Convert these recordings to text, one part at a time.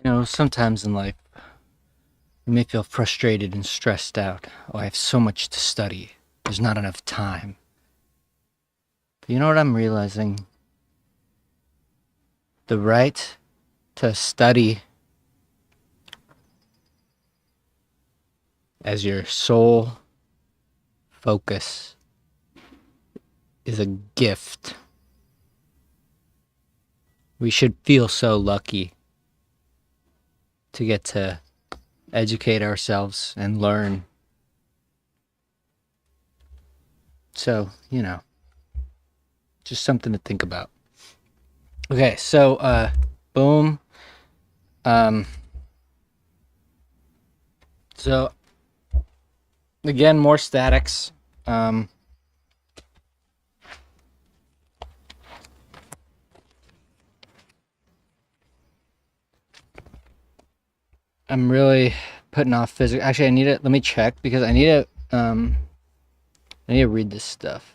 Sometimes in life, you may feel frustrated and stressed out. Oh, I have so much to study. There's not enough time. But you know what I'm realizing? The right to study as your sole focus is a gift. We should feel so lucky to get to educate ourselves and learn. So, just something to think about. Okay, so boom. Um so again, more statics. Um I'm really putting off physics. Actually, I need to let me check because I need to read this stuff.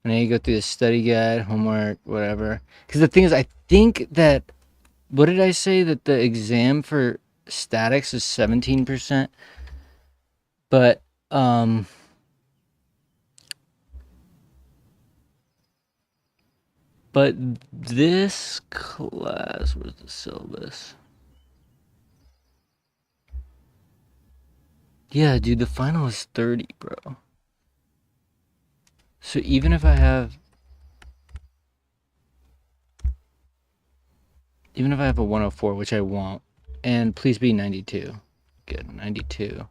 I need to go through the study guide, homework, whatever. Because the thing is, I think that what did I say that the exam for statics is 17%, but um, but this class was the syllabus. Yeah, dude, the final is 30, bro. So even if I have a 104, which I won't, and please be 92. Good, 92.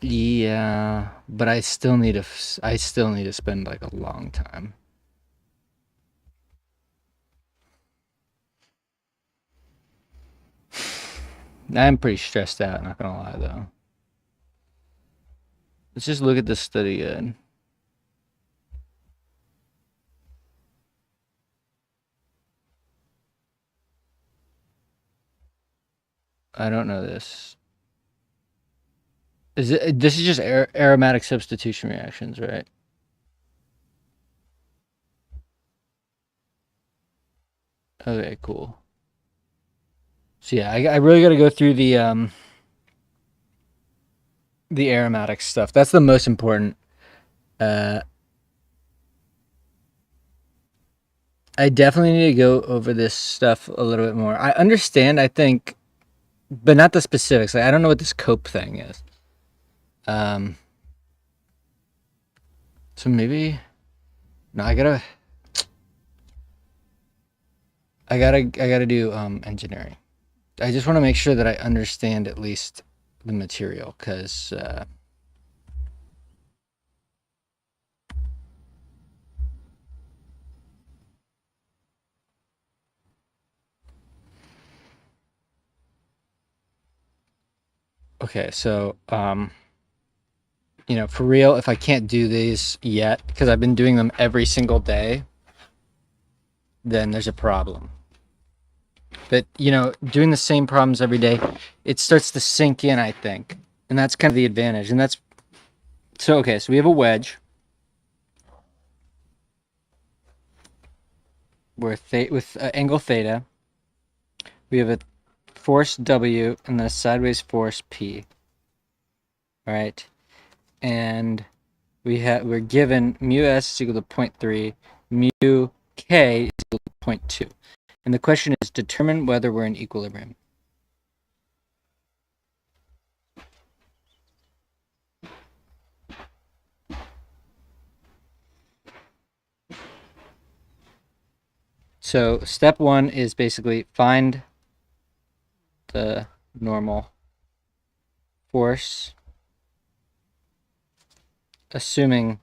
Yeah, but I still need to spend like a long time. I'm pretty stressed out, not gonna lie though. Let's just look at this study guide. I don't know this. This is just aromatic substitution reactions, right? Okay, cool. So yeah, I really got to go through the aromatic stuff. That's the most important. Uh, I definitely need to go over this stuff a little bit more. I understand, I think, but not the specifics. Like, I don't know what this cope thing is. Um, so maybe no, I gotta do engineering. I just want to make sure that I understand at least the material, because okay, so for real, if I can't do these yet, because I've been doing them every single day, then there's a problem. But doing the same problems every day, it starts to sink in, I think, and that's kind of the advantage. And that's so okay. So we have a wedge where with angle theta, we have a force W and then a sideways force P. All right, and we're given mu s is equal to 0.3, mu k is equal to 0.2. And the question is, determine whether we're in equilibrium. So step one is basically find the normal force, assuming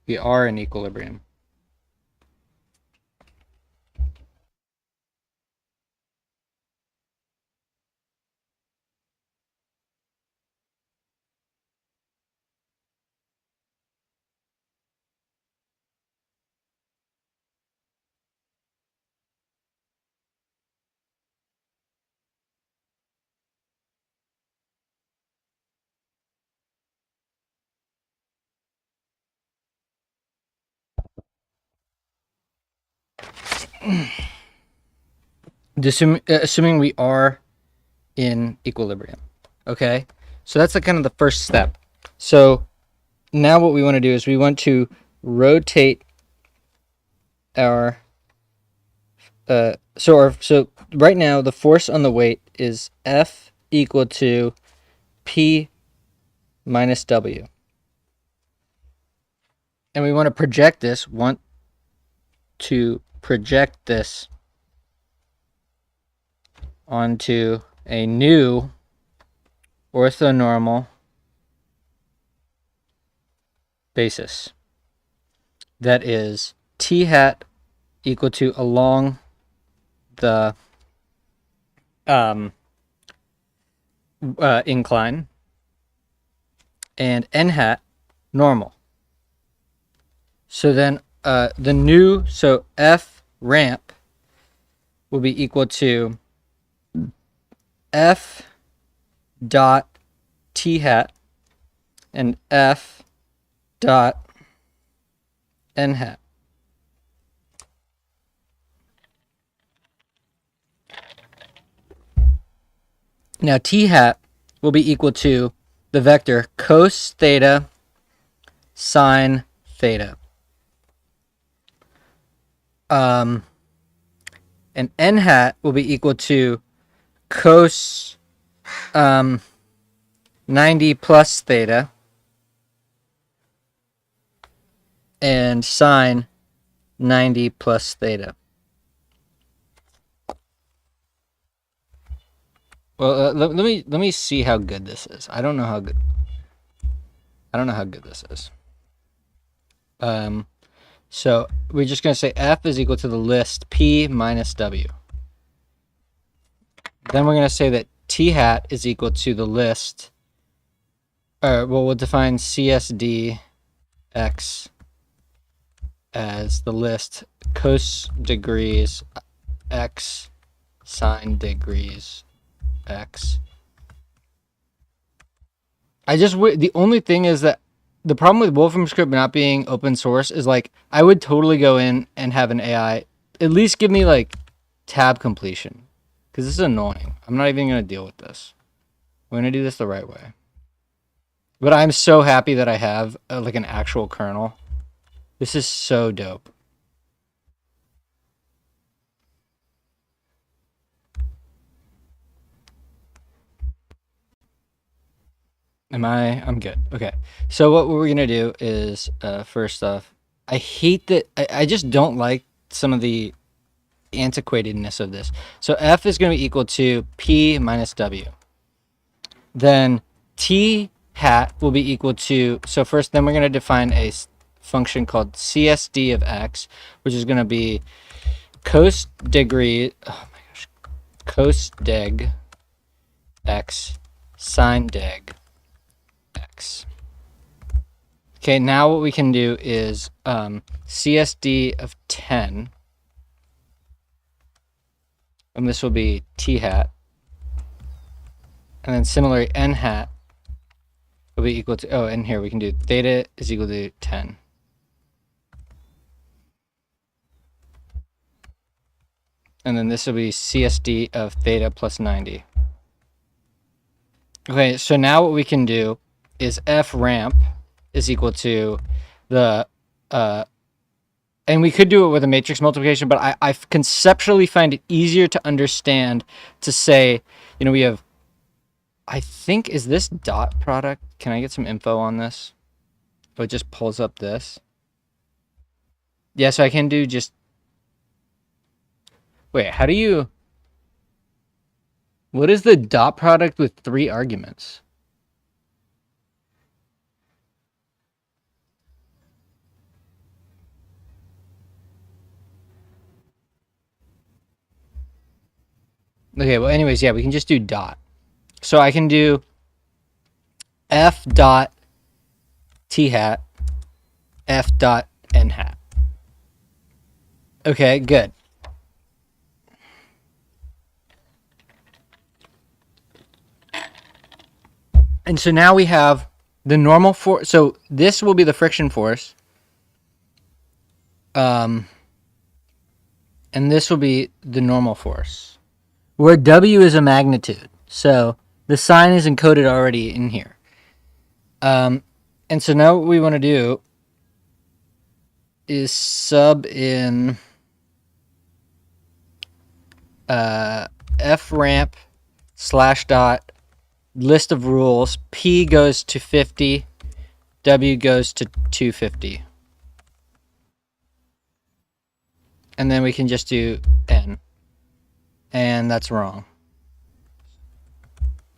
we are in equilibrium. assuming we are in equilibrium. Okay, so that's kind of the first step. So now what we want to do is we want to rotate our so right now the force on the weight is F equal to P minus W. And we want to project this, onto a new orthonormal basis. That is T hat equal to along the incline, and N hat normal. So then so F ramp will be equal to F dot T hat and F dot N hat. Now T hat will be equal to the vector cos theta sine theta. And N hat will be equal to cos 90 plus theta and sine 90 plus theta. Well, let me see how good this is. I don't know how good this is. So we're just gonna say F is equal to the list P minus W. Then we're gonna say that T hat is equal to the list. We'll define CSD X as the list cos degrees X sine degrees X. The only thing is that the problem with Wolfram script not being open source is like I would totally go in and have an AI at least give me like tab completion, because this is annoying. I'm not even gonna deal with this. We're gonna do this the right way. But I'm so happy that I have like an actual kernel. This is so dope. I'm good. Okay. So what we're going to do is, first off, I hate that, I just don't like some of the antiquatedness of this. So F is going to be equal to P minus W. Then T hat will be equal to, then we're going to define a function called CSD of X, which is going to be cos deg X sine deg X. Okay, now what we can do is CSD of 10, and this will be T hat, and then similarly N hat will be equal to, and here we can do theta is equal to 10. And then this will be CSD of theta plus 90. Okay, so now what we can do is F ramp is equal to the, and we could do it with a matrix multiplication, but I conceptually find it easier to understand to say, we have, I think, is this dot product? Can I get some info on this? Oh, it just pulls up this. Yeah, so I can do just, wait, what is the dot product with 3 arguments? Okay, well, anyways, yeah, we can just do dot. So I can do F dot T hat, F dot N hat. Okay, good. And so now we have the normal force. So this will be the friction force. And and this will be the normal force, where W is a magnitude. So the sign is encoded already in here. And so now what we want to do is sub in f ramp slash dot list of rules. P goes to 50, W goes to 250. And then we can just do N. And that's wrong.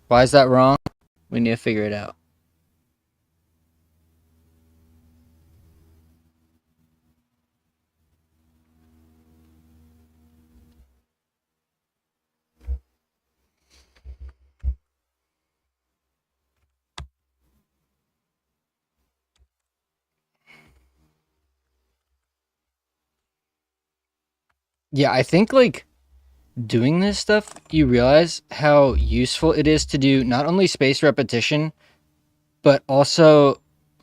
Why is that wrong? We need to figure it out. Yeah, I think like doing this stuff, you realize how useful it is to do not only spaced repetition, but also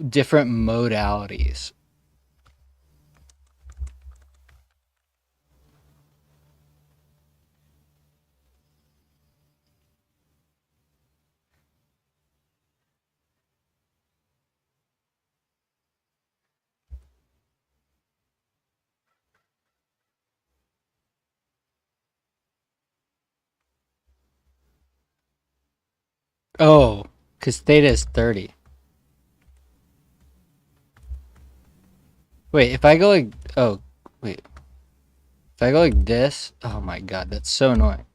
different modalities. Oh, because theta is 30. Wait, if I go like, oh, wait. If I go like this, oh my god, that's so annoying.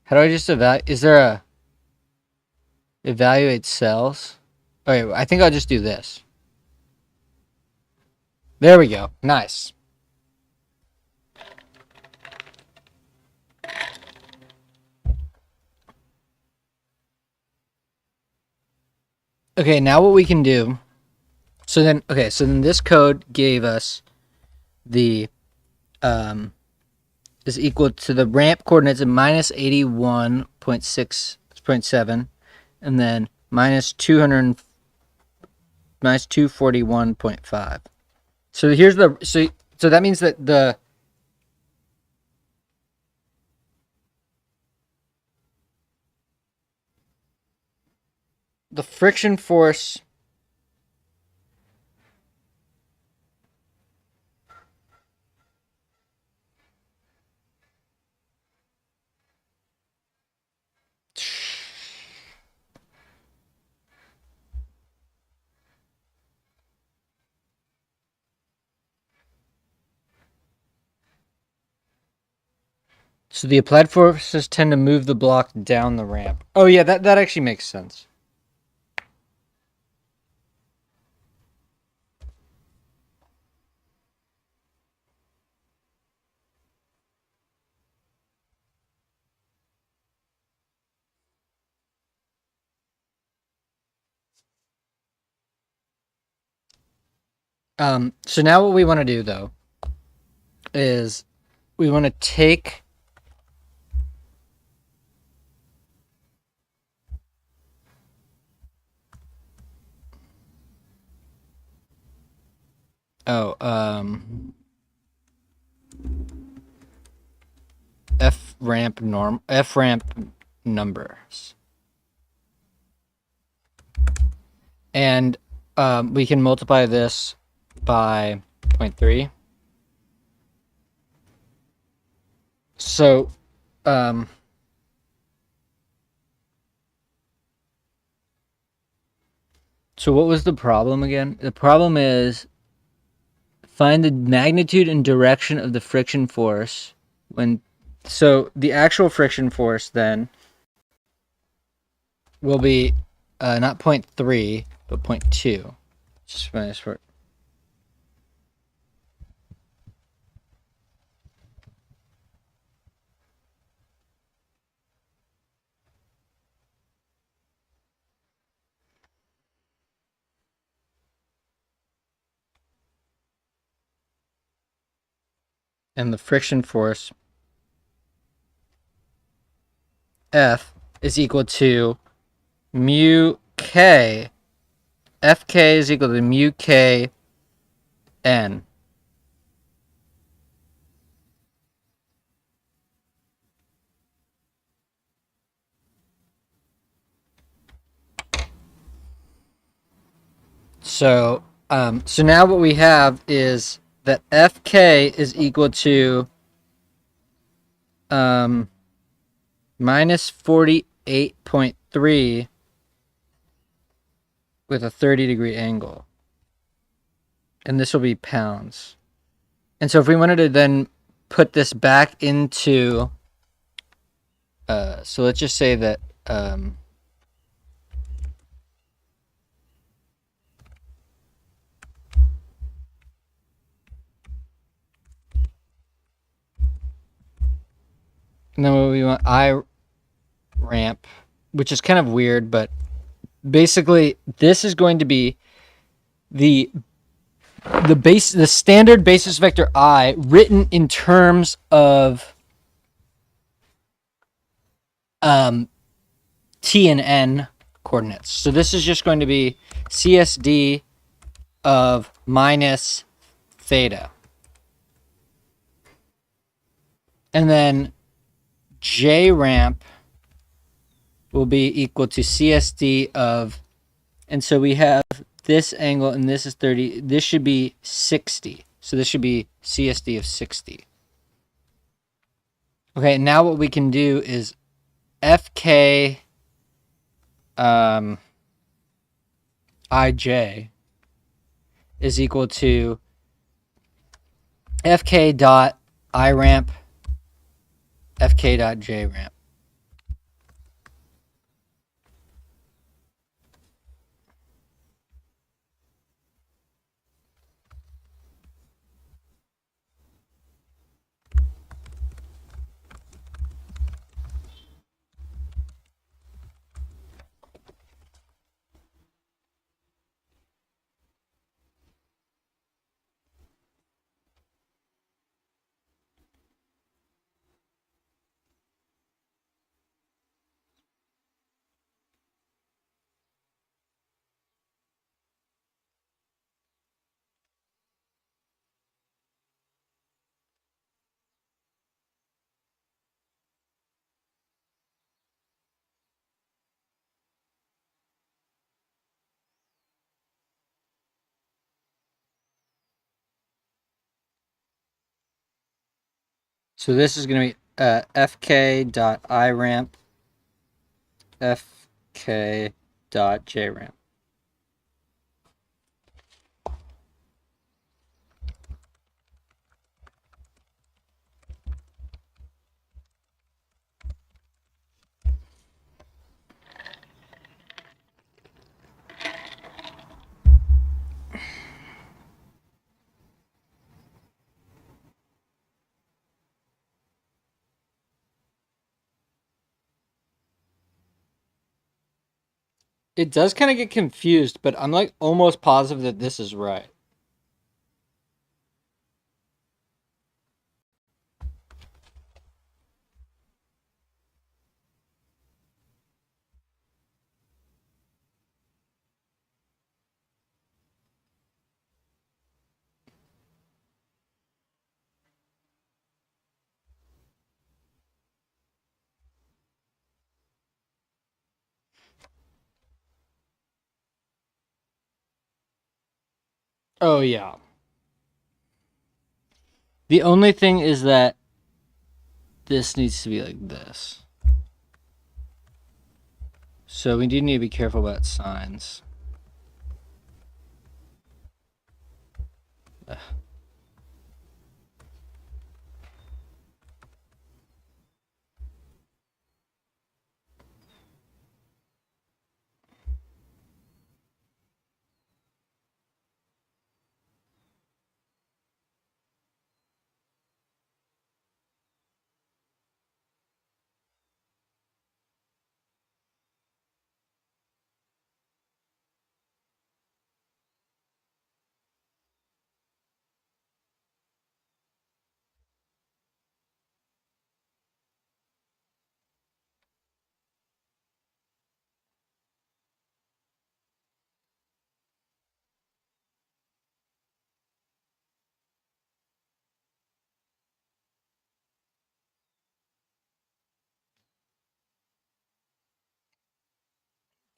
How do I just evaluate? Is there a evaluate cells? Okay, I think I'll just do this. There we go. Nice. Okay, now what we can do. So then this code gave us the is equal to the ramp coordinates of minus 81.6.7 and then minus 241.5. So here's the so that means that the friction force so the applied forces tend to move the block down the ramp. Oh yeah, that actually makes sense. So now what we want to do though is we want to take f ramp numbers, and we can multiply this by 0.3. So so what was the problem again? The problem is find the magnitude and direction of the friction force when. So the actual friction force then will be not 0.3 but 0.2. Just minus for. And the friction force F is equal to mu K. Fk is equal to mu K N. So now what we have is that FK is equal to minus 48.3 with a 30-degree angle. And this will be pounds. And so if we wanted to then put this back into, so let's just say that, and then what we want, I ramp, which is kind of weird, but basically this is going to be the standard basis vector I written in terms of t and n coordinates. So this is just going to be CSD of minus theta. And then J ramp will be equal to CSD of, and so we have this angle and this is 30. This should be 60. So this should be CSD of 60. Okay, now what we can do is FK IJ is equal to FK dot I ramp FK dot J ramp. So this is going to be FK dot I ramp FK dot J ramp. It does kind of get confused, but I'm like almost positive that this is right. Oh yeah. The only thing is that this needs to be like this. So we do need to be careful about signs.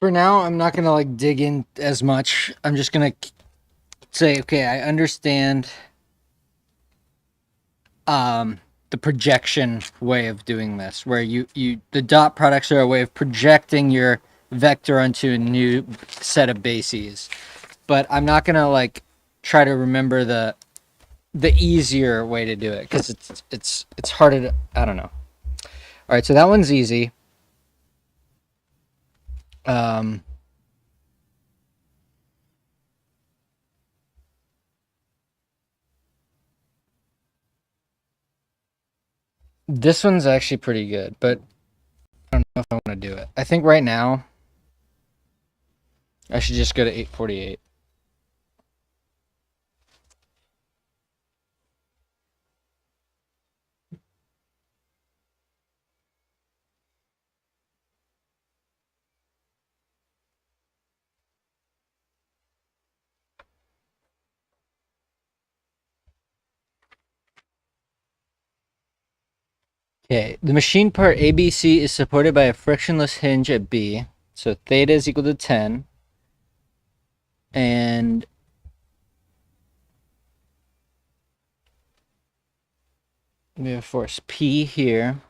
For now, I'm not gonna like dig in as much. I'm just gonna say, okay, I understand the projection way of doing this, where the dot products are a way of projecting your vector onto a new set of bases. But I'm not gonna like try to remember the easier way to do it because it's harder to, I don't know. All right, so that one's easy. Um, this one's actually pretty good, but I don't know if I want to do it. I think right now I should just go to 848. Okay, the machine part ABC is supported by a frictionless hinge at B. So theta is equal to 10. And we have force P here.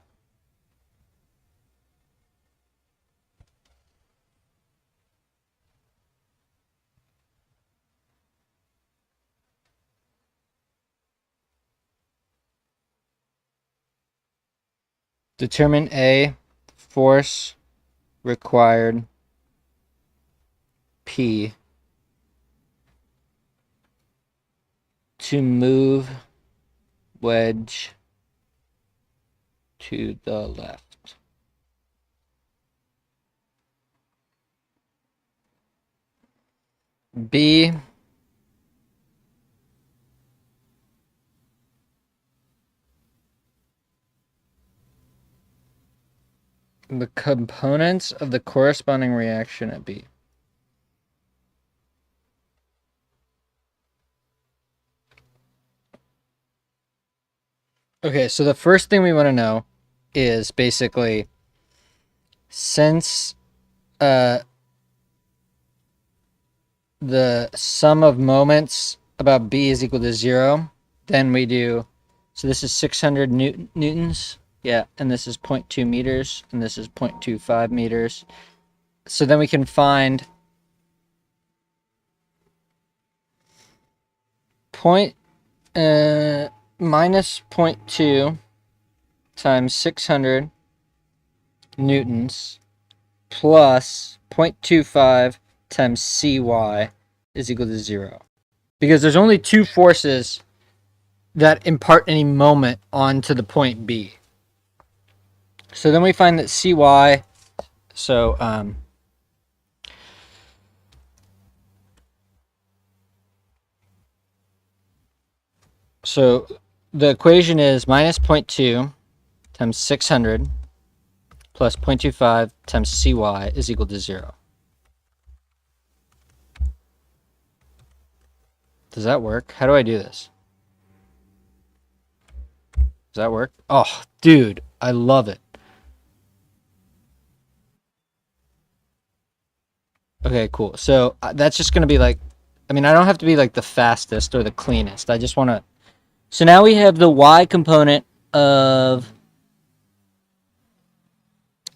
Determine A, force required P to move wedge to the left. B, the components of the corresponding reaction at B. Okay, so the first thing we want to know is basically, since the sum of moments about B is equal to 0, then we do, so this is 600 newtons, yeah, and this is 0.2 meters, and this is 0.25 meters. So then we can find minus 0.2 times 600 newtons plus 0.25 times Cy is equal to 0. Because there's only two forces that impart any moment onto the point B. So then we find that Cy, so the equation is minus 0.2 times 600 plus 0.25 times Cy is equal to 0. Does that work? How do I do this? Does that work? Oh, dude, I love it. Okay, cool. So that's just going to be like, I mean, I don't have to be like the fastest or the cleanest. I just want to. So now we have the Y component of,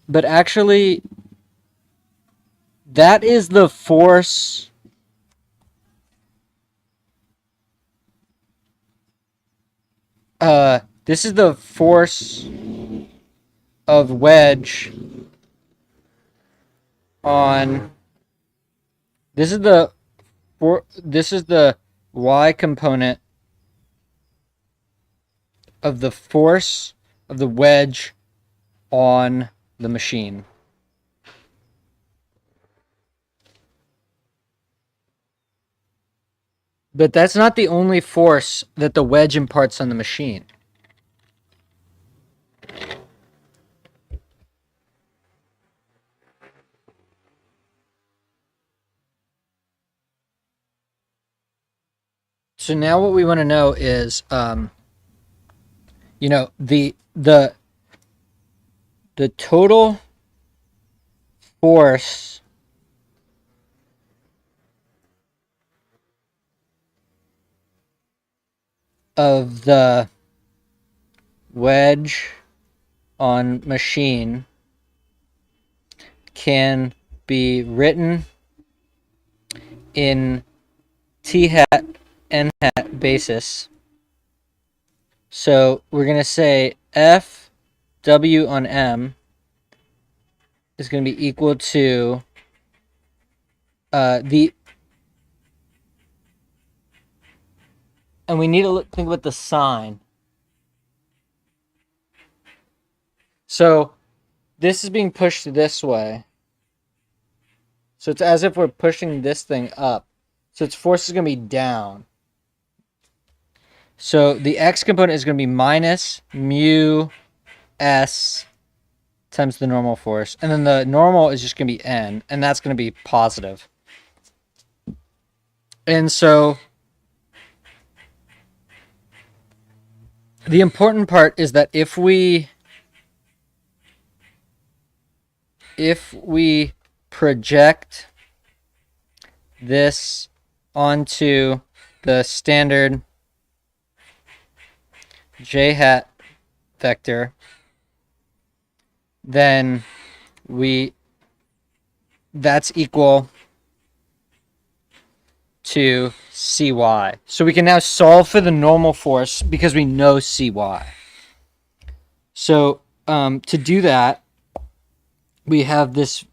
but actually, that is the force. This is the force of wedge on. This is the Y component of the force of the wedge on the machine. But that's not the only force that the wedge imparts on the machine. So now what we want to know is, you know, the total force of the wedge on machine can be written in T hat, N hat basis. So we're going to say F W on M is going to be equal to and we need to think about the sign. So this is being pushed this way. So it's as if we're pushing this thing up. So its force is going to be down. So the x component is going to be minus mu s times the normal force. And then the normal is just going to be n. And that's going to be positive. And so the important part is that if we project this onto the standard j hat vector, then that's equal to cy. So we can now solve for the normal force because we know cy. So to do that, we have this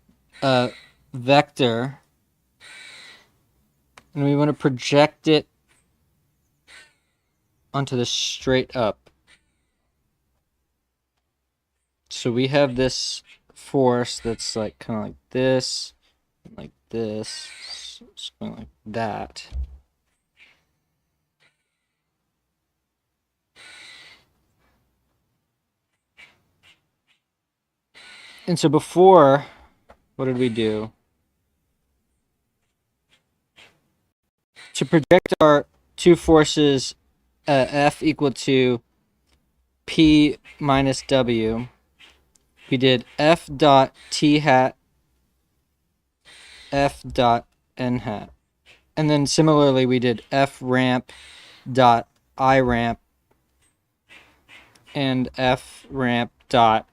vector, and we want to project it onto the straight up. So we have this force that's like kind of like this, like this, it's going like that. And so before, what did we do? To project our two forces, F equal to P minus W, we did F dot T hat, F dot N hat. And then similarly, we did F ramp dot I ramp and F ramp dot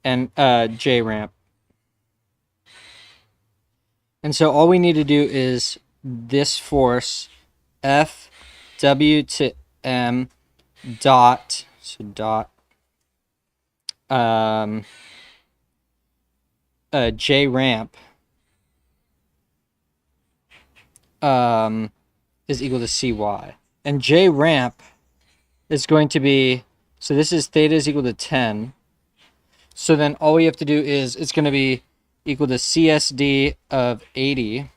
and J ramp. And so all we need to do is this force F W to M dot, so dot J ramp is equal to cy. And J ramp is going to be, so this is theta is equal to 10. So then all we have to do is it's going to be equal to CSD of 80.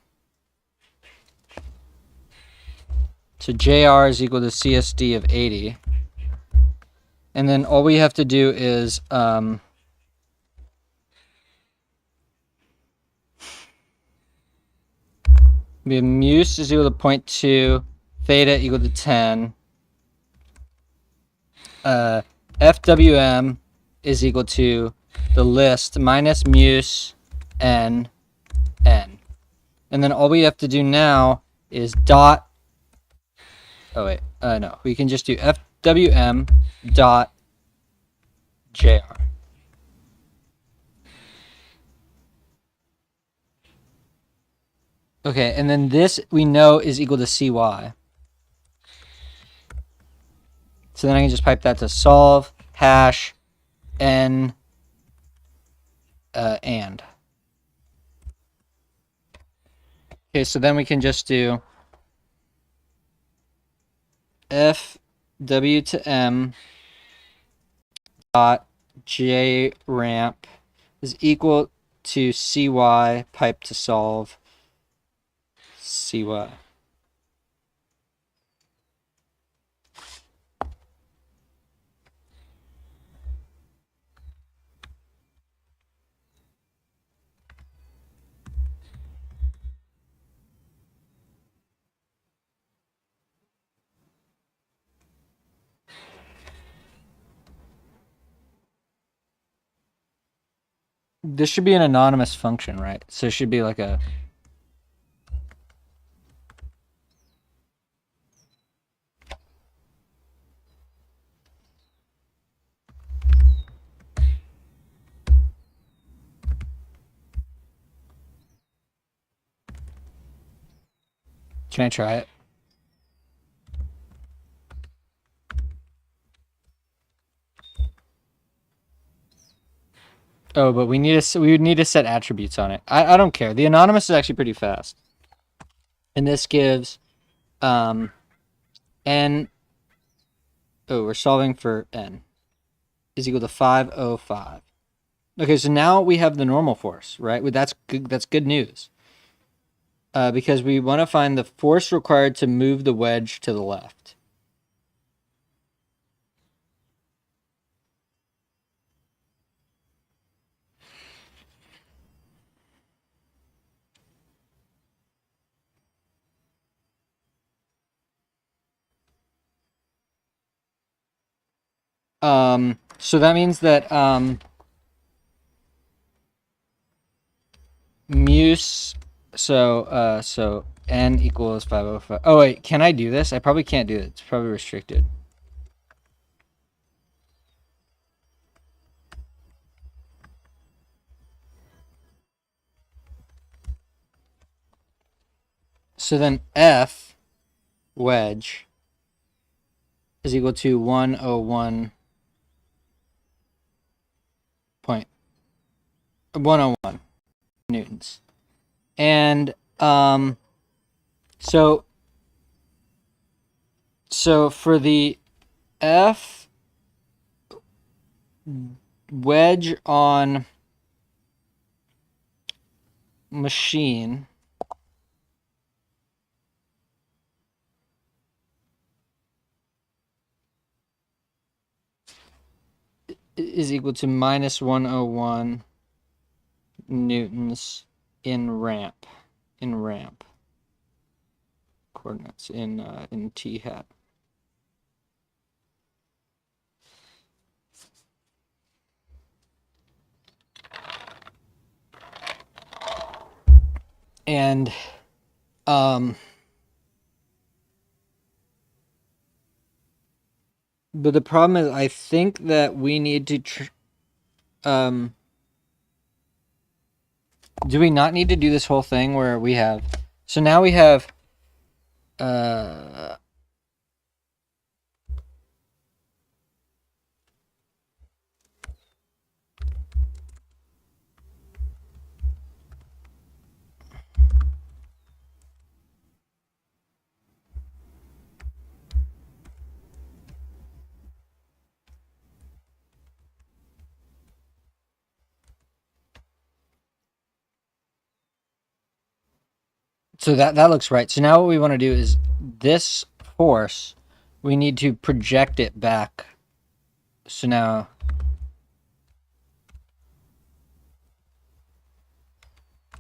So JR is equal to CSD of 80. And then all we have to do is we have mus is equal to 0.2, theta equal to 10. FWM is equal to the list minus mus n. And then all we have to do now is dot, no, we can just do FWM dot JR. Okay, and then this we know is equal to CY. So then I can just pipe that to solve hash n and. Okay, so then we can just do F W to M dot J ramp is equal to CY pipe to solve CY. This should be an anonymous function, right? So it should be like a... Can I try it? Oh, but we would need to set attributes on it. I don't care. The anonymous is actually pretty fast. And this gives n. Oh, we're solving for n is equal to 505. Okay, so now we have the normal force, right? Well, that's good news. Because we want to find the force required to move the wedge to the left. So that means that so n equals 505. Oh wait, can I do this? I probably can't do it. It's probably restricted. So then F wedge is equal to 101 point 101 newtons. And so for the F wedge on machine is equal to minus 101 newtons in ramp coordinates in t hat. And but the problem is, I think that we need to do we not need to do this whole thing where we have, so now we have so that looks right. So now what we want to do is this force, we need to project it back. So now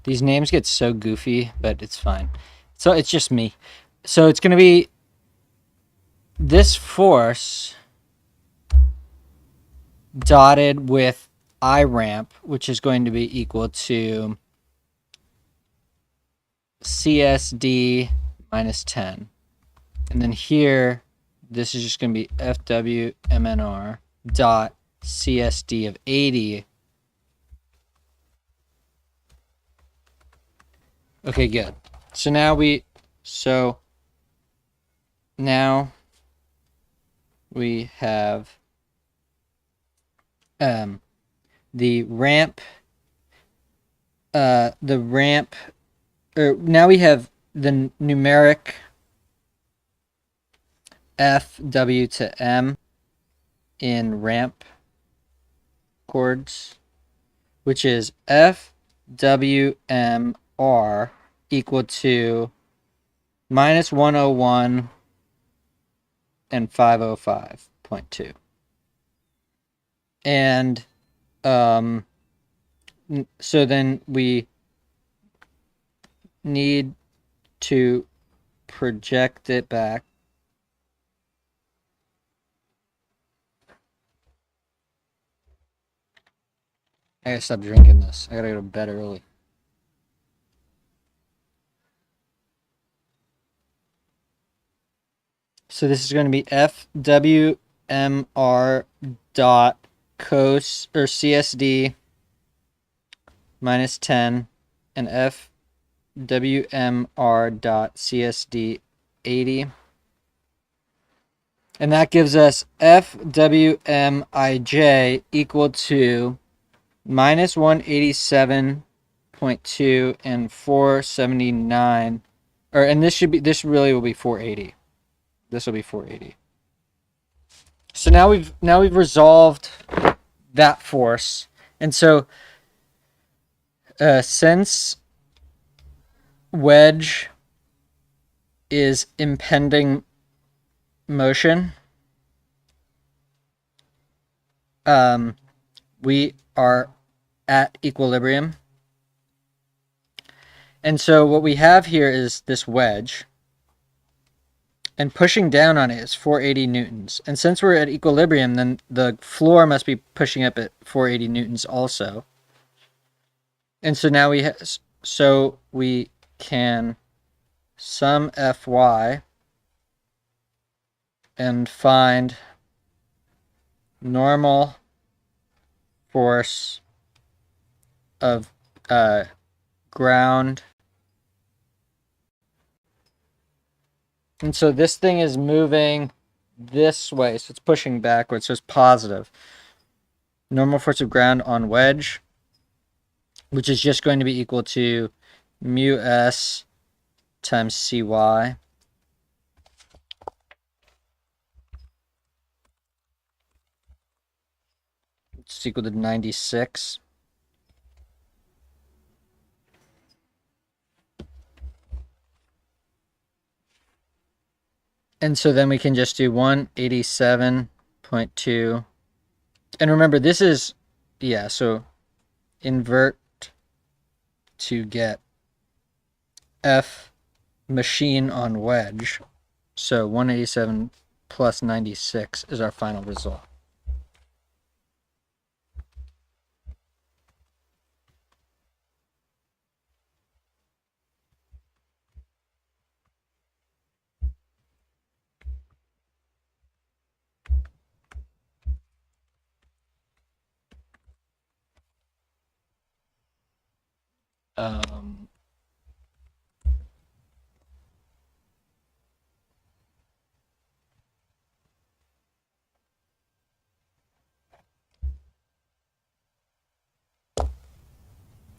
these names get so goofy, but it's fine. So it's just me. So it's going to be this force dotted with I ramp, which is going to be equal to CSD minus 10. And then here, this is just going to be FWMNR dot CSD of 80. Okay, good. So now we have the ramp, or now we have the numeric F, W to M in ramp chords, which is F, W, M, R equal to minus 101 and 505.2. And so then we need to project it back. I gotta stop drinking this. I gotta go to bed early. So this is going to be FWMR dot cos or CSD minus 10 and FWMR.CSD80. And that gives us FWMIJ equal to minus 187.2 and 479. And this really will be 480. This will be 480. So now we've resolved that force. And so since wedge is impending motion, we are at equilibrium. And so what we have here is this wedge, and pushing down on it is 480 newtons. And since we're at equilibrium, then the floor must be pushing up at 480 newtons also. And so now we can sum Fy and find normal force of ground. And so this thing is moving this way, so it's pushing backwards, so it's positive. Normal force of ground on wedge, which is just going to be equal to mu s times Cy. It's equal to 96. And so then we can just do 187.2. And remember, this is, so invert to get F machine on wedge. So 187 plus 96 is our final result.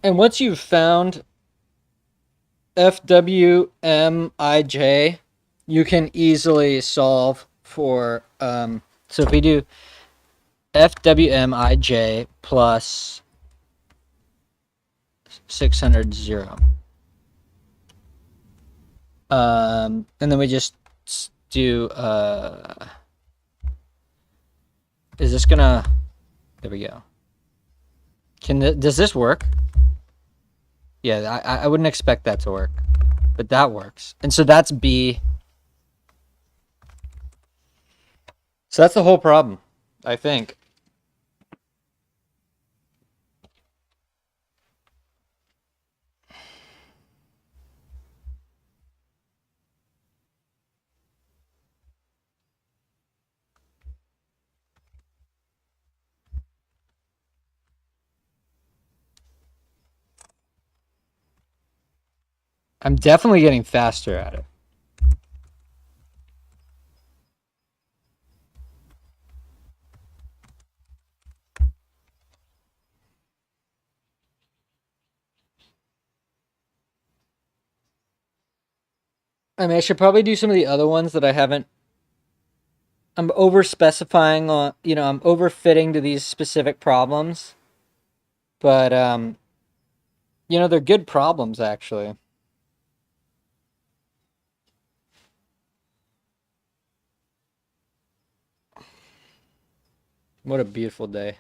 And once you've found FWMIJ, you can easily solve for, so if we do FWMIJ plus 600, 0. And then we just do, is this gonna, there we go. Does this work? Yeah, I wouldn't expect that to work, but that works. And so that's B. So that's the whole problem, I think. I'm definitely getting faster at it. I mean, I should probably do some of the other ones that I haven't. I'm over specifying on, I'm overfitting to these specific problems. But, they're good problems, actually. What a beautiful day.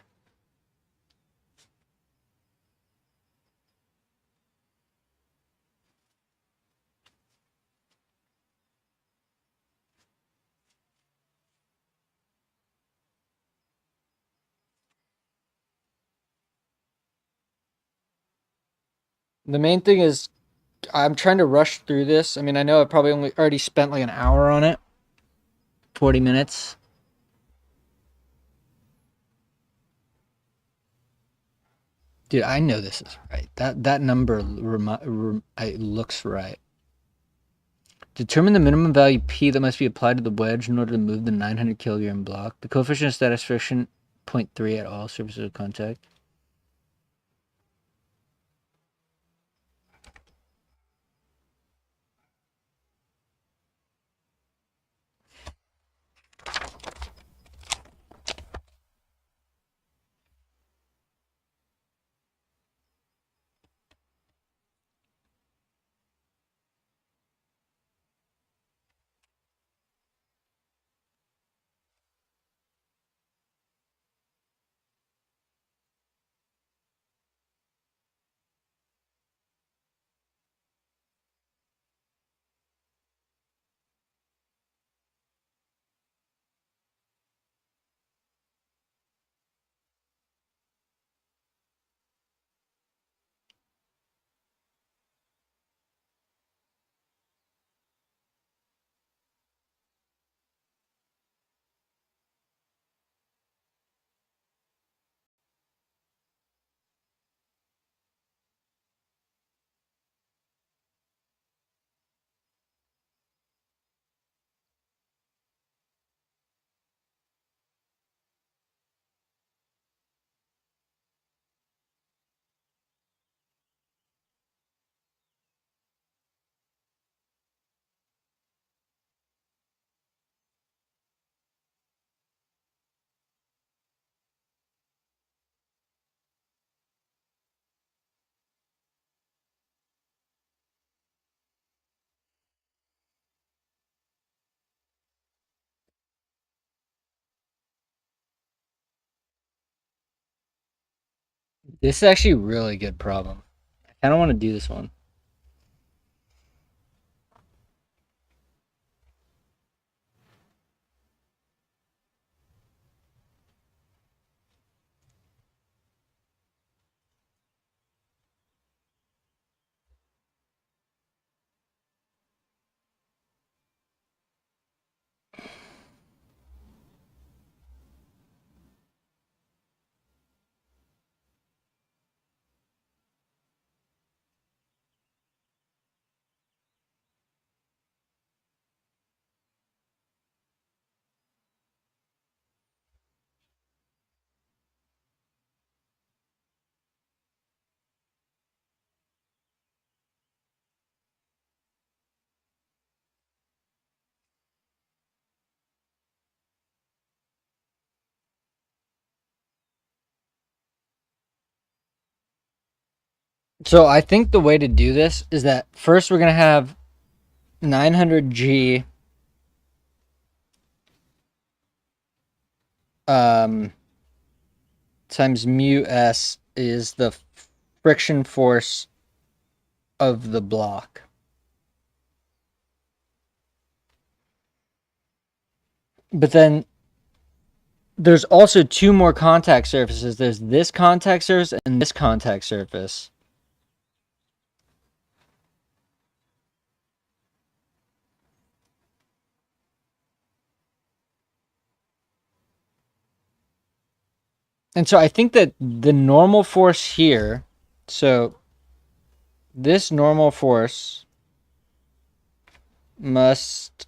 The main thing is I'm trying to rush through this. I mean, I know I probably already spent like an hour on it. 40 minutes. Dude, I know this is right. That number looks right. Determine the minimum value P that must be applied to the wedge in order to move the 900 kilogram block. The coefficient of static friction 0.3 at all surfaces of contact. This is actually a really good problem. I kind of want to do this one. So I think the way to do this is that first we're going to have 900G times mu s is the friction force of the block. But then there's also two more contact surfaces. There's this contact surface and this contact surface. And so I think that the normal force here, so this normal force must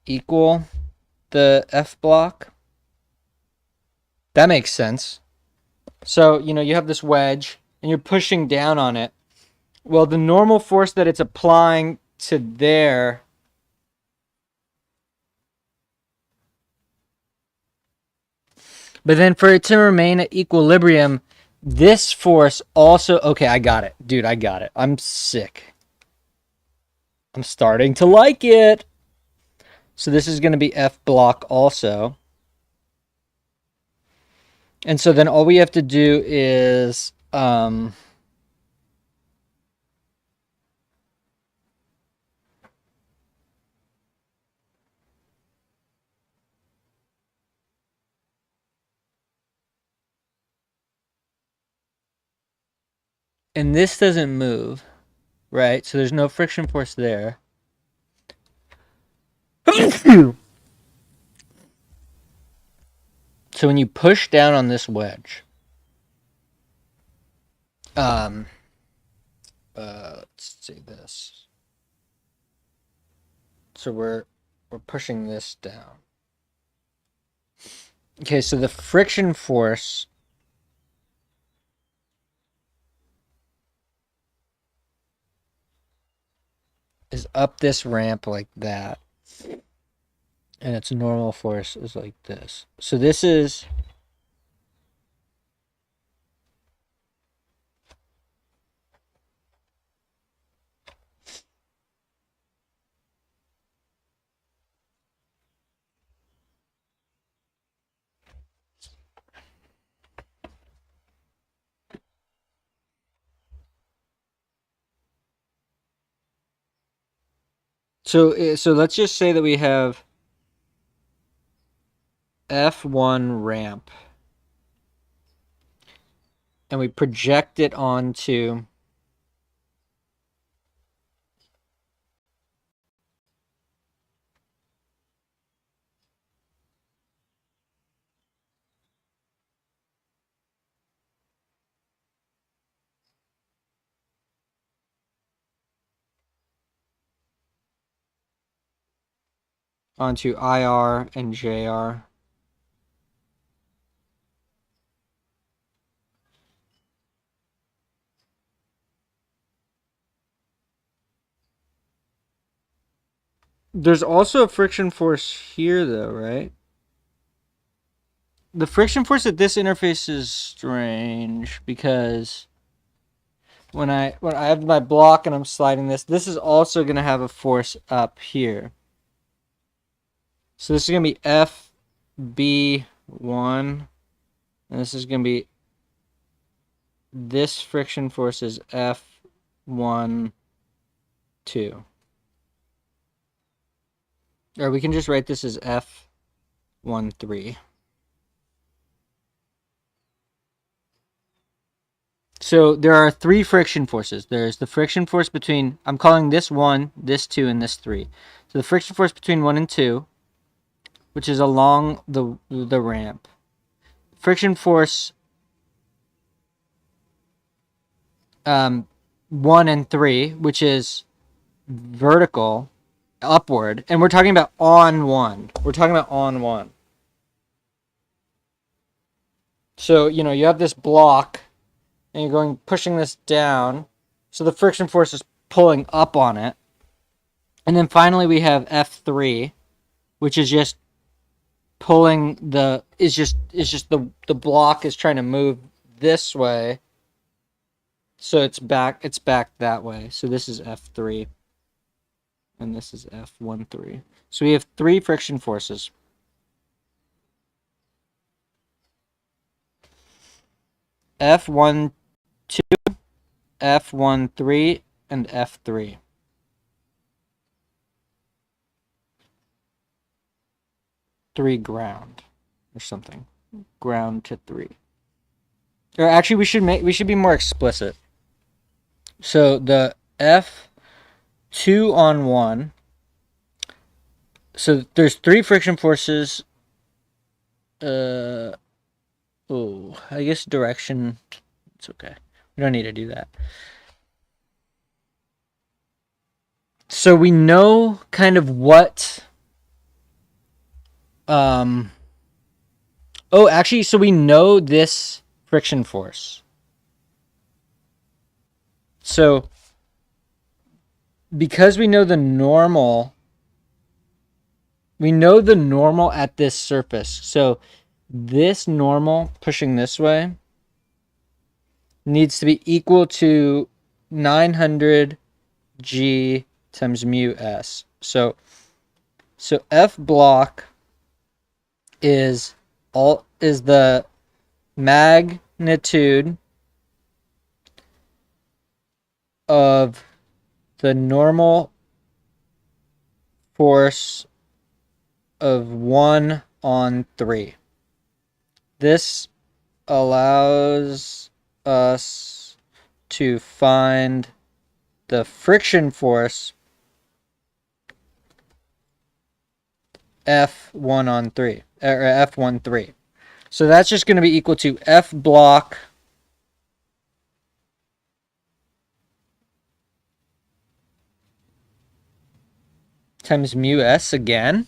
equal the F block. That makes sense. So, you have this wedge and you're pushing down on it. Well, the normal force that it's applying to there but then for it to remain at equilibrium, this force also... Okay, I got it. Dude, I got it. I'm sick. I'm starting to like it. So this is going to be F block also. And so then all we have to do is... and this doesn't move, right? So there's no friction force there. So when you push down on this wedge, Um, let's see this. So we're pushing this down. Okay, so the friction force is up this ramp like that. And its normal force is like this. So this is so let's just say that we have F1 ramp and we project it onto IR and JR. There's also a friction force here though, right? The friction force at this interface is strange because when I have my block and I'm sliding this is also going to have a force up here. So this is going to be FB1 and this is going to be this friction force is F1 2. Or we can just write this as F1 3. So there are 3 friction forces. There's the friction force between, I'm calling this 1, this 2, and this 3. So the friction force between 1 and 2, which is along the ramp. Friction force 1 and 3, which is vertical, upward. And we're talking about on 1. We're talking about on 1. So, you know, you have this block and you're going pushing this down. So the friction force is pulling up on it. And then finally we have F3, which is just pulling the the block is trying to move this way. So it's back that way. So this is F3 and this is F13. So we have 3 friction forces. F12, F13, and F3. Three ground or something. Ground to 3. Or actually we should be more explicit. So the F2 on 1. So there's 3 friction forces. I guess direction, it's okay. We don't need to do that. So we know kind of what actually, so we know this friction force. So because we know the normal at this surface. So this normal pushing this way needs to be equal to 900 G times mu S. So F block is the magnitude of the normal force of 1 on 3. This allows us to find the friction force F1 on 3, or F13. So that's just going to be equal to F block times mu s again?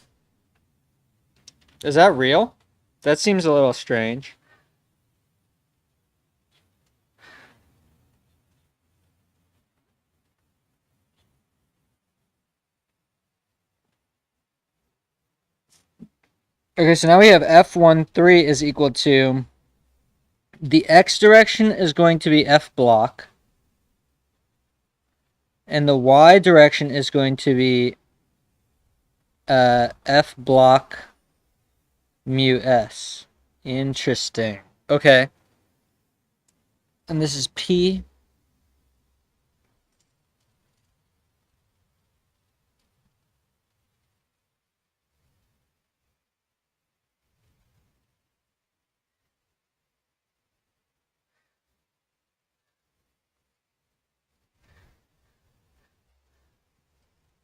Is that real? That seems a little strange. Okay, so now we have F13 is equal to, the x direction is going to be F block, and the y direction is going to be F block mu s. Interesting. Okay. And this is P.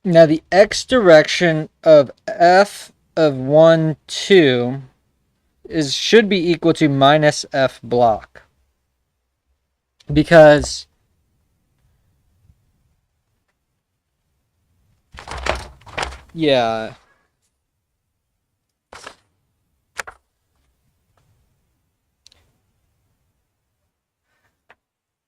Now the x direction of F of 1, 2 should be equal to minus F block. Because yeah.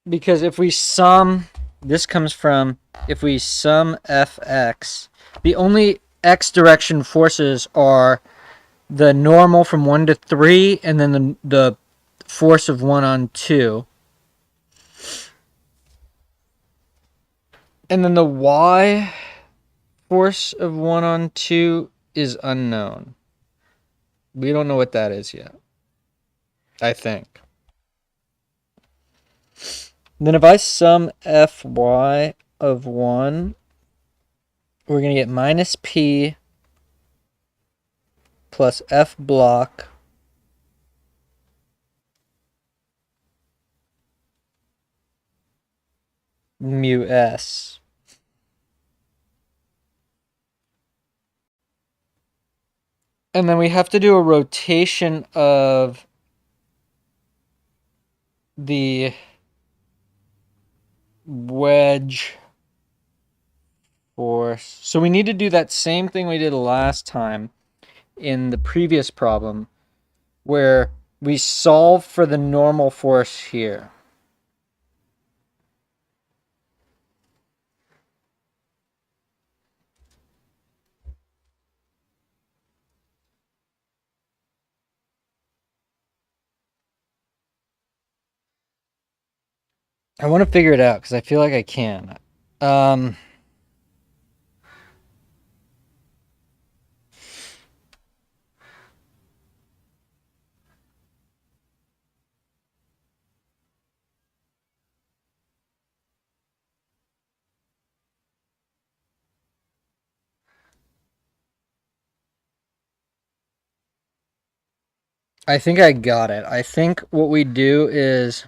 Because if we sum, this comes from, if we sum fx, the only x direction forces are the normal from 1 to 3, and then the force of 1 on 2. And then the y force of 1 on 2 is unknown. We don't know what that is yet, I think. Then if I sum fy of 1, we're going to get minus p plus f block mu s. And then we have to do a rotation of the wedge force. So we need to do that same thing we did last time in the previous problem, where we solve for the normal force here. I want to figure it out because I feel like I can. I think I got it. I think what we do is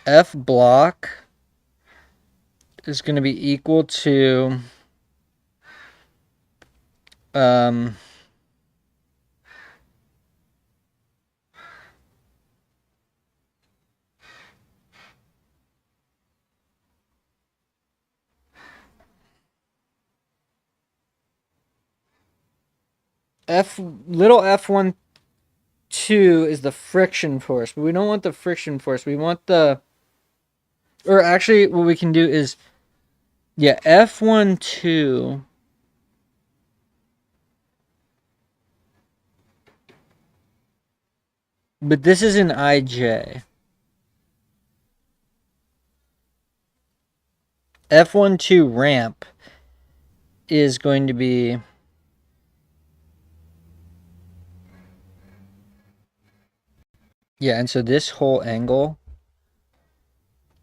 F block is going to be equal to little f1 2 is the friction force, but we don't want the friction force. We want the, or actually what we can do is, yeah, F1 2 but this is an IJ. F1 2 ramp is going to be, yeah, and so this whole angle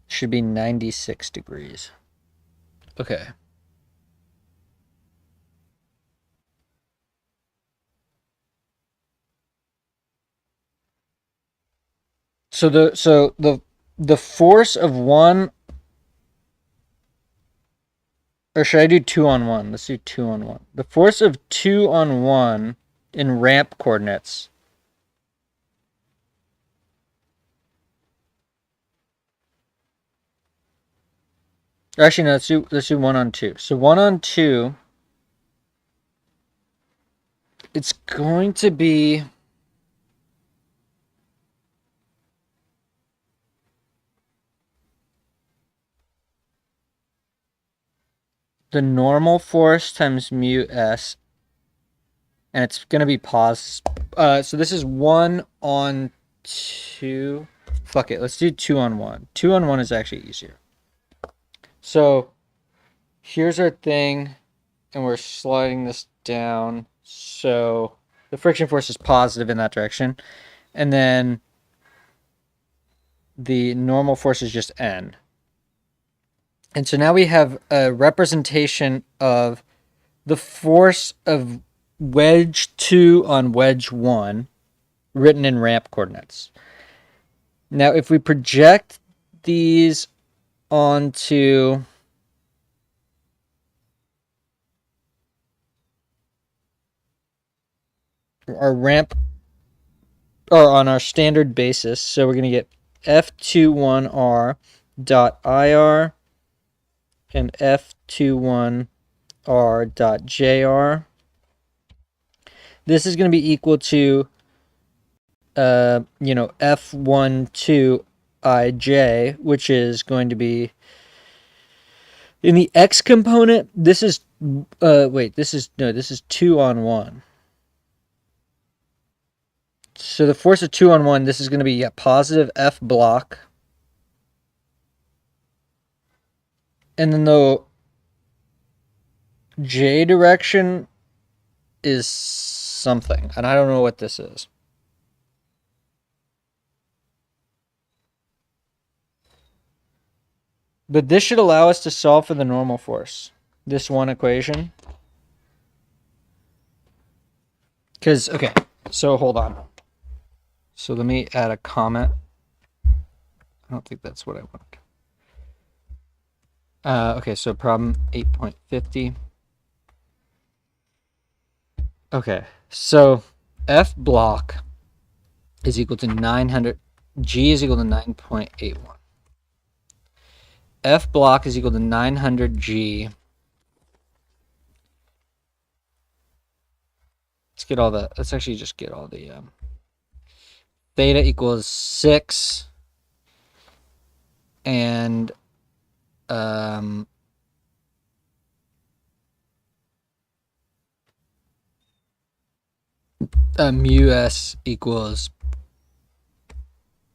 should be 96 degrees. Okay. So the force of 1, or should I do 2 on 1? Let's do 2 on 1. The force of 2 on 1 in ramp coordinates Or actually, no, let's do 1 on 2. So 1 on 2, it's going to be the normal force times mu s, and it's going to be so this is 1 on 2. Fuck it, let's do 2 on 1. 2 on 1 is actually easier. So here's our thing, and we're sliding this down. So the friction force is positive in that direction. And then the normal force is just N. And so now we have a representation of the force of wedge 2 on wedge 1 written in ramp coordinates. Now, if we project these onto our ramp, or on our standard basis, so we're going to get F21R dot IR and F21R dot JR. This is going to be equal to F12IJ, which is going to be in the X component. This is this is 2 on 1. So the force of 2 on 1, this is going to be positive F block. And then the J direction is something, and I don't know what this is. But this should allow us to solve for the normal force. This one equation. Because, okay, so hold on. So let me add a comment. I don't think that's what I want. Okay, so problem 8.50. Okay, so F block is equal to 900. G is equal to 9.81. F block is equal to 900 G. Let's actually just get all the theta equals 6 and mu s equals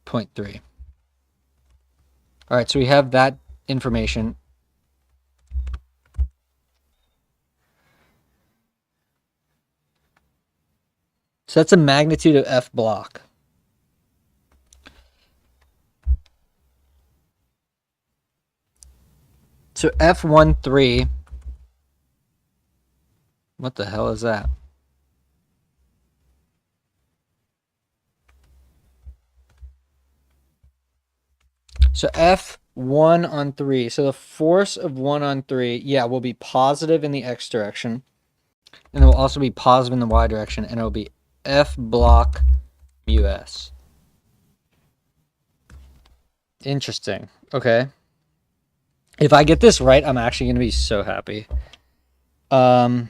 0.3. All right, so we have that information. So that's a magnitude of F block. So F13, what the hell is that? So F1 on 3. So the force of 1 on 3, will be positive in the X direction. And it will also be positive in the Y direction. And it will be F block mu S. Interesting. Okay. If I get this right, I'm actually going to be so happy. So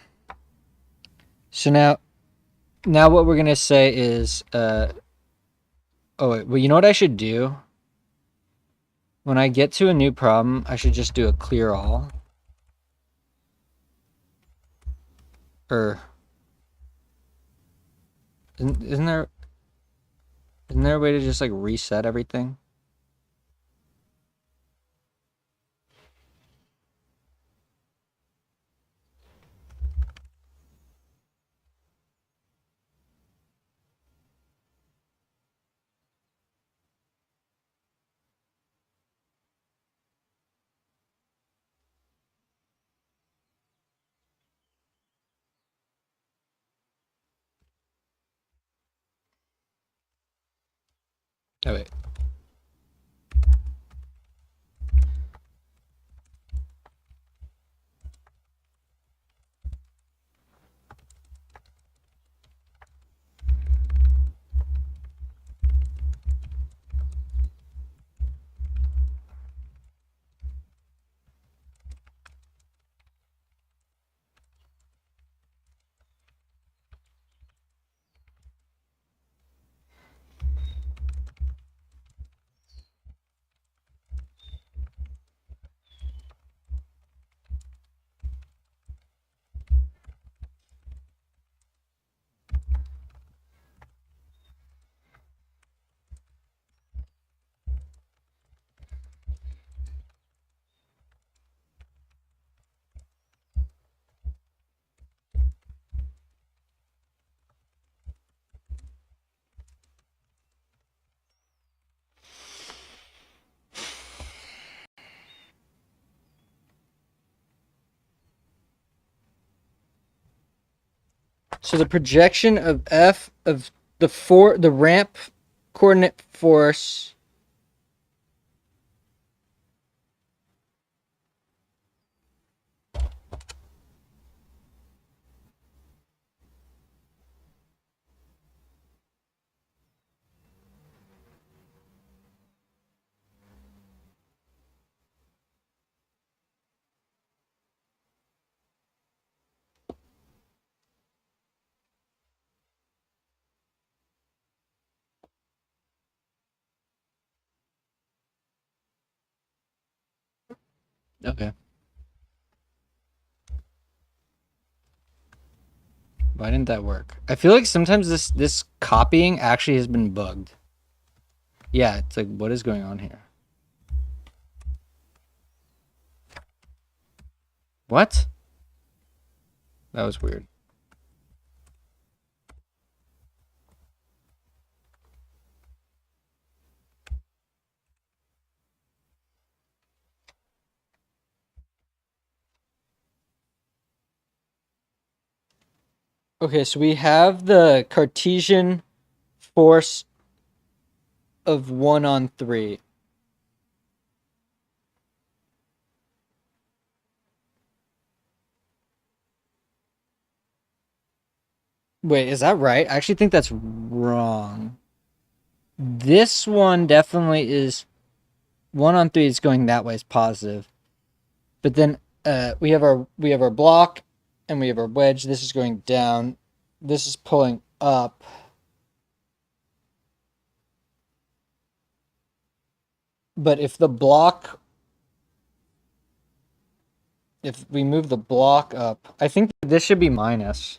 now what we're going to say is, oh wait, well, you know what I should do? When I get to a new problem, I should just do a clear all. Or isn't there a way to just like reset everything? Oh wait. So the projection of F of the ramp coordinate force Okay. Why didn't that work? I feel like sometimes this copying actually has been bugged. Yeah, it's like, what is going on here? What? That was weird. Okay, so we have the Cartesian force of 1/3. Wait, is that right? I actually think that's wrong. This one definitely is 1/3 is going that way is positive. But then we have our block and we have our wedge. This is going down. This is pulling up. But if we move the block up, I think this should be minus.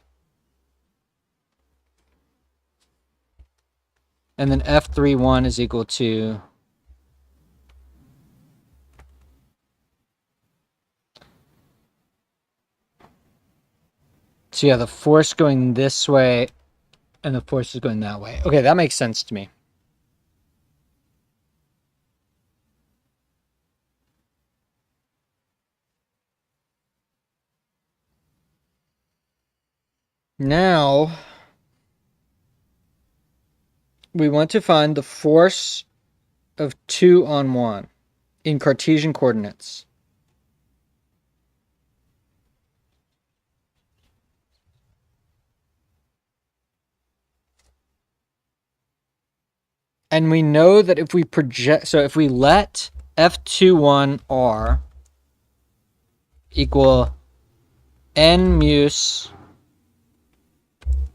And then F31 is equal to so yeah, the force going this way and the force is going that way. Okay, that makes sense to me. Now we want to find the force of 2/1 in Cartesian coordinates. And we know that if we project, so if we let F21R equal n mus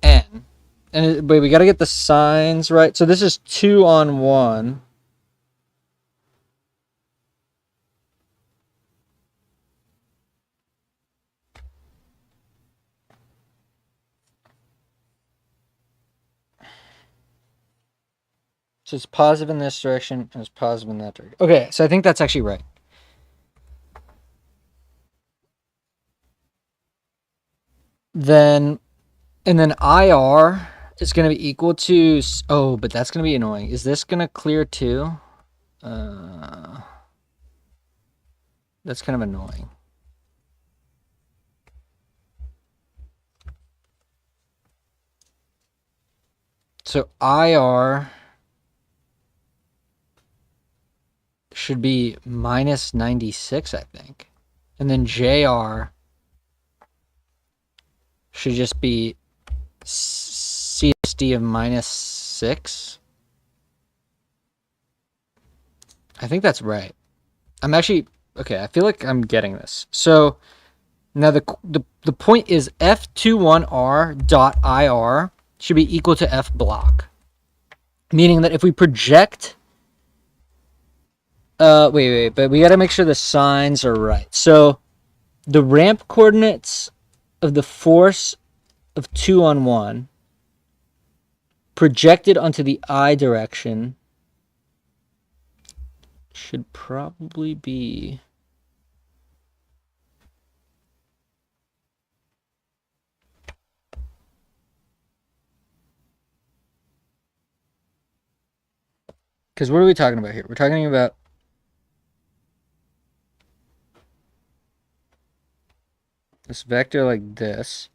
n, and wait, we got to get the signs right. So this is 2/1. So it's positive in this direction and it's positive in that direction. Okay, so I think that's actually right. Then, and then IR is going to be equal to, oh, but that's going to be annoying. Is this going to clear too? That's kind of annoying. So IR should be minus 96, I think. And then JR should just be CSD of minus 6. I think that's right. I'm actually, okay, I feel like I'm getting this. So now the point is F21R dot IR should be equal to F block. Meaning that if we project wait, but we got to make sure the signs are right. So the ramp coordinates of the force of 2/1 projected onto the I direction should probably be because what are we talking about here? We're talking about this vector like this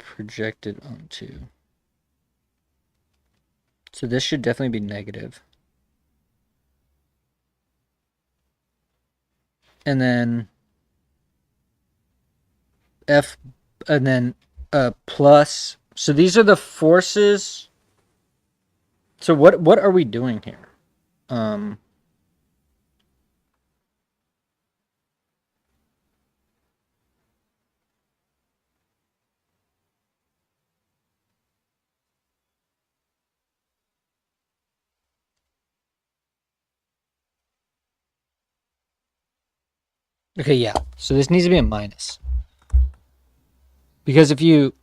projected onto. So this should definitely be negative. And then F, and then plus. So these are the forces. So what are we doing here? Okay, yeah. So this needs to be a minus. Because if we're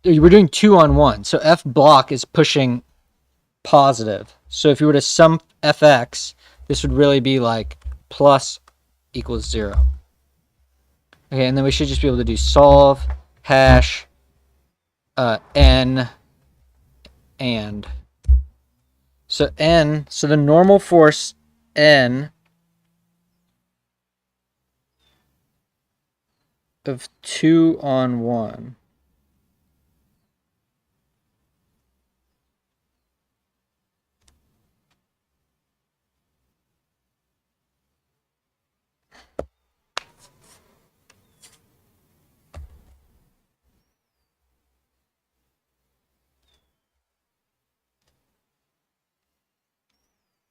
doing 2 on 1, so F block is pushing positive. So if you were to sum Fx, this would really be like plus equals 0. Okay, and then we should just be able to do solve hash n and. So n, so the normal force n of 2 on 1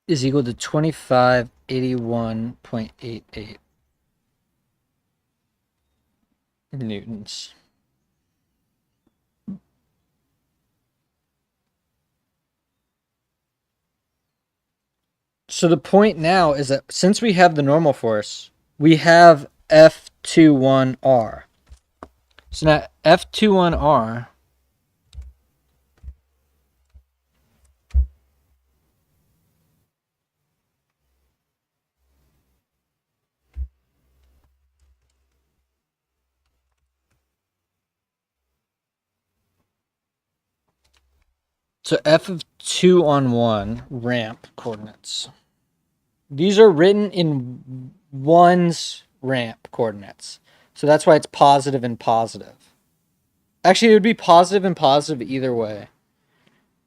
is equal to 2581.88 newtons. So the point now is that since we have the normal force, we have F21R. So now F21R so F of 2 on 1 ramp coordinates. These are written in 1's ramp coordinates. So that's why it's positive and positive. Actually, it would be positive and positive either way.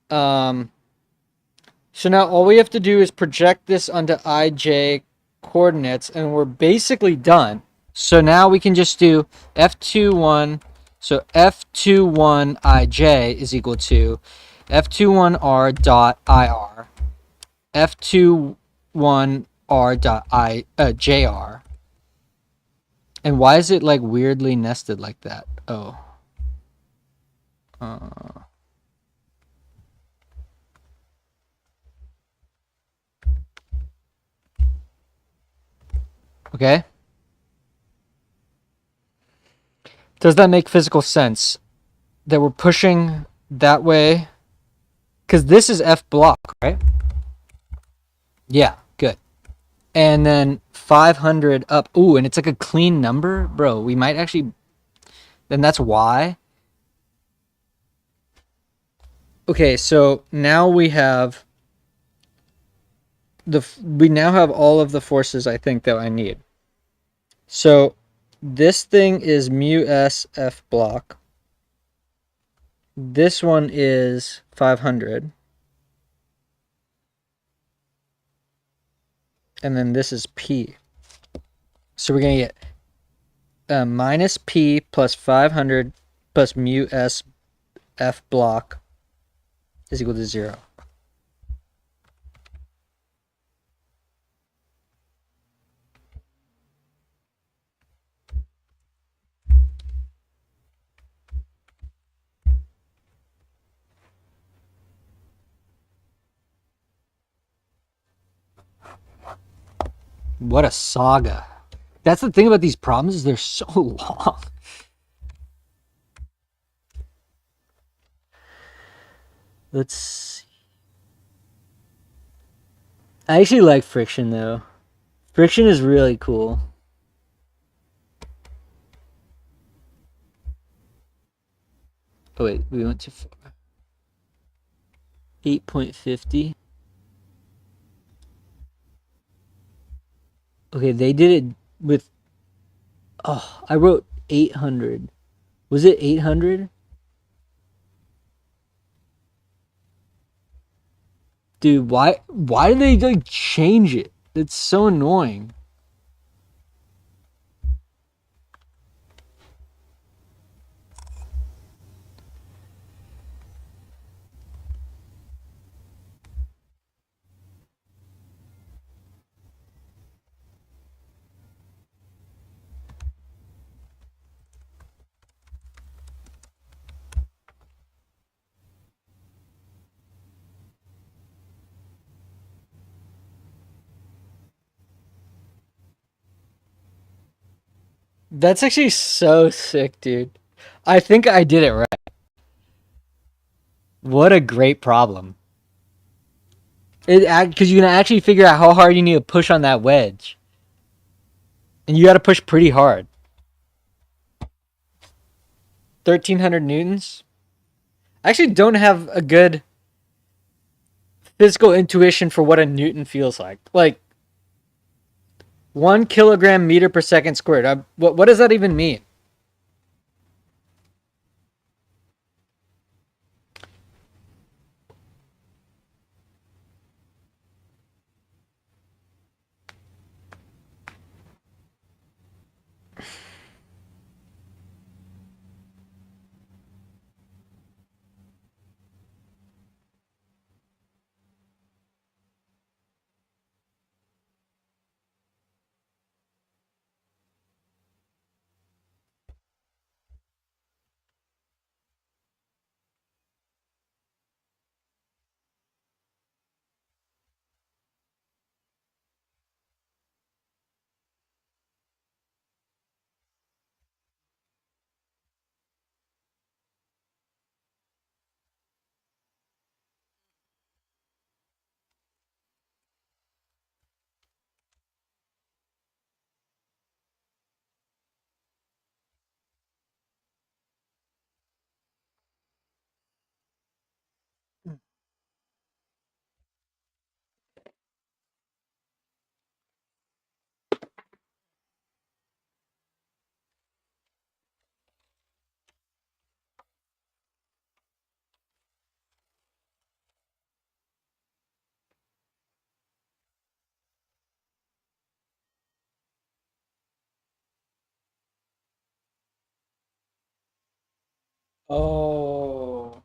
So now all we have to do is project this onto ij coordinates, and we're basically done. So now we can just do F21. So F21ij is equal to F21r dot ir, F21r dot jr. And why is it like weirdly nested like that? Oh. Okay. Does that make physical sense that we're pushing that way? Because this is F block, right? Yeah, good. And then 500 up. Ooh, and it's like a clean number? Bro, we might actually... Then that's why. Okay, so now we have... We now have all of the forces I think that I need. So this thing is mu s F block. This one is 500. And then this is P. So we're going to get minus P plus 500 plus mu S F block is equal to 0. What a saga. That's the thing about these problems is they're so long. Let's see. I actually like friction though. Friction is really cool. Oh wait, we went too far. 8.50. Okay, they did it with... Oh, I wrote 800. Was it 800? Dude, why did they like change it? It's so annoying. That's actually so sick, dude. I think I did it right. What a great problem. It because you can actually figure out how hard you need to push on that wedge, and you got to push pretty hard. 1,300 newtons. I actually don't have a good physical intuition for what a newton feels like. Like 1 kilogram meter per second squared. What does that even mean? Oh.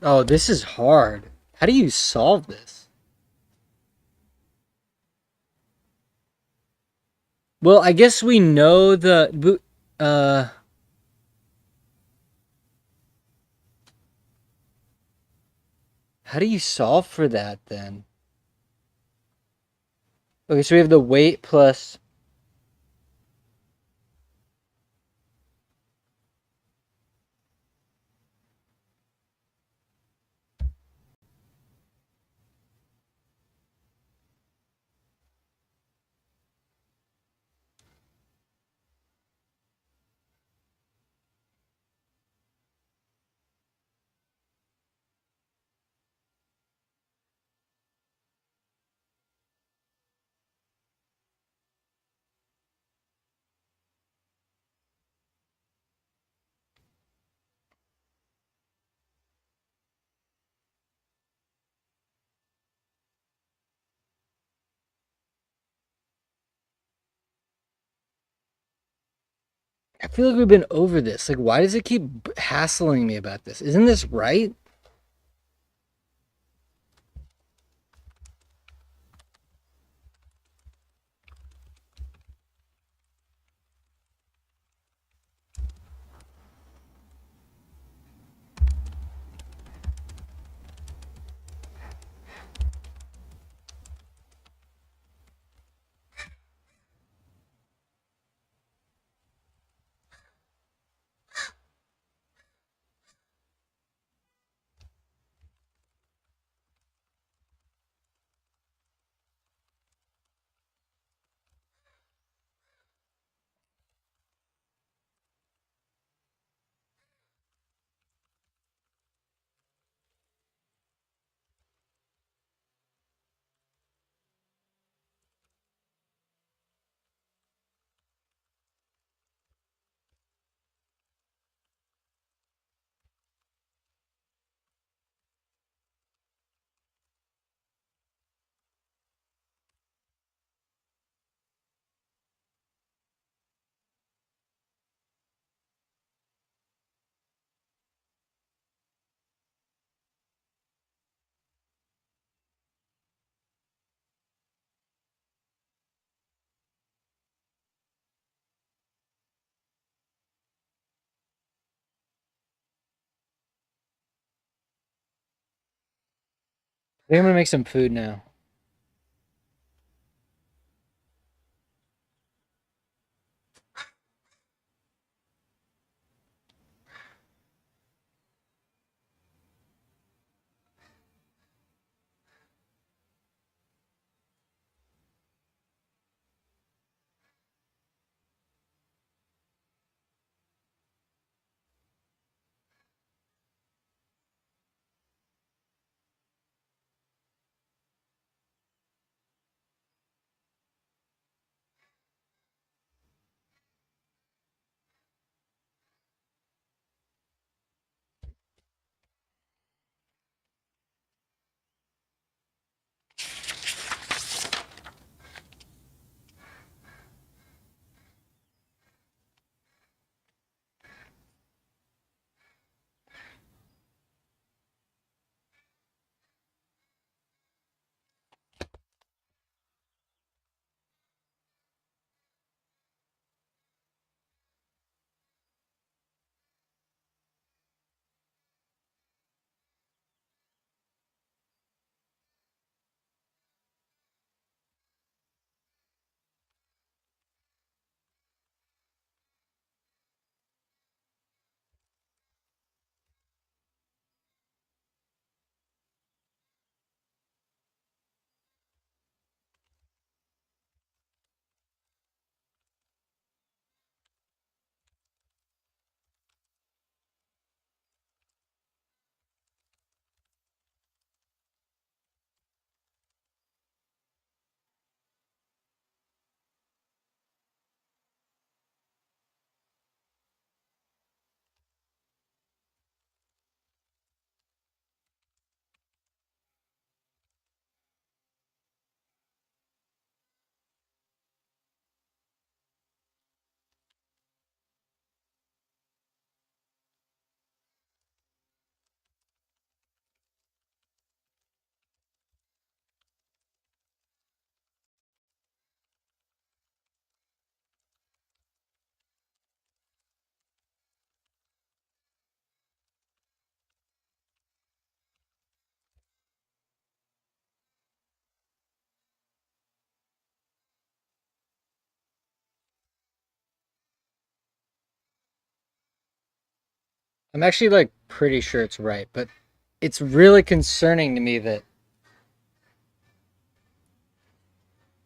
Oh, this is hard. How do you solve this? Well, I guess we know uh how do you solve for that then? Okay, so we have the weight plus. I feel like we've been over this. Like, why does it keep hassling me about this? Isn't this right? think I'm gonna make some food now. I'm actually like pretty sure it's right, but it's really concerning to me that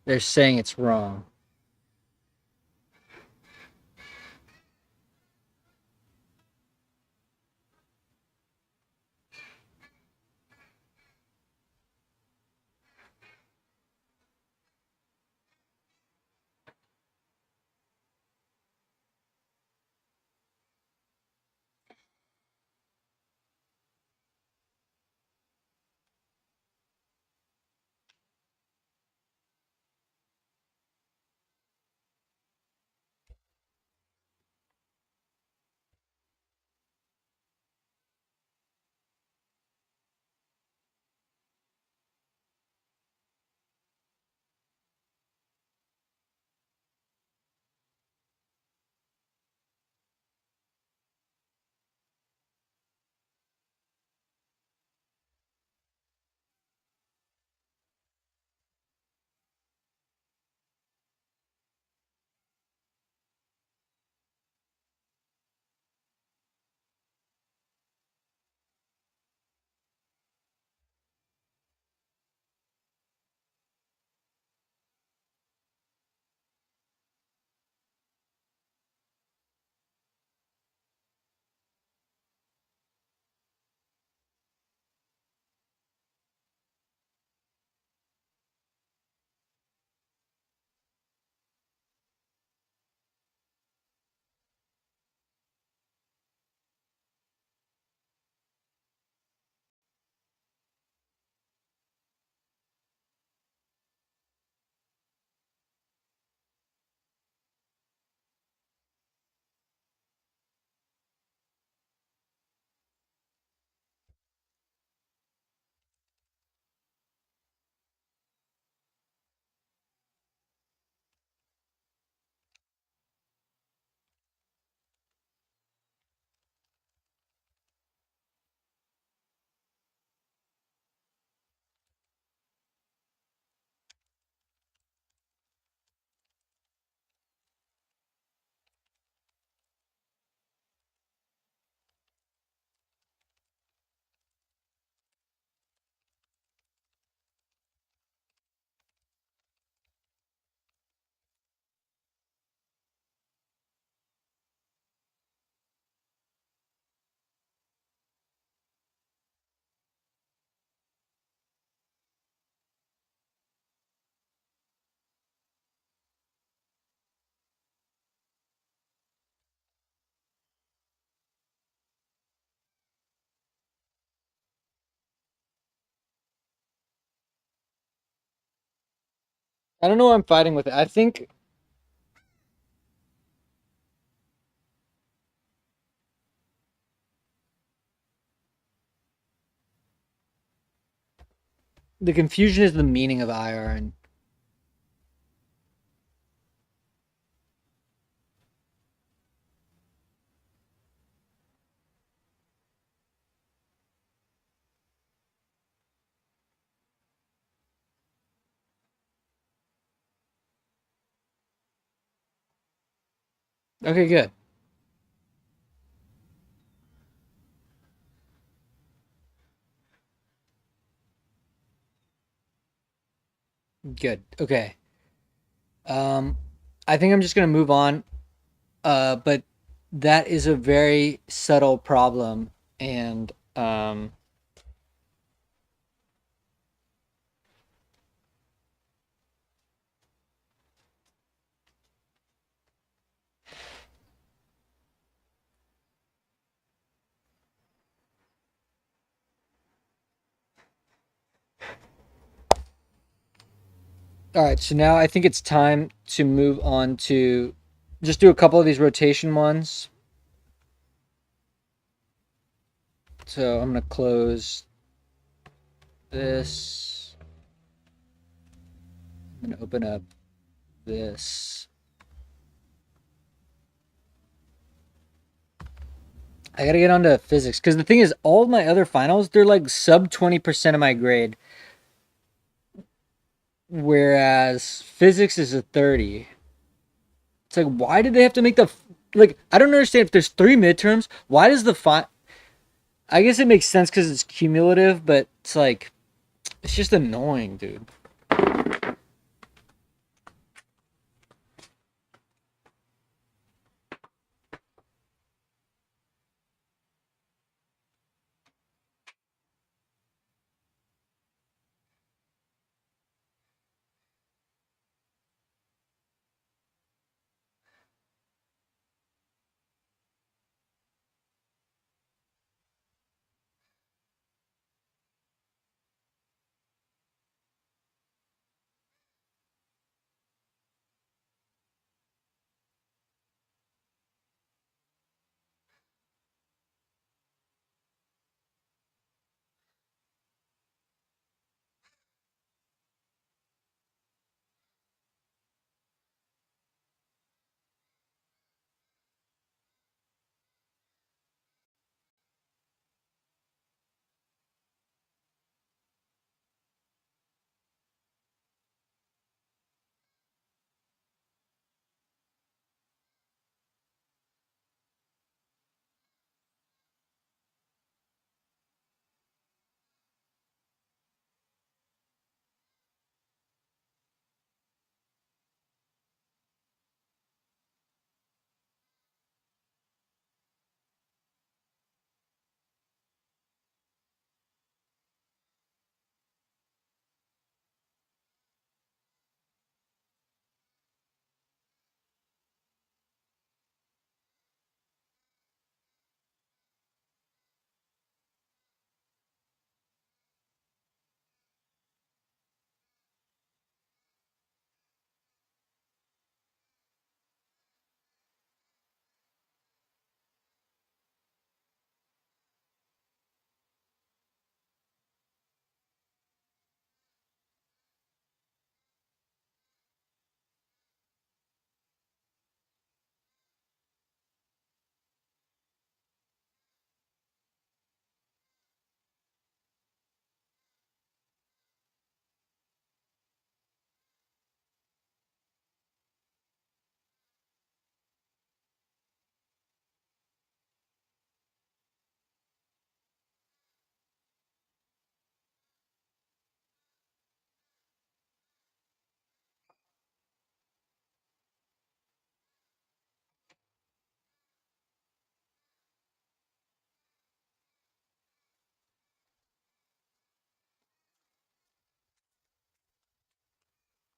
they're saying it's wrong. I don't know why I'm fighting with it. I think the confusion is the meaning of IR and okay, good. Good. Okay. Um I think I'm just gonna move on. But that is a very subtle problem and all right, so now I think it's time to move on to just do a couple of these rotation ones. So I'm gonna close this. I'm gonna open up this. I gotta get onto physics because the thing is, all of my other finals they're like sub 20% of my grade, whereas physics is a 30. It's like, why did they have to make the like? I don't understand if there's three midterms. Why does the I guess it makes sense because it's cumulative, but it's like it's just annoying, dude.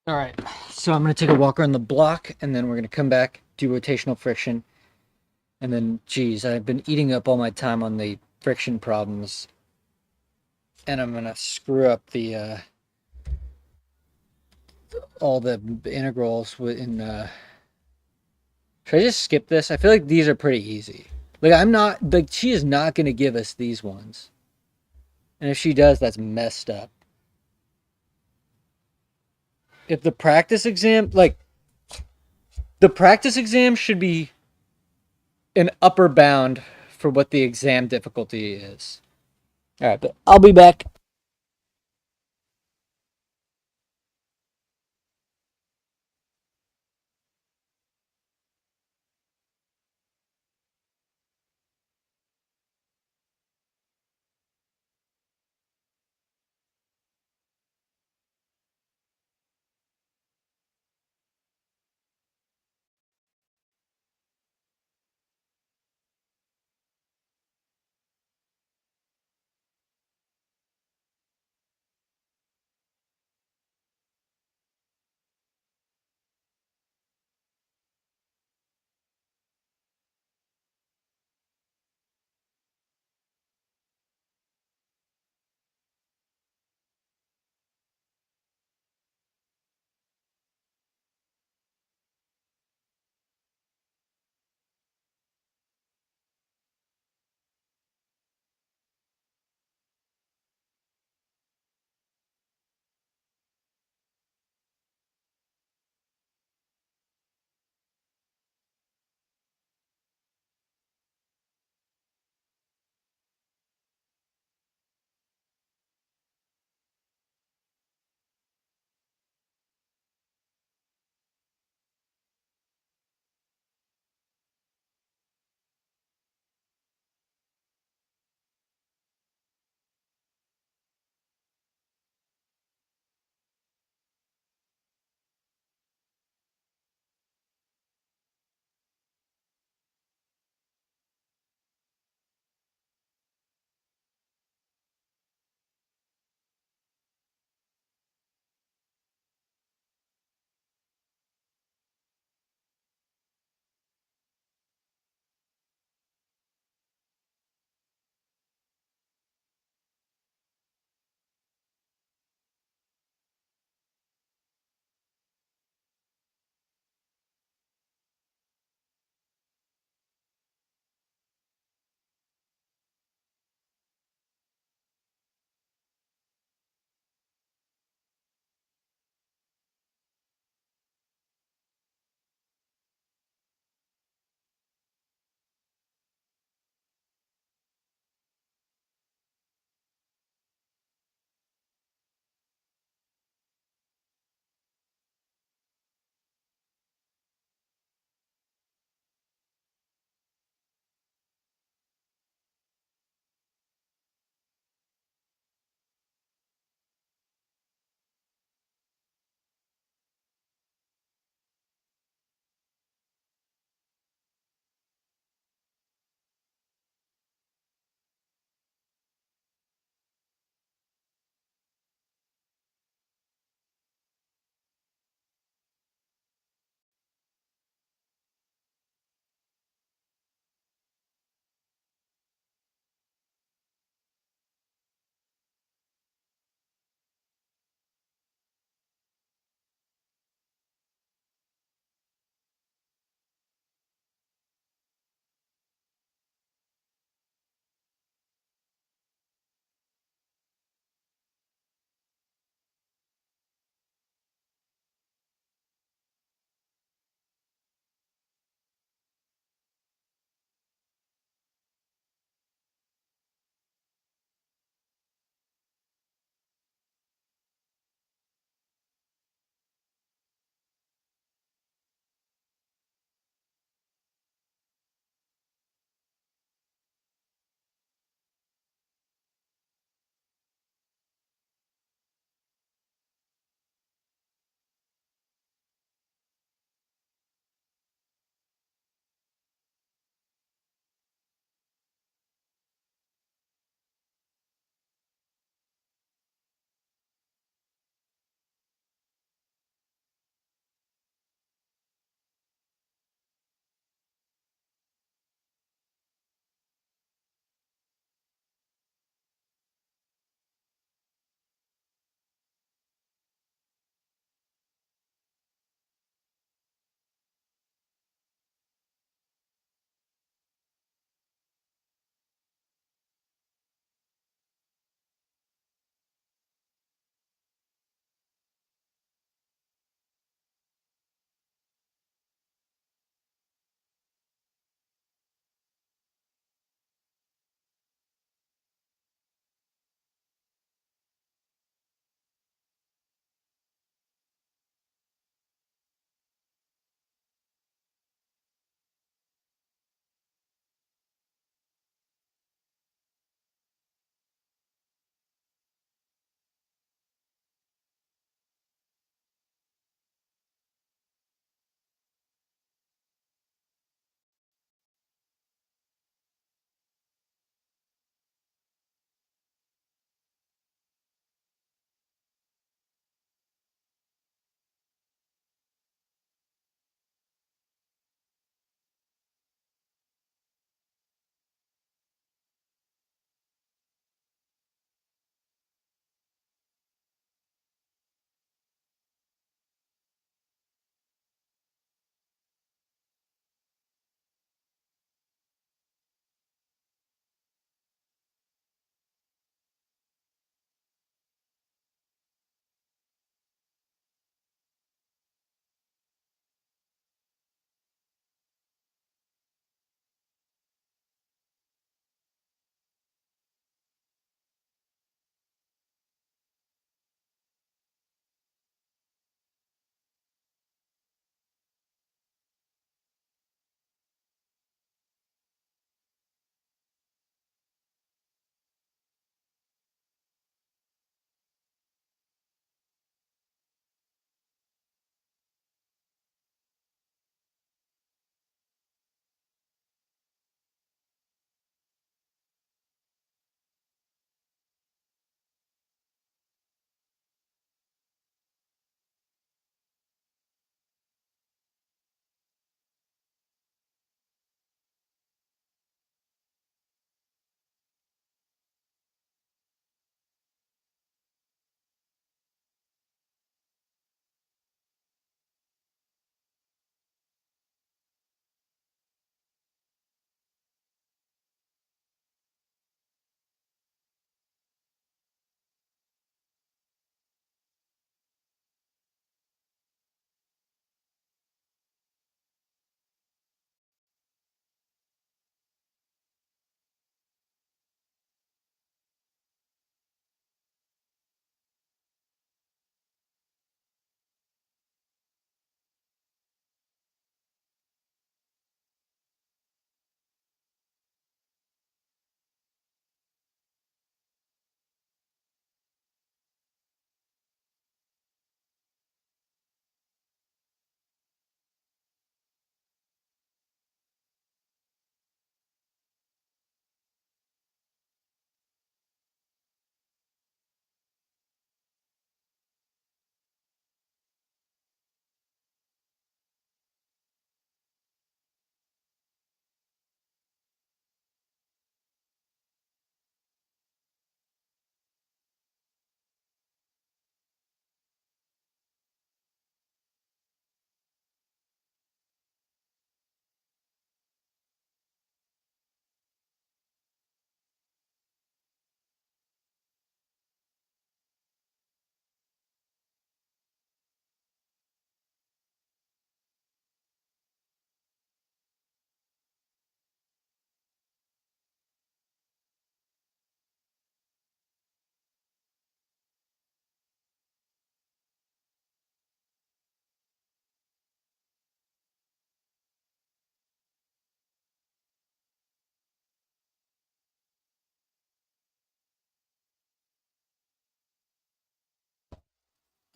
All right, so I'm gonna take a walk around the block, and then we're gonna come back, do rotational friction, and then, geez, I've been eating up all my time on the friction problems, and I'm gonna screw up the all the integrals in. Should I just skip this? I feel like these are pretty easy. Like I'm not like she is not gonna give us these ones, and if she does, that's messed up. If the practice exam, like the practice exam, should be an upper bound for what the exam difficulty is. All right, but I'll be back.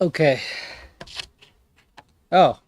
Okay. Oh,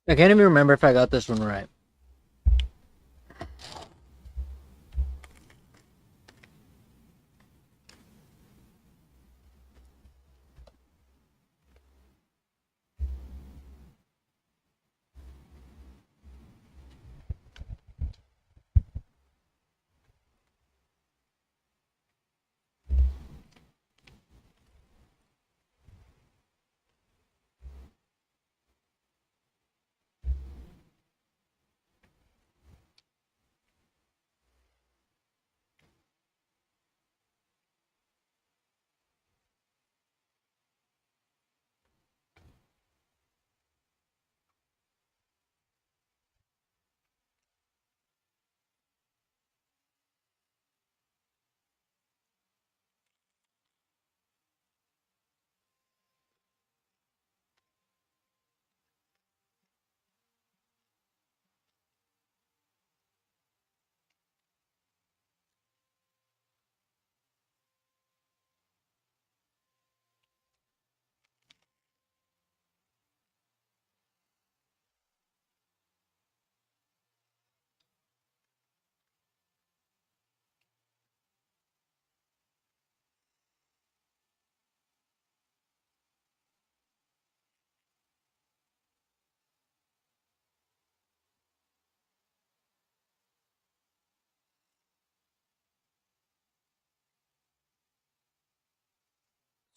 I can't even remember if I got this one right.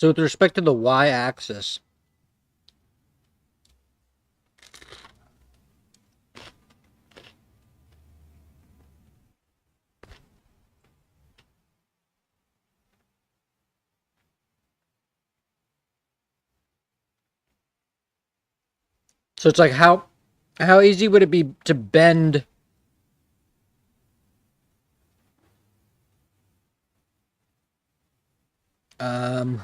So with respect to the y-axis, so it's like how easy would it be to bend um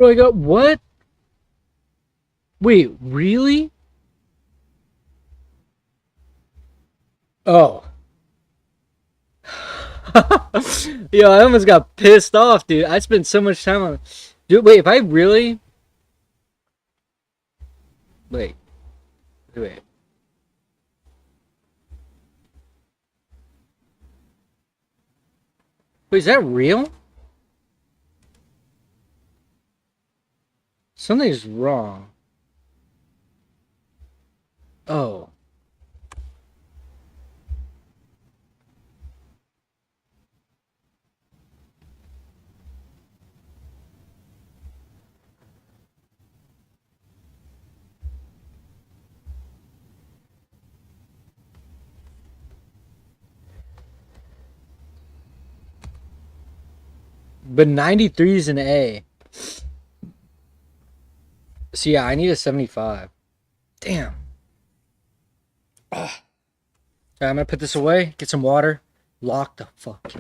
Bro, I got what? Wait, really? Oh. Yo, I almost got pissed off, dude. I spent so much time on. Dude, wait, if I really. Wait, wait. Wait, is that real? Something's wrong. Oh. But 93 is an A. So yeah, I need a 75. Damn. Ugh. Okay, I'm gonna put this away, get some water. Lock the fuck.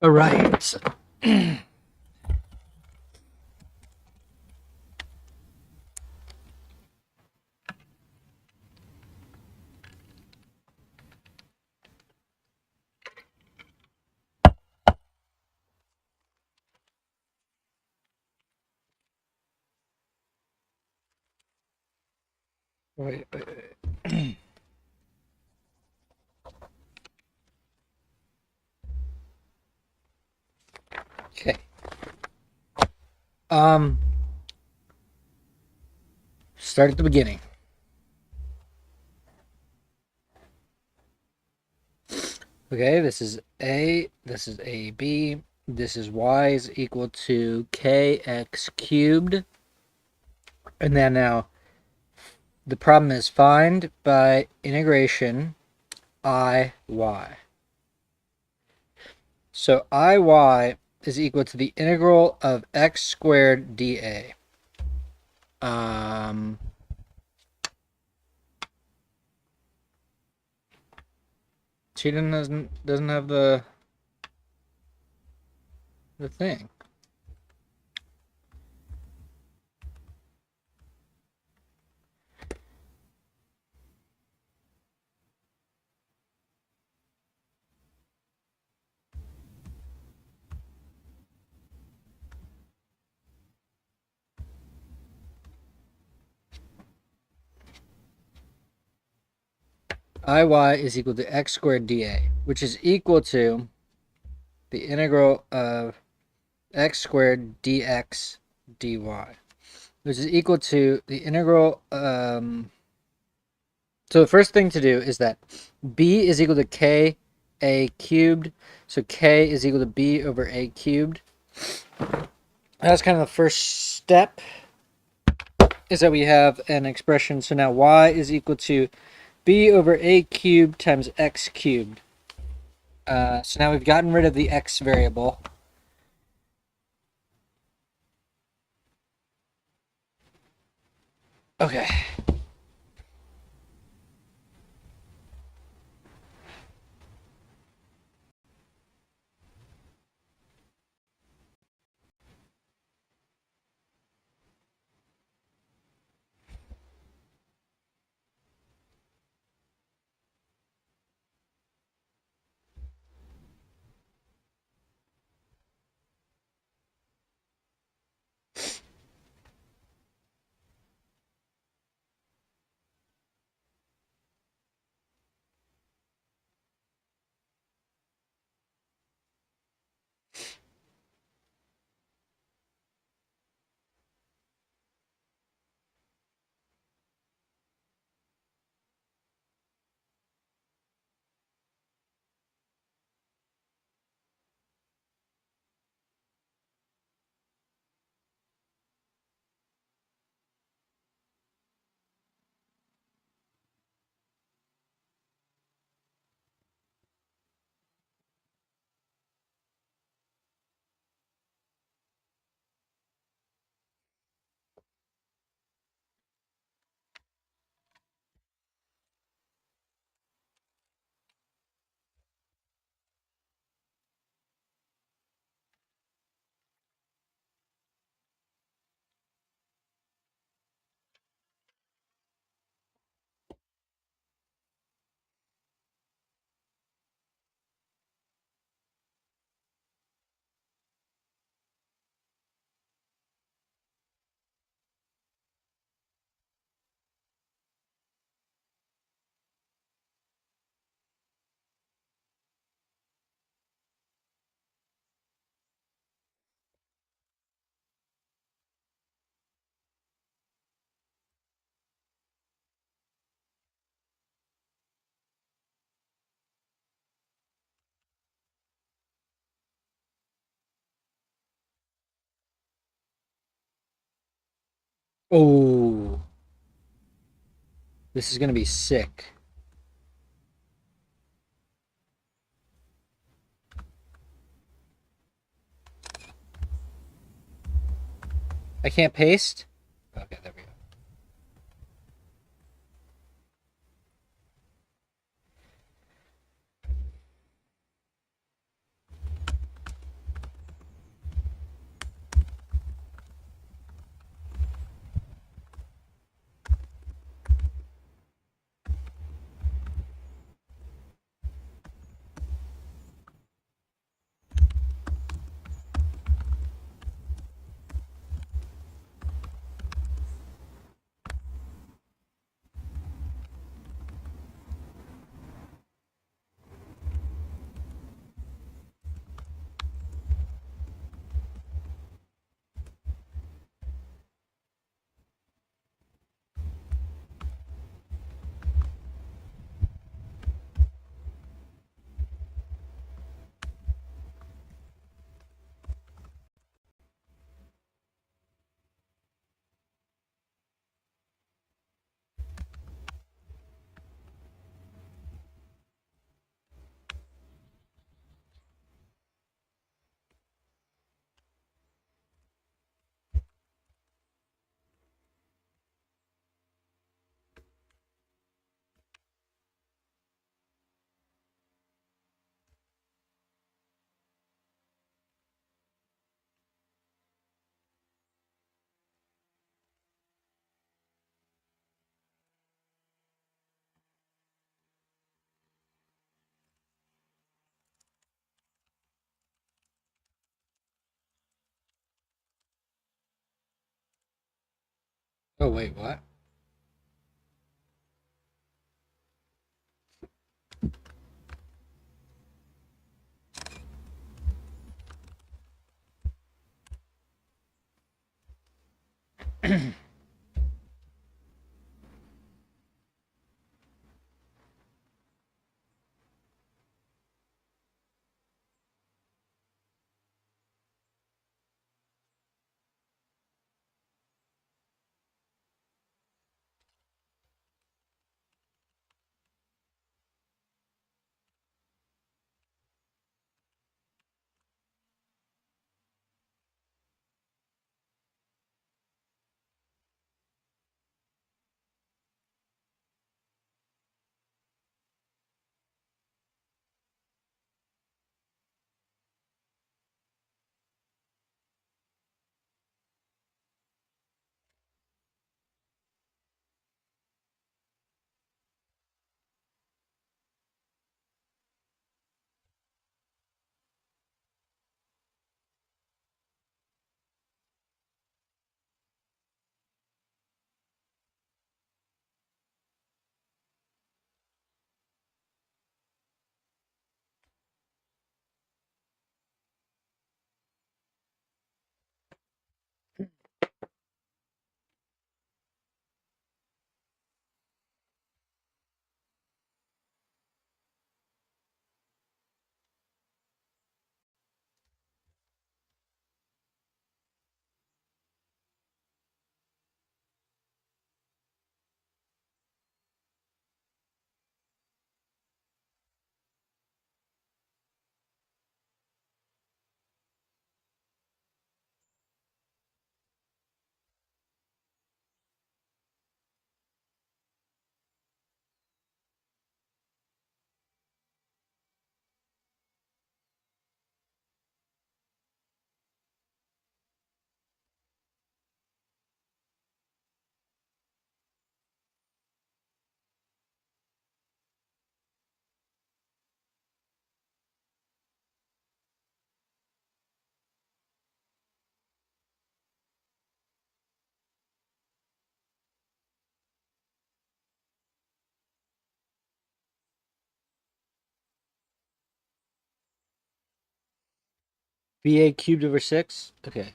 Alright. Wait. Um, start at the beginning. Okay, this is A, this is AB, this is Y is equal to KX cubed. And then now, the problem is find by integration IY. So IY is equal to the integral of x squared dA. She doesn't have the thing. IY is equal to x squared dA, which is equal to the integral of x squared dx dy, which is equal to the integral. So the first thing to do is that b is equal to k a cubed, so k is equal to b over a cubed. That's kind of the first step, is that we have an expression. So now y is equal to b over a cubed times x cubed. So now we've gotten rid of the x variable. Okay. Oh, this is gonna be sick. I can't paste? Okay, there we go. Oh, wait, what? BA cubed over 6? Okay.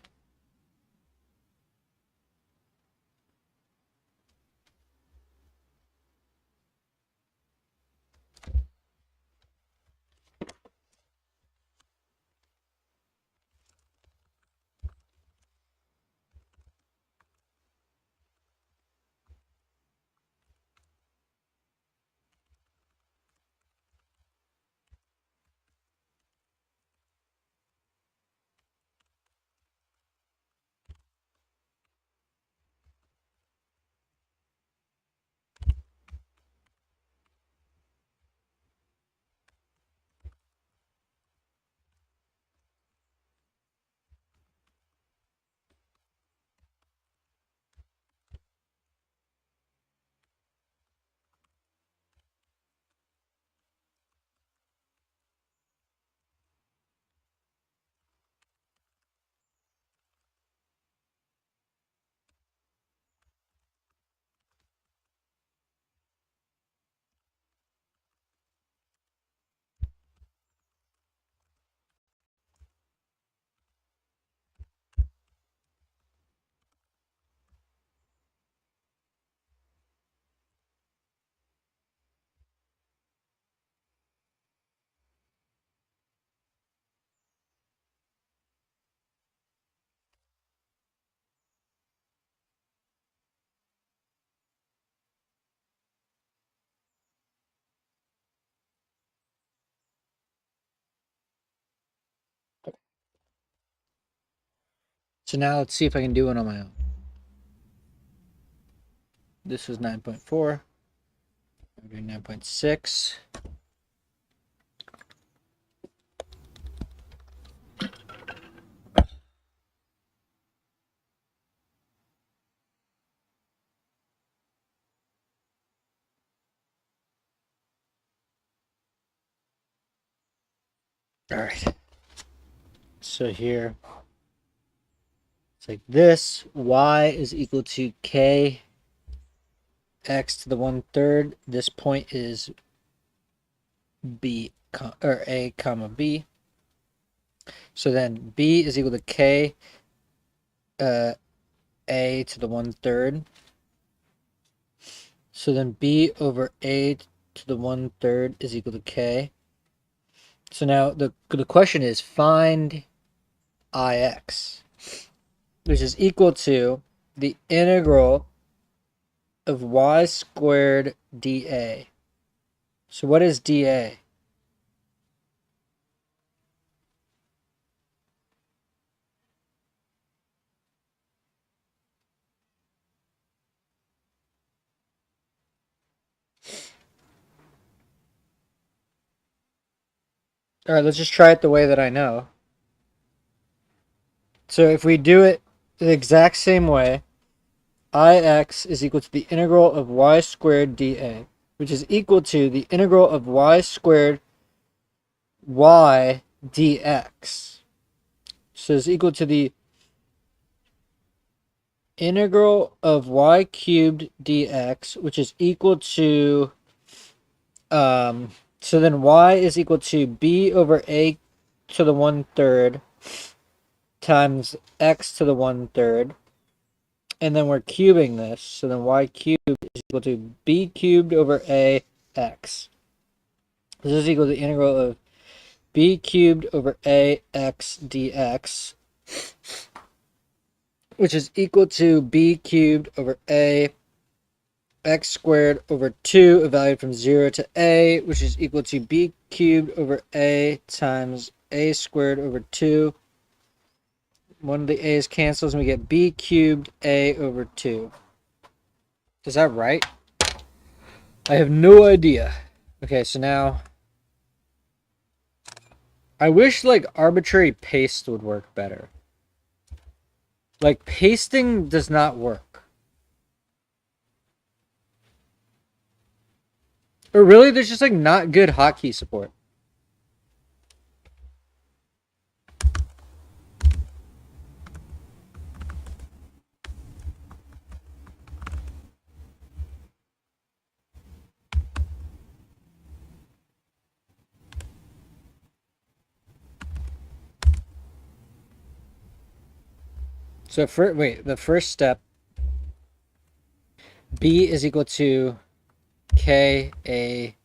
So now let's see if I can do one on my own. This was 9.4. I'm doing 9.6. All right. So here, It's like this. Y is equal to k x to the 1/3. This point is b or a comma b. So then b is equal to k a to the 1/3. So then b over a to the 1/3 is equal to k. So now the question is find ix, which is equal to the integral of y squared dA. So what is dA? All right, let's just try it the way that I know. So if we do it the exact same way, ix is equal to the integral of y squared dA, which is equal to the integral of y squared y dx. So it's equal to the integral of y cubed dx, which is equal to, so then y is equal to b over a to the 1/3 times x to the 1/3. And then we're cubing this. So then y cubed is equal to b cubed over a x. This is equal to the integral of b cubed over a x dx, which is equal to b cubed over a x squared over 2 evaluated from 0 to a, which is equal to b cubed over a times a squared over 2. One of the a's cancels and we get b cubed a over 2. Is that right? I have no idea. Okay, so now I wish like arbitrary paste would work better. Like pasting does not work. Or really there's just like not good hotkey support. So the first step, b is equal to k a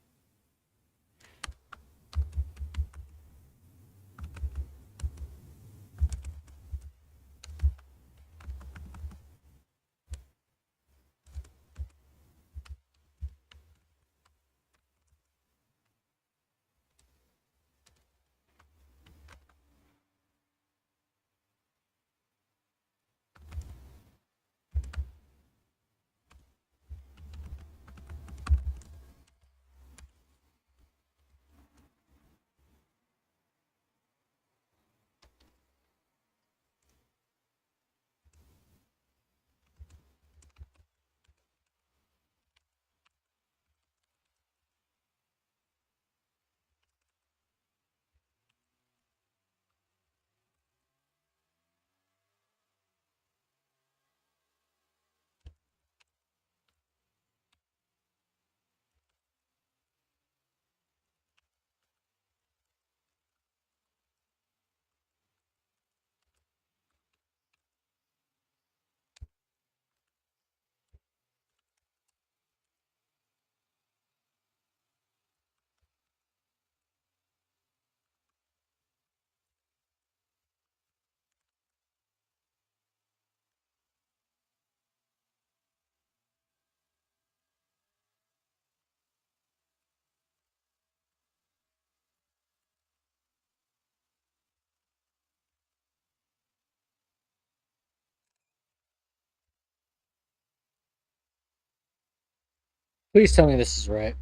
Please tell me this is right.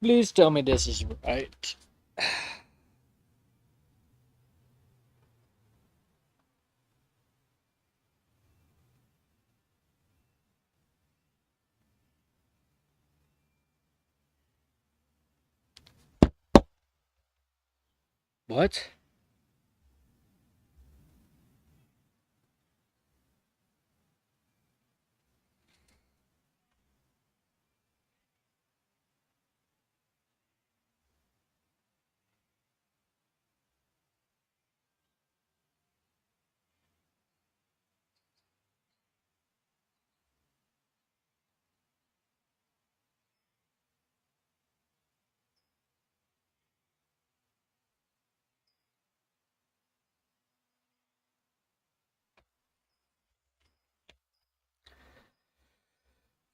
Please tell me this is right. What?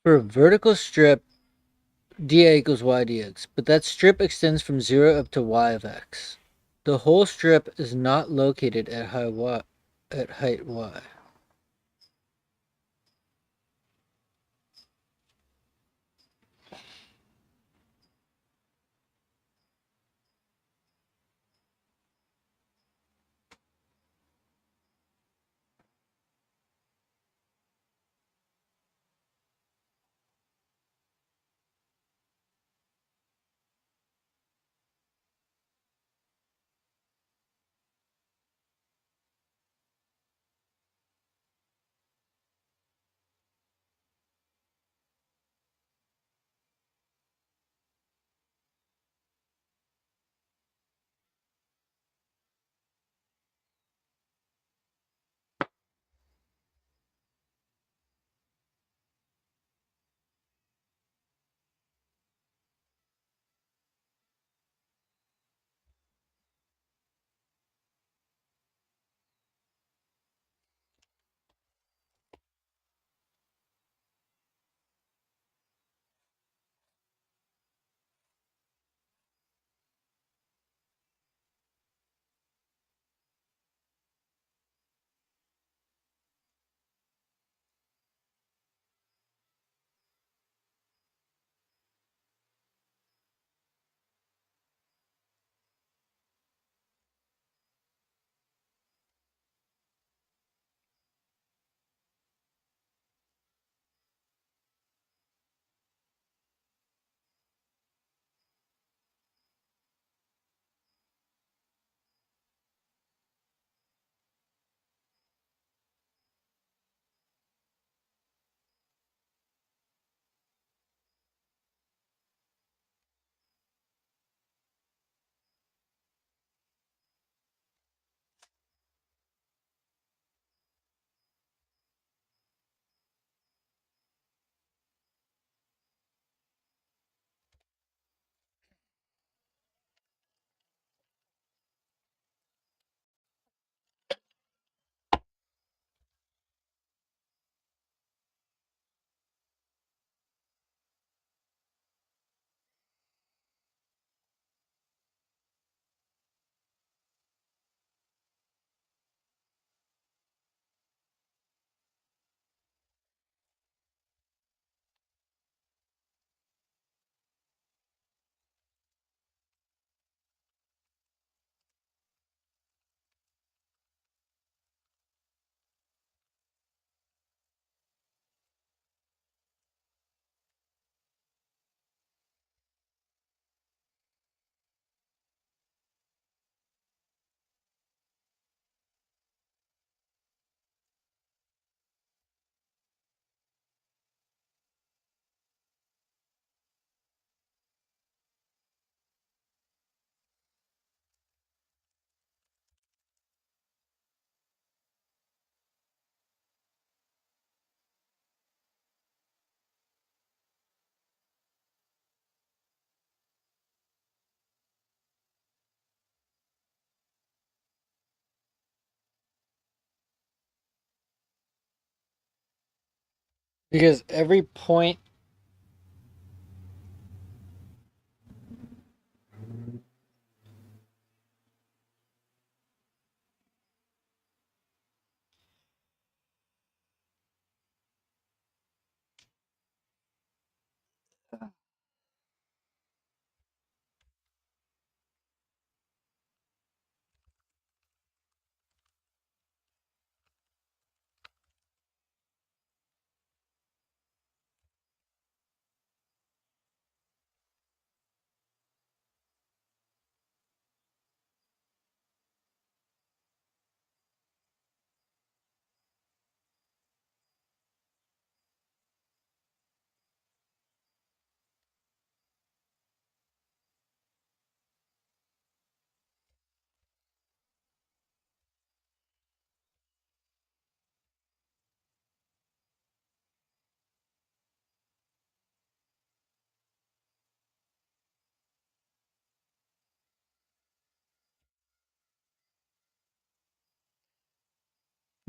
For a vertical strip, dA equals y dx, but that strip extends from 0 up to y of x. The whole strip is not located at height y. Because every point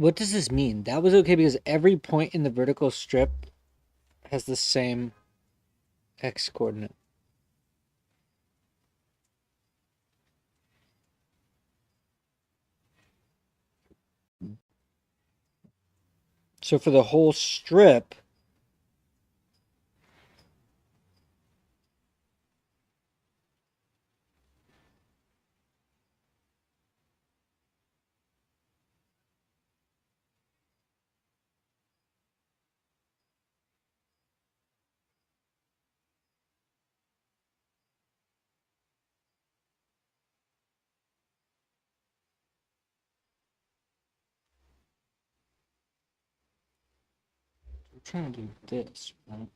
What does this mean? That was okay because every point in the vertical strip has the same x coordinate. So for the whole strip, we're trying to do this, right?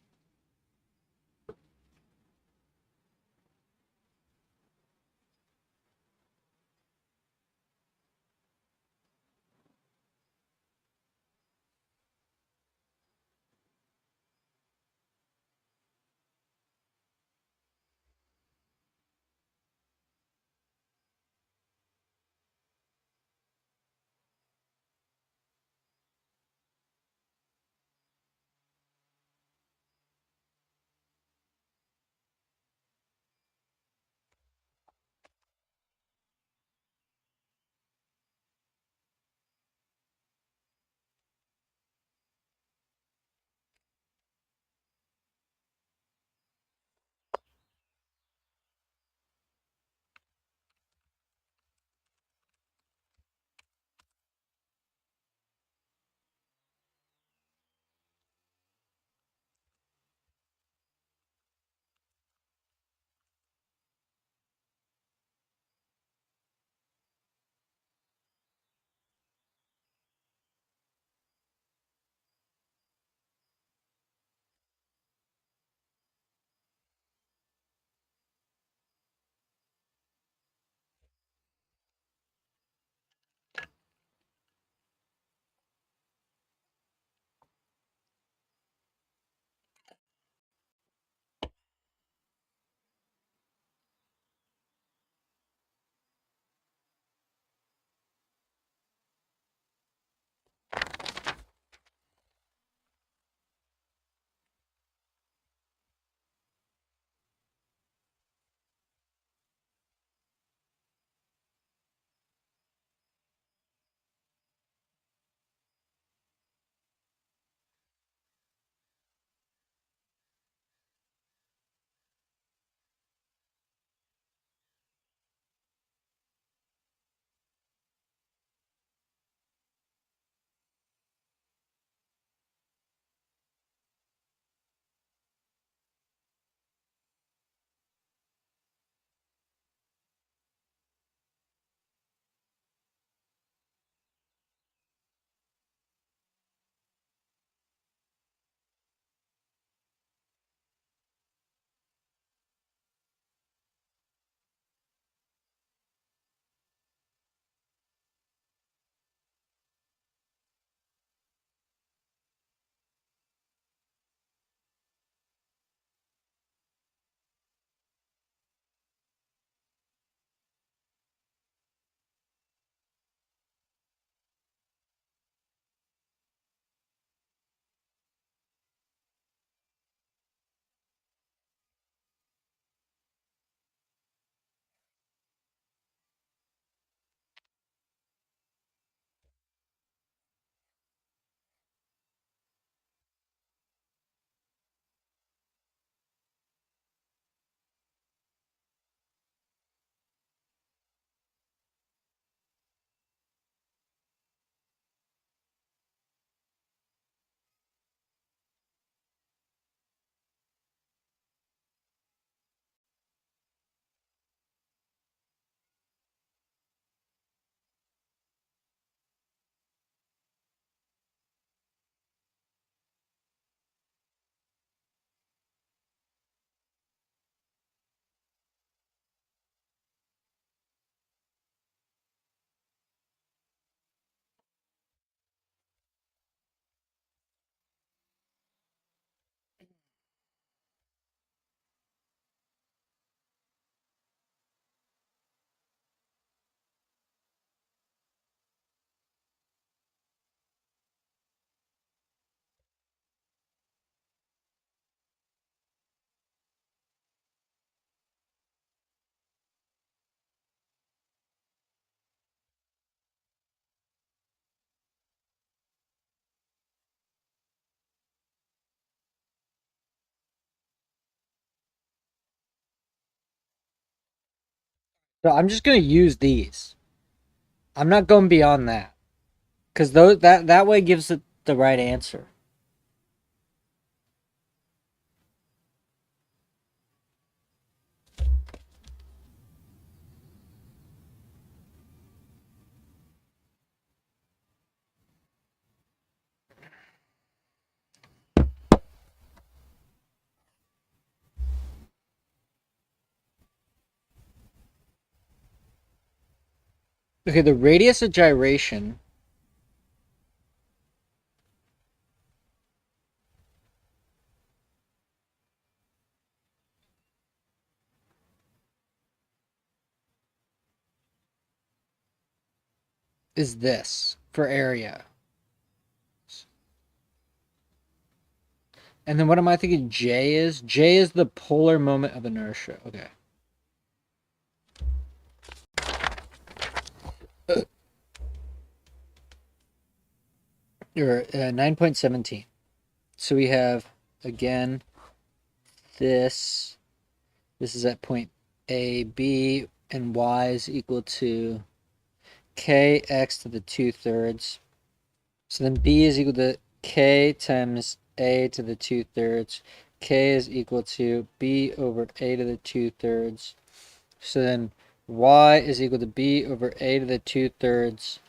So I'm just going to use these. I'm not going beyond that. Because that way gives it the right answer. Okay, the radius of gyration is this for area. And then what am I thinking J is? J is the polar moment of inertia. Okay. Or 9.17. So we have, again, this. This is at point A, B, and Y is equal to kx to the 2/3. So then B is equal to k times A to the 2/3. K is equal to B over A to the 2/3. So then Y is equal to B over A to the 2/3,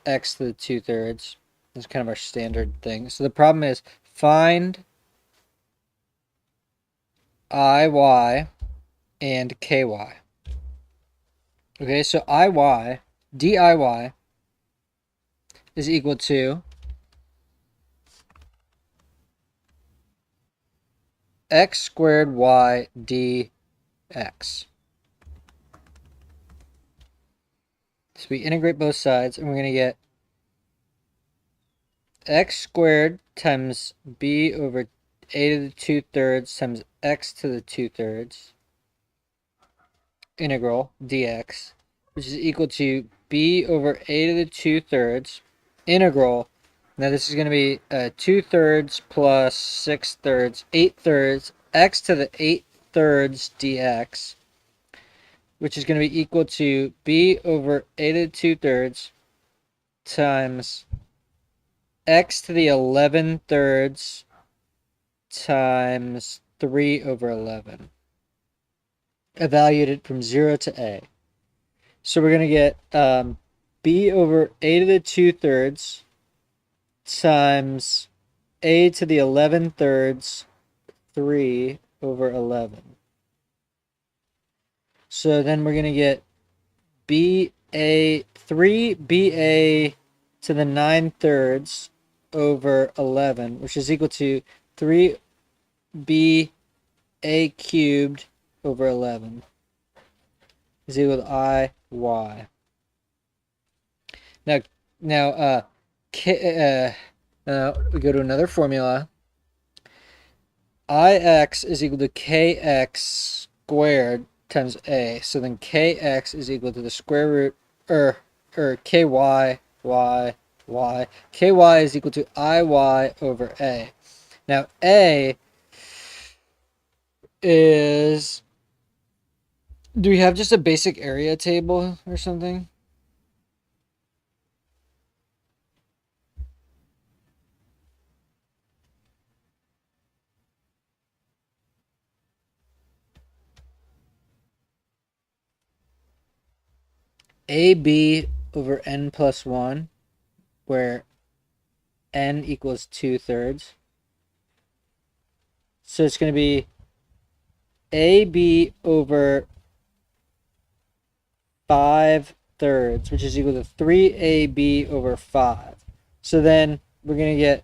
X to the 2/3. That's kind of our standard thing. So the problem is find IY and KY. Okay, so IY, DIY is equal to x squared y dx. So we integrate both sides and we're going to get x squared times b over a to the 2/3 times x to the 2/3 integral dx, which is equal to b over a to the 2/3 integral. Now this is going to be 2/3 plus 6/3, 8/3 x to the 8/3 dx, which is going to be equal to b over a to the 2/3 times x to the 11/3 times 3 over 11, evaluated from 0 to a. So we're going to get b over a to the 2/3 times a to the 11/3 3 over 11. So then we're going to get BA 3BA to the 9/3 over 11, which is equal to 3BA cubed over 11 is equal to IY. Now, we go to another formula. IX is equal to KX squared times A. So then KX is equal to the square root, or KY, Y. KY is equal to IY over A. Now, A is, do we have just a basic area table or something? AB over N plus 1, where N equals 2/3. So it's going to be AB over 5/3, which is equal to 3AB over 5. So then we're going to get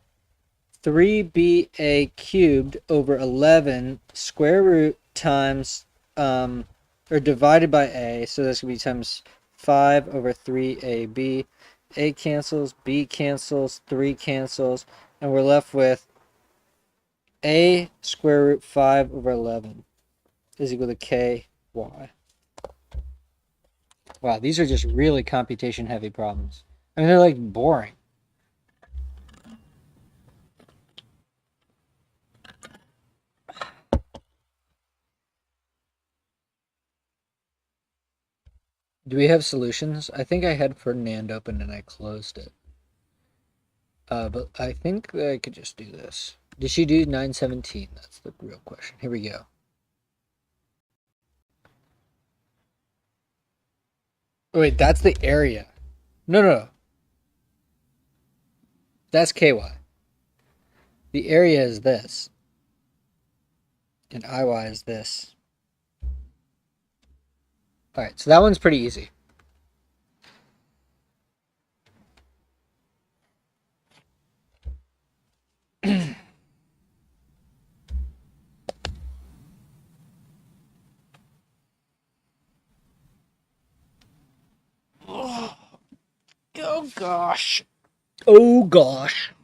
3BA cubed over 11 square root times, or divided by A. So that's going to be times 5 over 3AB. A cancels, B cancels, 3 cancels, and we're left with A square root 5 over 11 is equal to KY. Wow, these are just really computation heavy problems. I mean, they're like boring. Do we have solutions? I think I had Ferdinand open and I closed it. But I think that I could just do this. Did she do 917? That's the real question. Here we go. Oh, wait, that's the area. No. That's KY. The area is this. And IY is this. Alright, so that one's pretty easy. Oh gosh. Oh gosh.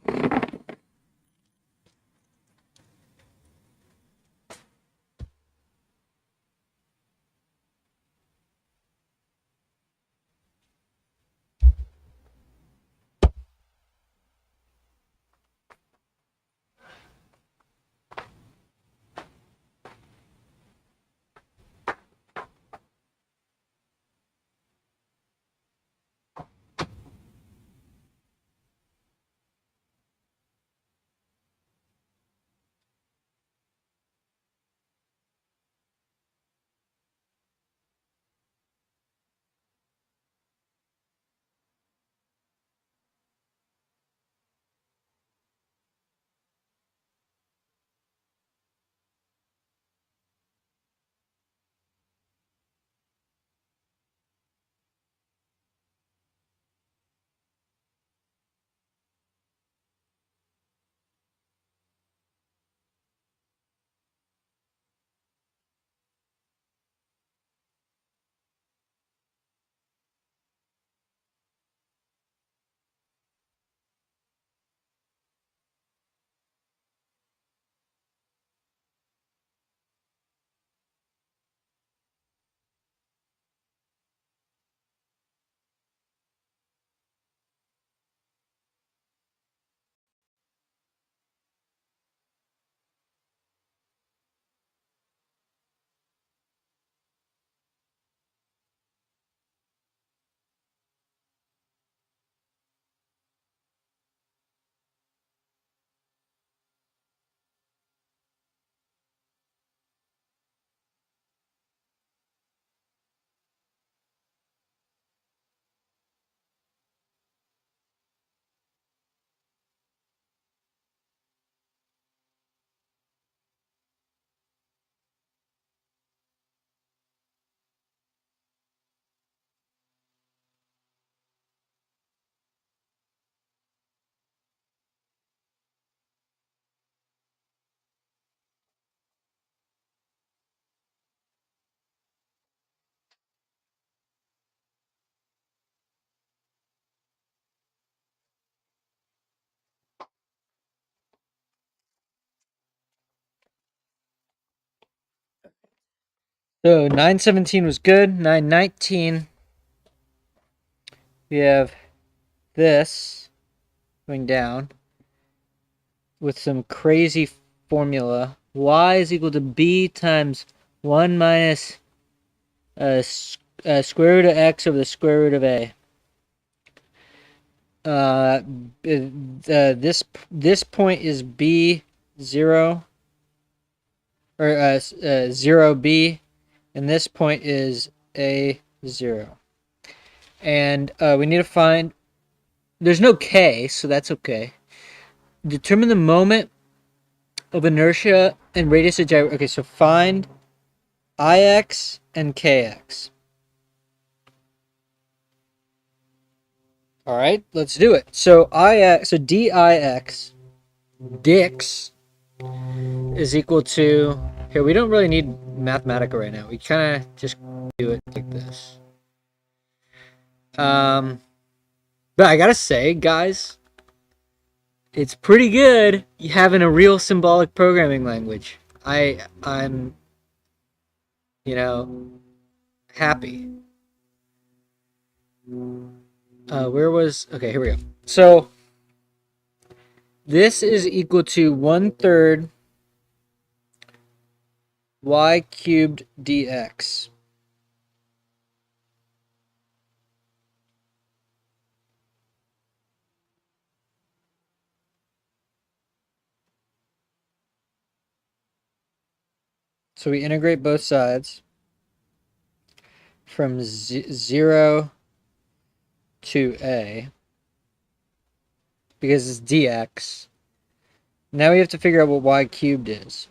So 917 was good. 919. We have this going down with some crazy formula. Y is equal to B times 1 minus square root of x over the square root of a. This point is B0 or 0B, and this point is A0. And we need to find. There's no K, so that's okay. Determine the moment of inertia and radius of gyration. Okay, so find Ix and Kx. All right, let's do it. So dix is equal to. Here, we don't really need Mathematica right now. We kind of just do it like this. But I gotta say, guys, it's pretty good having a real symbolic programming language. I'm, happy. Okay, here we go. So this is equal to 1/3 y cubed dx. So we integrate both sides from 0 to a because it's dx. Now we have to figure out what y cubed is.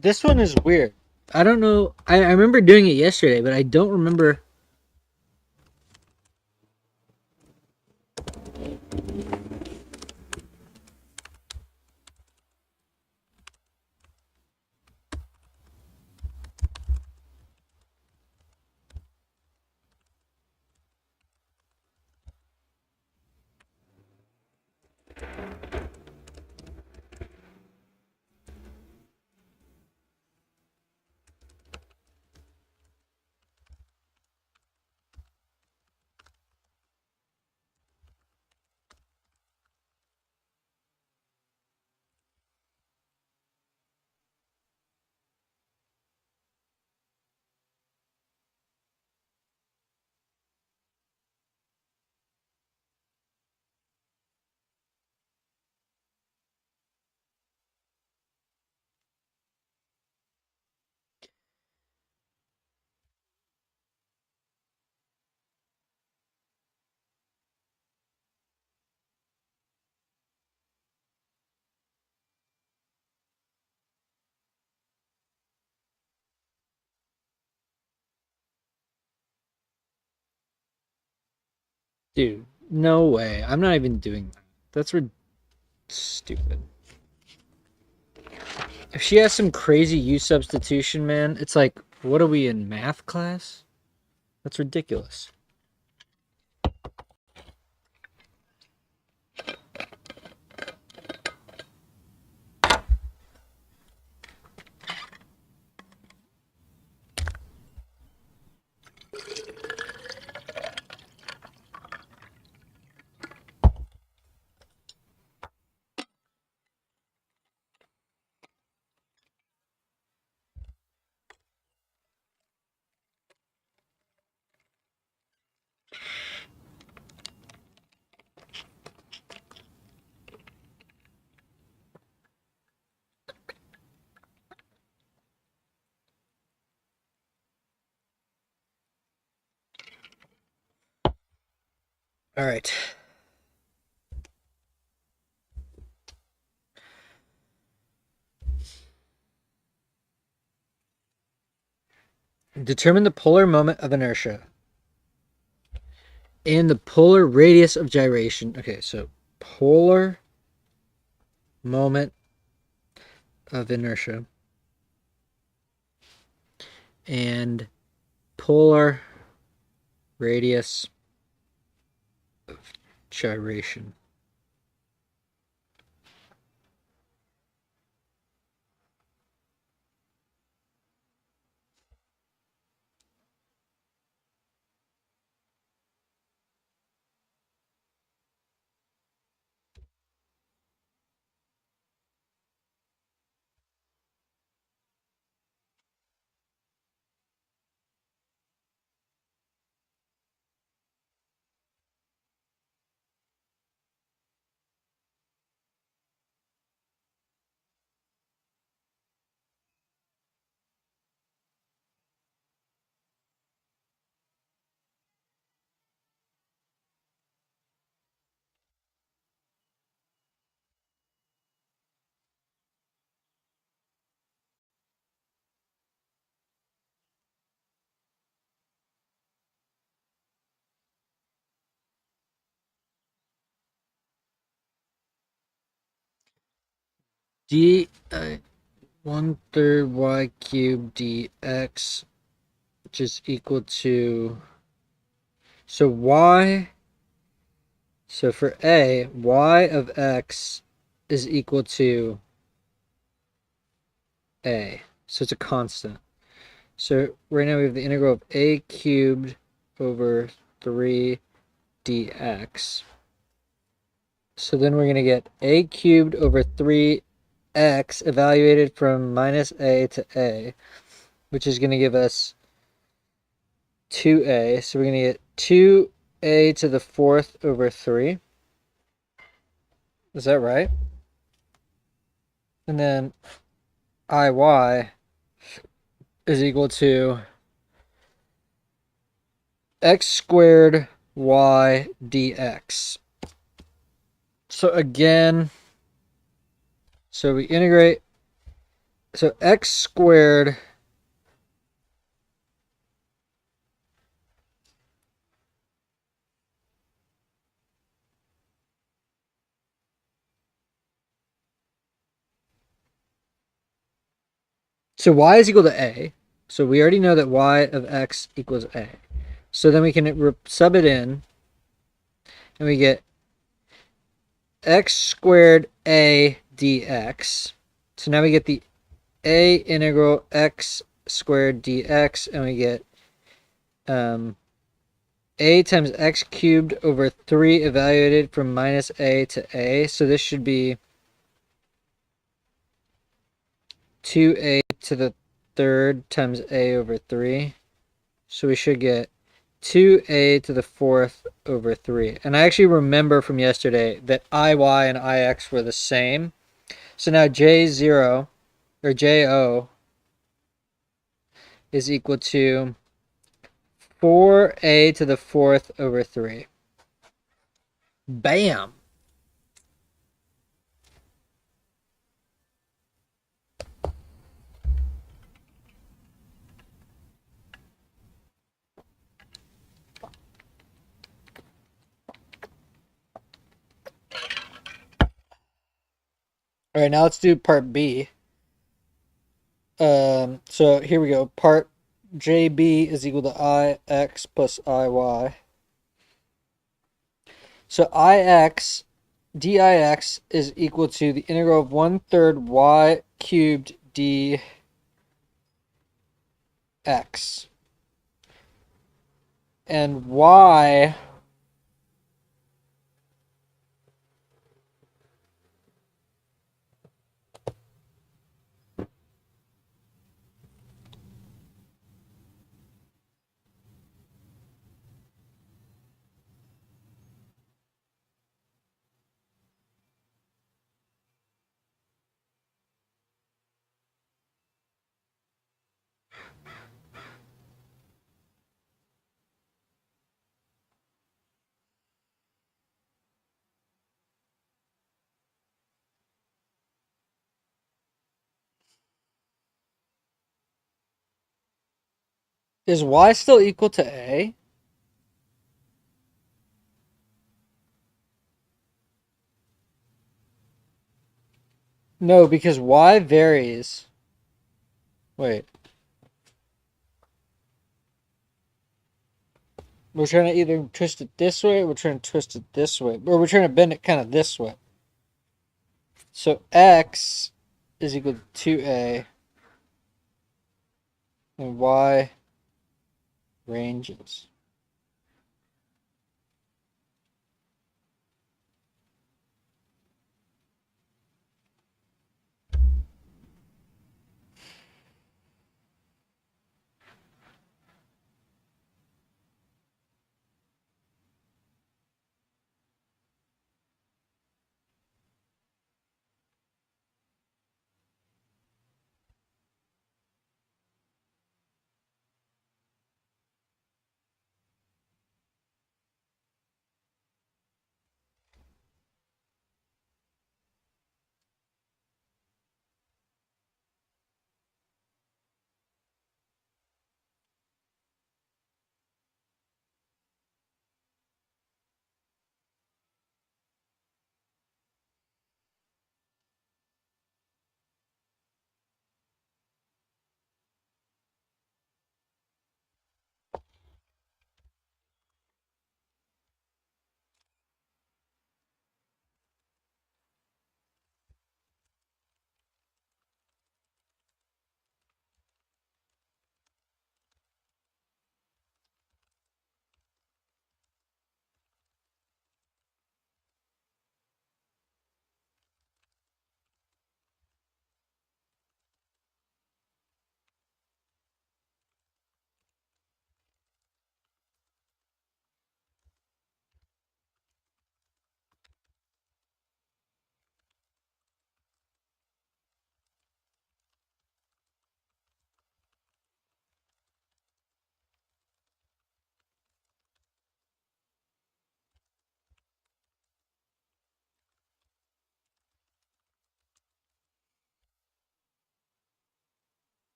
This one is weird. I don't know. I remember doing it yesterday, but I don't remember. Dude, no way. I'm not even doing that. That's stupid. If she has some crazy U substitution, man, it's like, what are we in math class? That's ridiculous. All right. Determine the polar moment of inertia and the polar radius of gyration. Okay, so polar moment of inertia. and polar radius of gyration. D 1/3 y cubed dx, which is equal to, so y, so for a, y of x is equal to a, so it's a constant. So right now we have the integral of a cubed over 3 dx. So then we're going to get a cubed over 3x evaluated from minus a to a, which is going to give us 2a. So we're going to get 2a to the 4th over 3. Is that right? And then iy is equal to x squared y dx. So again, so we integrate, so x squared so y is equal to a. So we already know that y of x equals a. So then we can sub it in, and we get x squared a dx. So now we get the a integral x squared dx, and we get a times x cubed over 3 evaluated from minus a to a. So this should be 2a to the 3rd times a over 3. So we should get 2a to the 4th over 3. And I actually remember from yesterday that iy and ix were the same. So now j0, or jo, is equal to 4a to the 4th over 3. Bam! All right, now let's do part B. So here we go. Part JB is equal to IX plus IY. So IX dix is equal to the integral of 1/3 y cubed dx. And y is y still equal to a? No, because y varies. Wait. We're trying to either twist it this way, or we're trying to twist it this way, or we're trying to bend it kind of this way. So x is equal to 2a, and y ranges.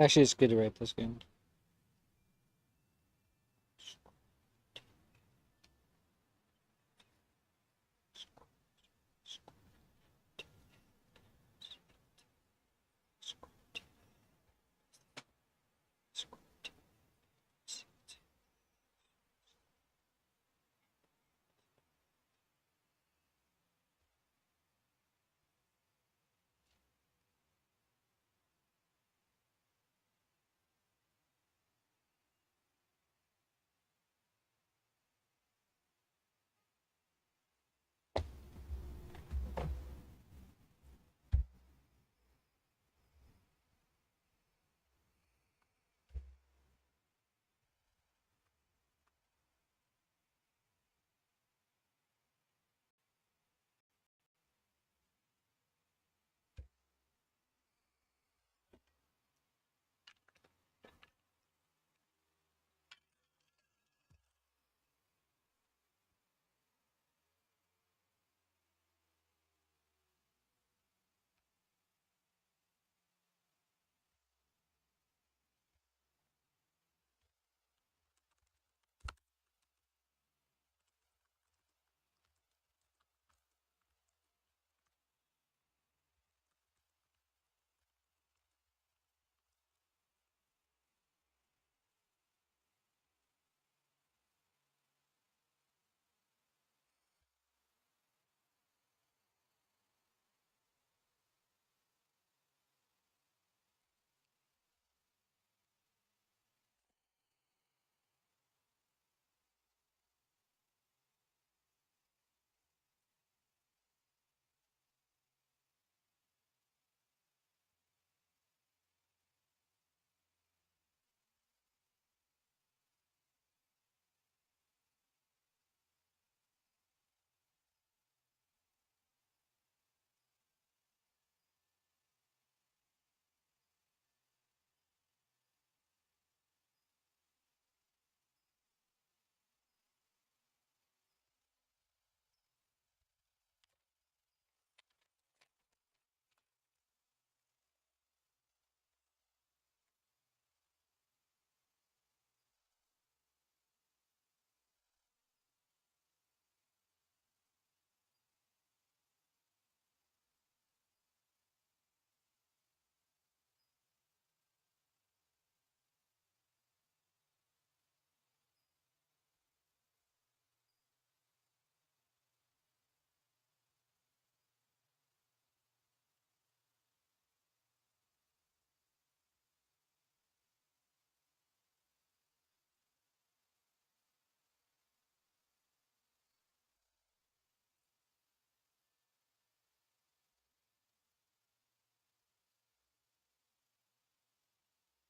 Actually, it's good to write this game.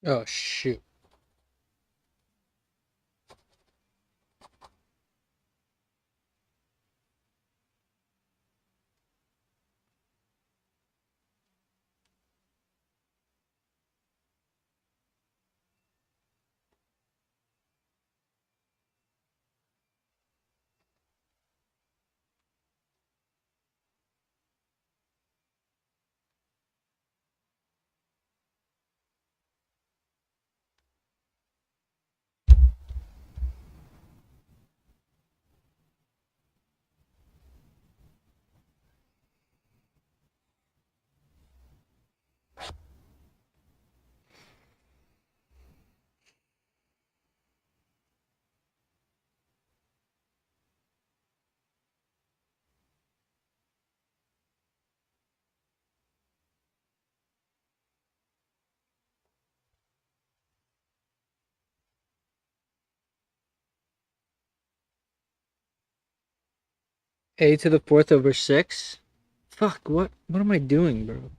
Oh shoot. A to the fourth over 6? Fuck, what am I doing, bro?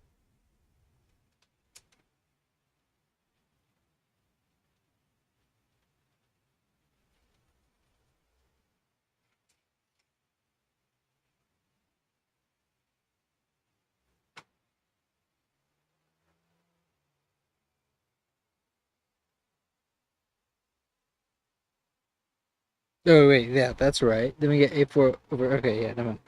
Oh wait, yeah, that's right. Then we get A4 over, okay, yeah, never mind.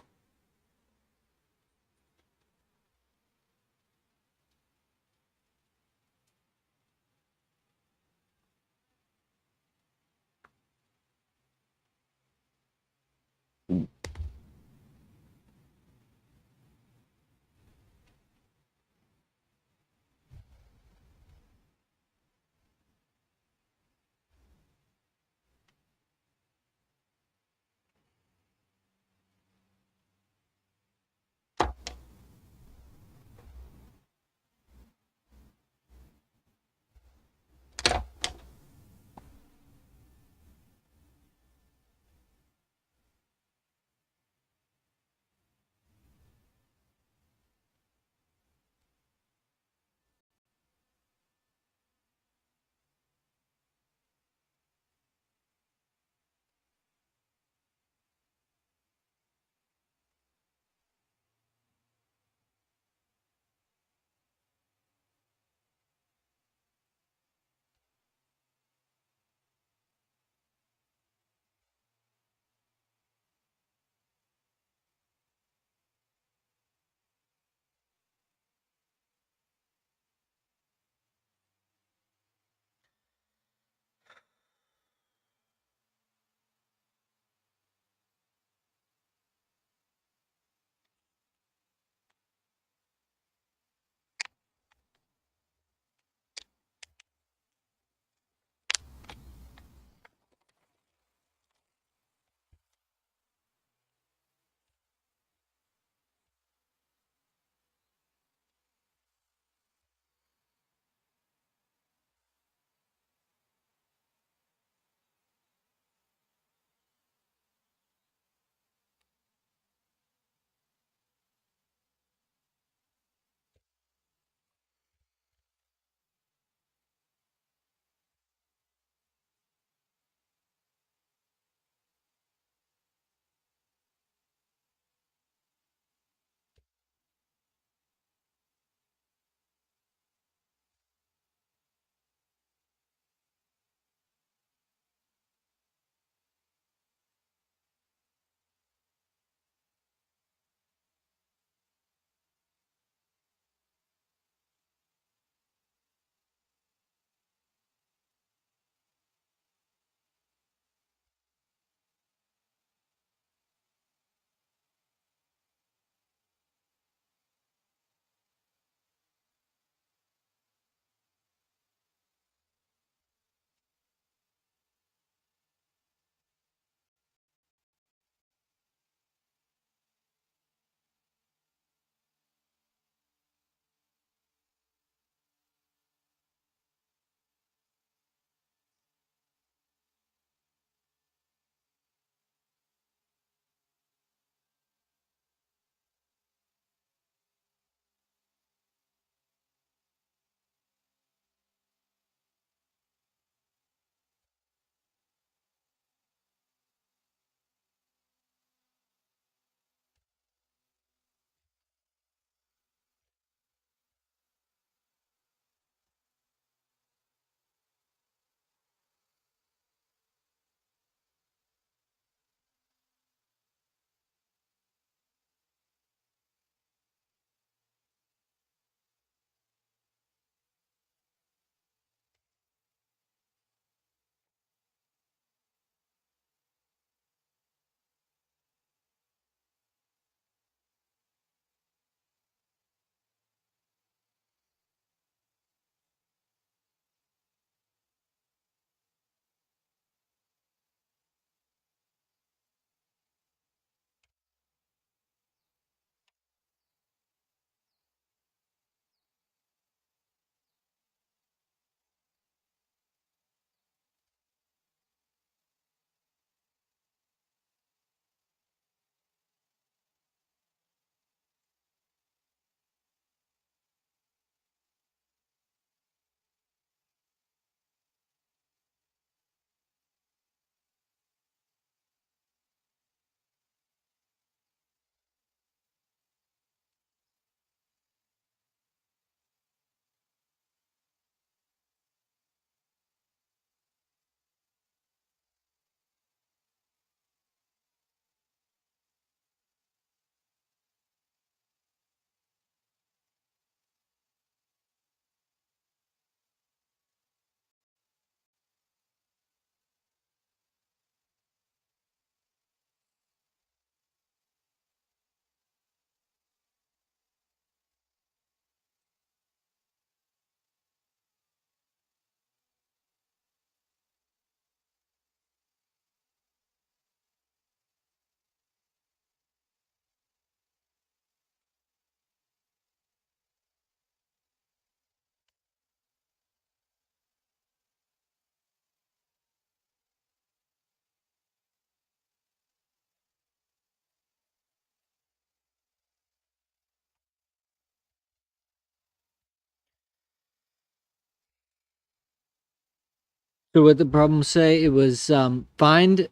So what the problem say? It was find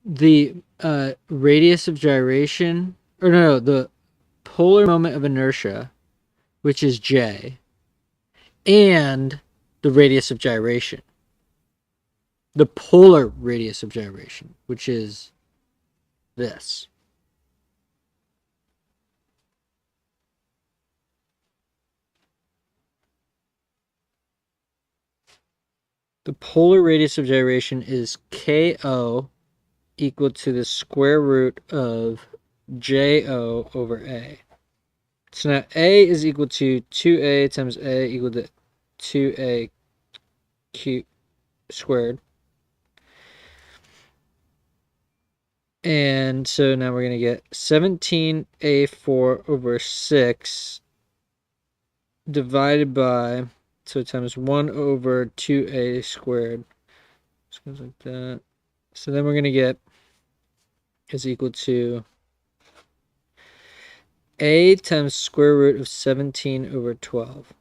the radius of gyration, or no, the polar moment of inertia, which is J, and the radius of gyration. The polar radius of gyration, which is this. The polar radius of gyration is KO equal to the square root of JO over A. So now A is equal to 2A times A equal to 2A Q squared. And so now we're going to get 17A4 over 6 divided by, so times 1 over 2A squared. Just goes like that. So then we're going to get is equal to A times square root of 17 over 12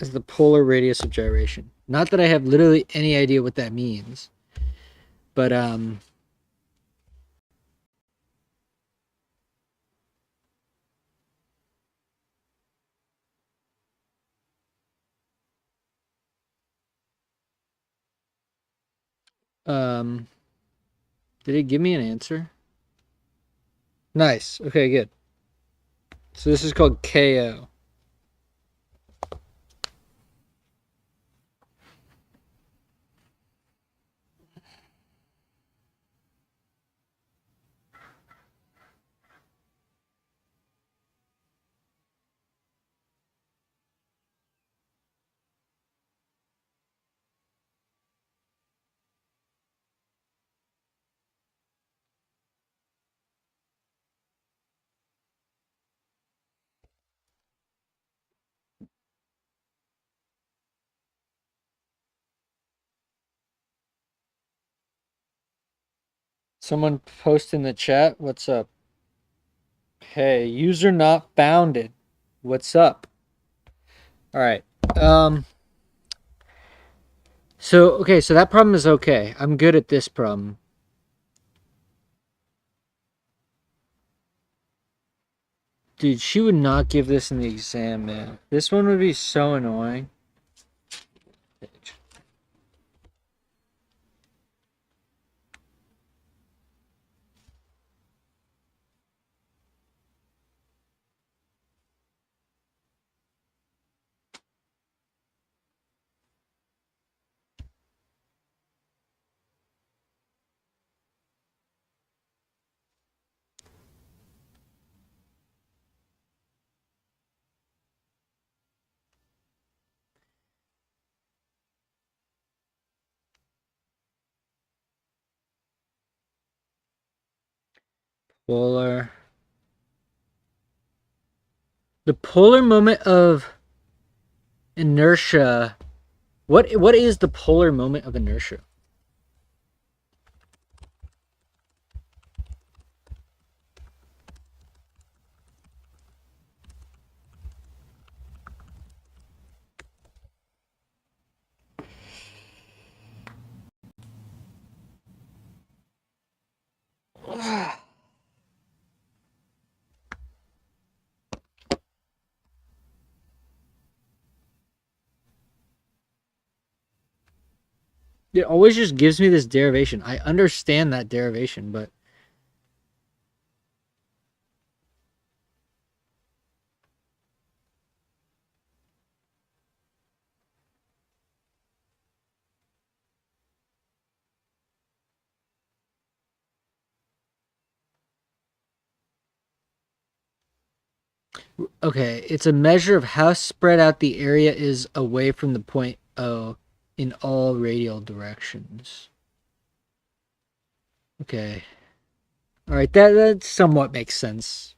as the polar radius of gyration. Not that I have literally any idea what that means, but did it give me an answer? Nice. Okay, good. So this is called KO. Someone post in the chat, what's up? Hey, user not bounded. What's up? All right. So that problem is okay. I'm good at this problem. Dude, she would not give this in the exam, man. This one would be so annoying. Polar. The polar moment of inertia. What is the polar moment of inertia? It always just gives me this derivation. I understand that derivation, but okay, it's a measure of how spread out the area is away from the point O in all radial directions. Okay. All right, that somewhat makes sense.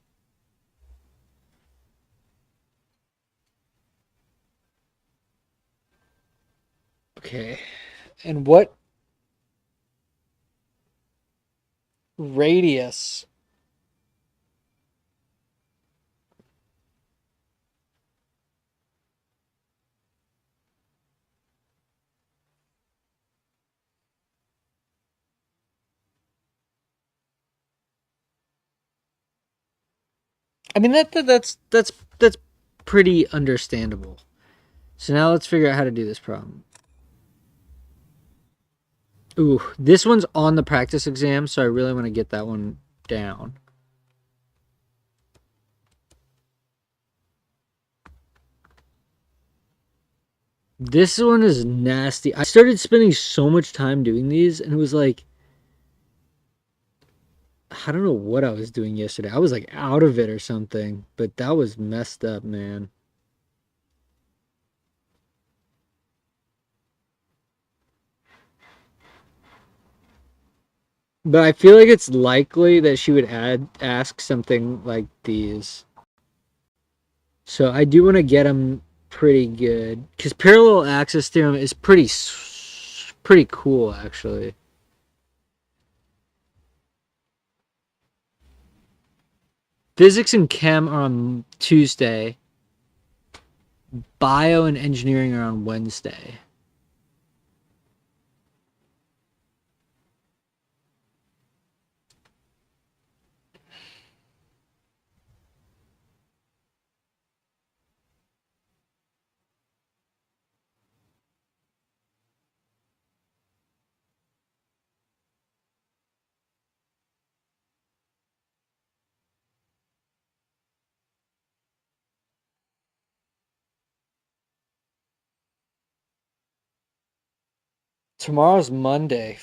Okay. And what radius I mean that's pretty understandable. So now let's figure out how to do this problem. Ooh, this one's on the practice exam, so I really want to get that one down. This one is nasty. I started spending so much time doing these, and it was like, I don't know what I was doing yesterday. I was like out of it or something, but that was messed up, man. But I feel like it's likely that she would ask something like these. So I do want to get them pretty good because parallel access theorem is pretty cool actually. Physics and chem are on Tuesday. Bio and engineering are on Wednesday. Tomorrow's Monday.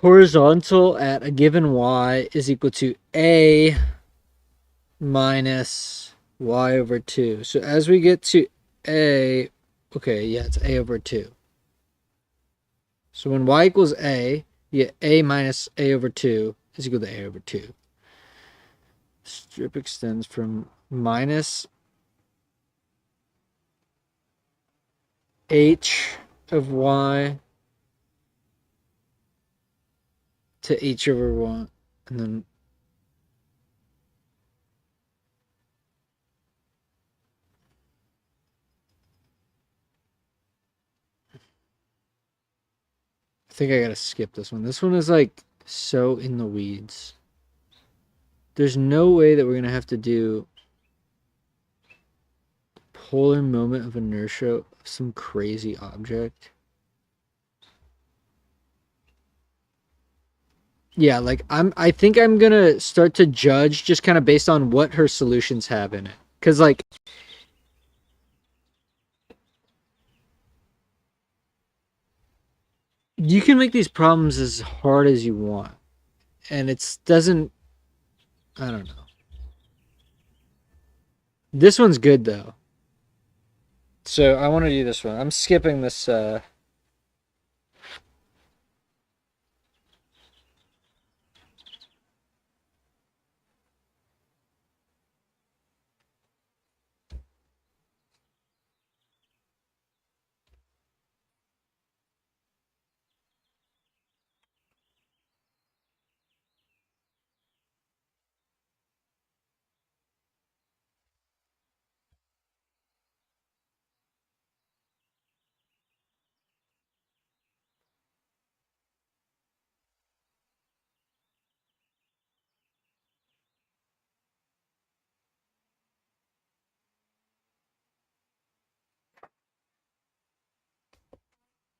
Horizontal at a given y is equal to a minus y over 2. So as we get to a, okay, yeah, it's a over 2. So when y equals a, you get a minus a over 2 is equal to a over 2. Strip extends from minus h of y to h over 1. And then I think I gotta skip this one. This one is like so in the weeds. There's no way that we're gonna have to do polar moment of inertia of some crazy object. Yeah, like I think I'm gonna start to judge just kind of based on what her solutions have in it. Cause like you can make these problems as hard as you want. And it doesn't I don't know. This one's good though. So I want to do this one. I'm skipping this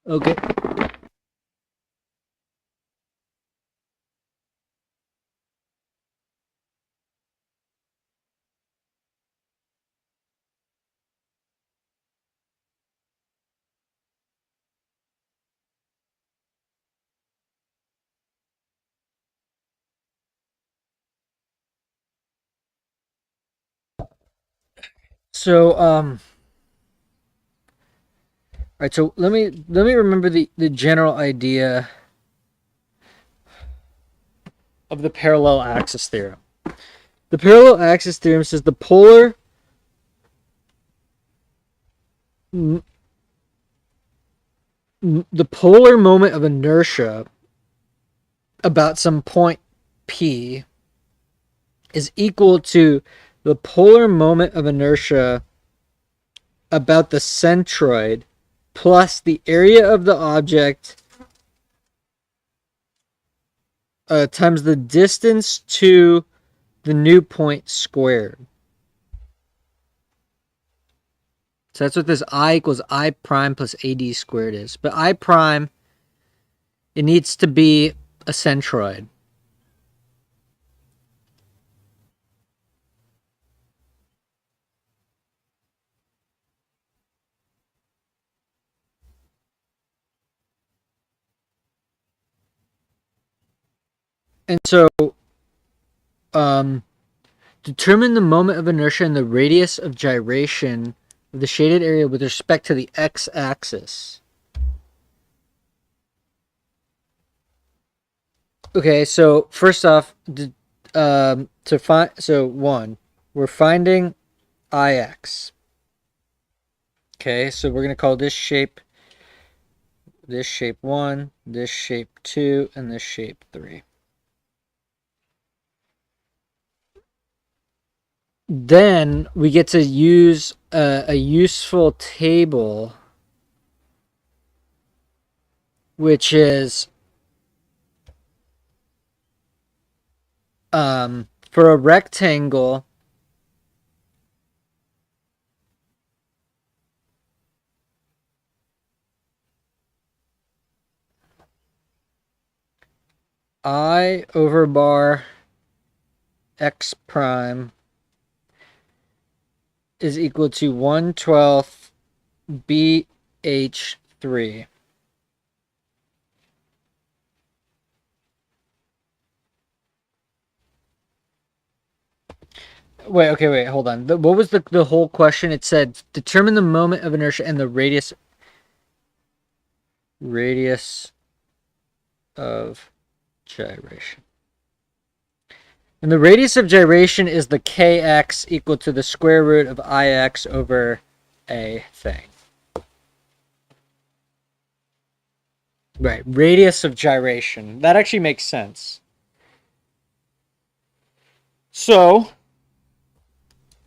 okay. So all right, so let me remember the general idea of the parallel axis theorem. The parallel axis theorem says the polar the polar moment of inertia about some point P is equal to the polar moment of inertia about the centroid plus the area of the object times the distance to the new point squared. So that's what this I equals I prime plus AD squared is. But I prime, it needs to be a centroid. And so, determine the moment of inertia and the radius of gyration of the shaded area with respect to the x-axis. Okay, so first off, we're finding Ix. Okay, so we're gonna call this shape 1, this shape 2, and this shape 3. Then we get to use a useful table, which is for a rectangle, I over bar x prime is equal to 1/12 BH3. Wait, hold on. What was the whole question? It said determine the moment of inertia and the radius of gyration. And the radius of gyration is the kx equal to the square root of ix over a thing. Right, radius of gyration. That actually makes sense. So,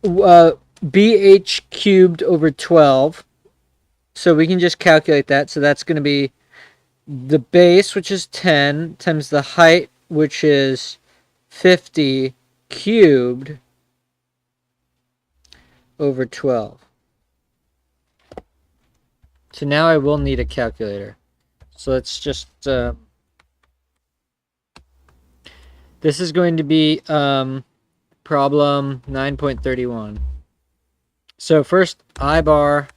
bh cubed over 12. So we can just calculate that. So that's going to be the base, which is 10, times the height, which is 50 cubed over 12. So now I will need a calculator. So let's just... this is going to be problem 9.31. So first, I bar...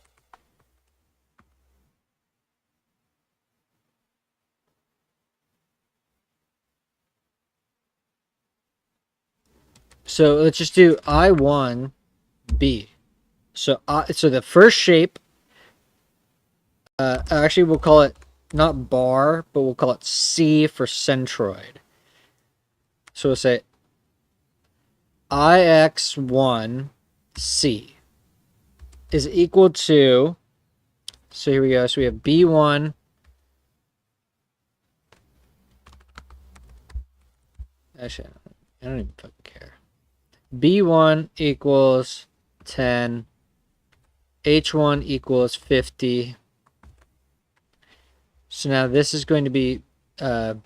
So let's just do I1B. So the first shape, actually we'll call it not bar, but we'll call it C for centroid. So we'll say IX1C is equal to, so here we go, so we have B1 actually I don't even fucking care. B1 equals 10, H1 equals 50. So now this is going to be B1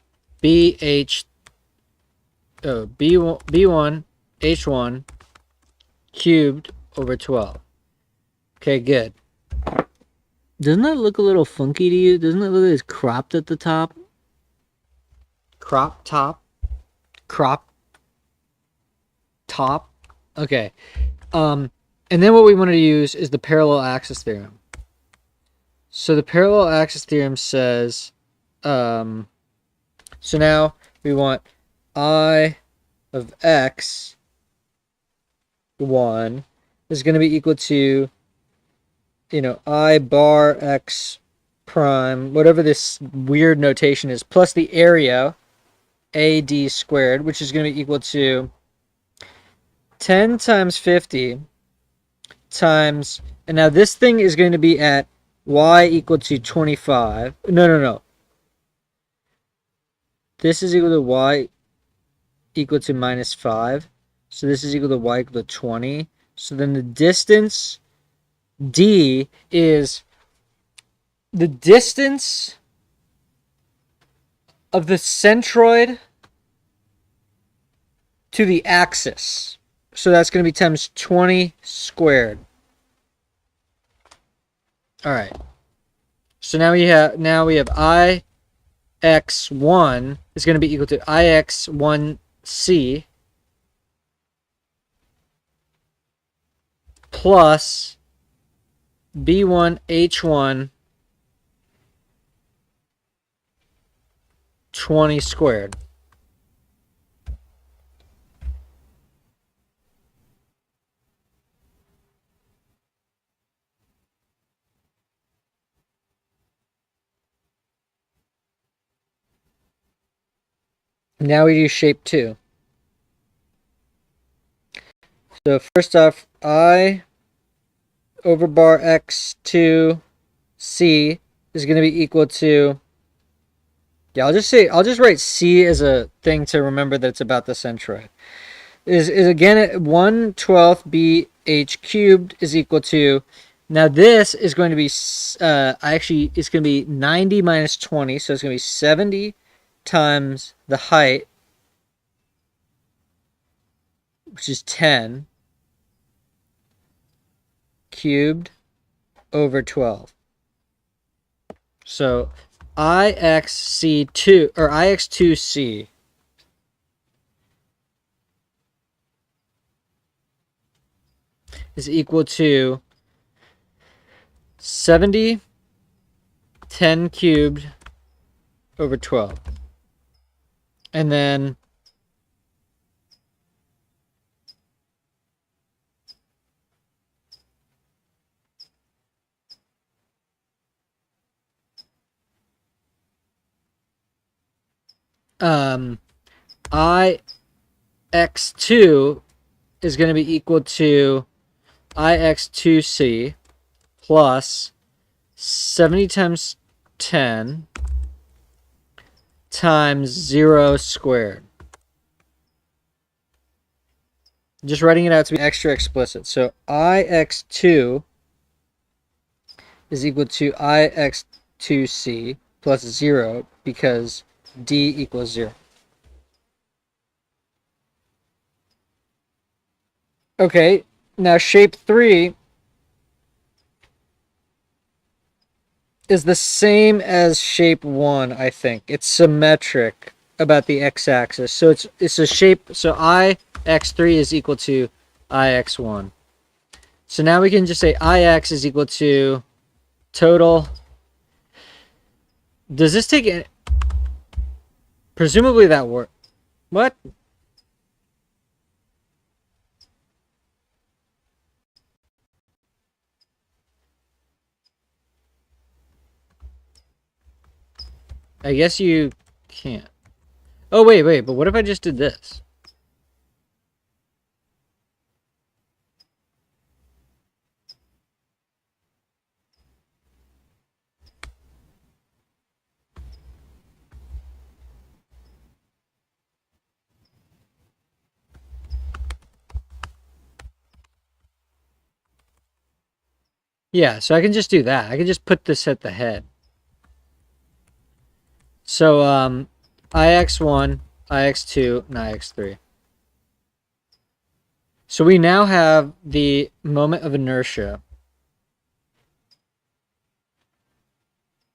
H1 cubed over 12. Okay, good. Doesn't that look a little funky to you? Doesn't it look like it's cropped at the top? Crop top? Crop top? Okay. And then what we want to use is the parallel axis theorem. So the parallel axis theorem says, so now we want I of x1 is going to be equal to, I bar x prime, whatever this weird notation is, plus the area, AD squared, which is going to be equal to 10 times 50 times, and now this thing is going to be at y equal to 25. No. This is equal to y equal to minus 5. So this is equal to y equal to 20. So then the distance d is the distance of the centroid to the axis. So that's going to be times 20 squared. All right. So now we have ix1 is going to be equal to ix1c plus b1h1 20 squared. Now we do shape 2. So first off, I over bar x2c is going to be equal to, I'll just write c as a thing to remember that it's about the centroid. Is again 1/12 bh cubed is equal to, now this is going to be it's going to be 90 minus 20, so it's going to be 70 times the height, which is 10 cubed over 12. So ixc2 or ix2c is equal to 70 10 cubed over 12. And then ix2 is going to be equal to ix2c plus 70 times 10 times 0 squared. Just writing it out to be extra explicit. So ix2 is equal to ix2c plus 0 because d equals 0. Okay, now shape 3 is the same as shape 1, I think. It's symmetric about the x-axis. So it's a shape, so ix3 is equal to ix1. So now we can just say ix is equal to total. Does this take it? Presumably that work. What? I guess you can't. Oh, wait, but what if I just did this? Yeah, so I can just do that. I can just put this at the head. So, ix1, ix2, and ix3. So we now have the moment of inertia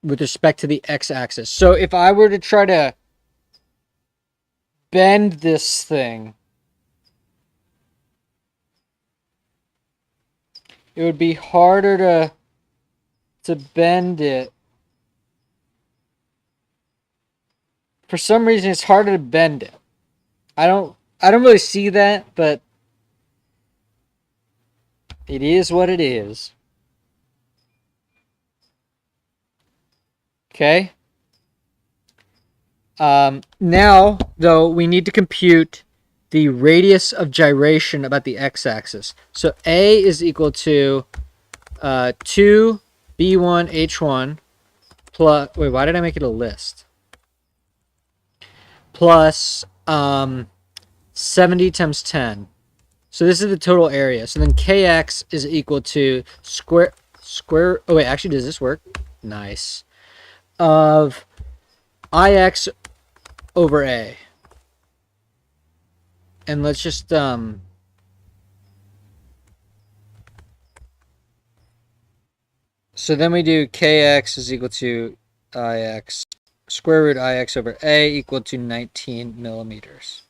with respect to the x-axis. So if I were to try to bend this thing, it would be harder to bend it. For some reason, it's harder to bend it. I don't really see that, but it is what it is. Okay. Now, though, we need to compute the radius of gyration about the x-axis. So A is equal to 2 B1 H1 plus, wait, why did I make it a list? Plus 70 times 10. So this is the total area. So then Kx is equal to square, oh wait, actually does this work? Nice. Of Ix over A. And let's just so then we do Kx is equal to Ix, square root Ix over A equal to 19 millimeters.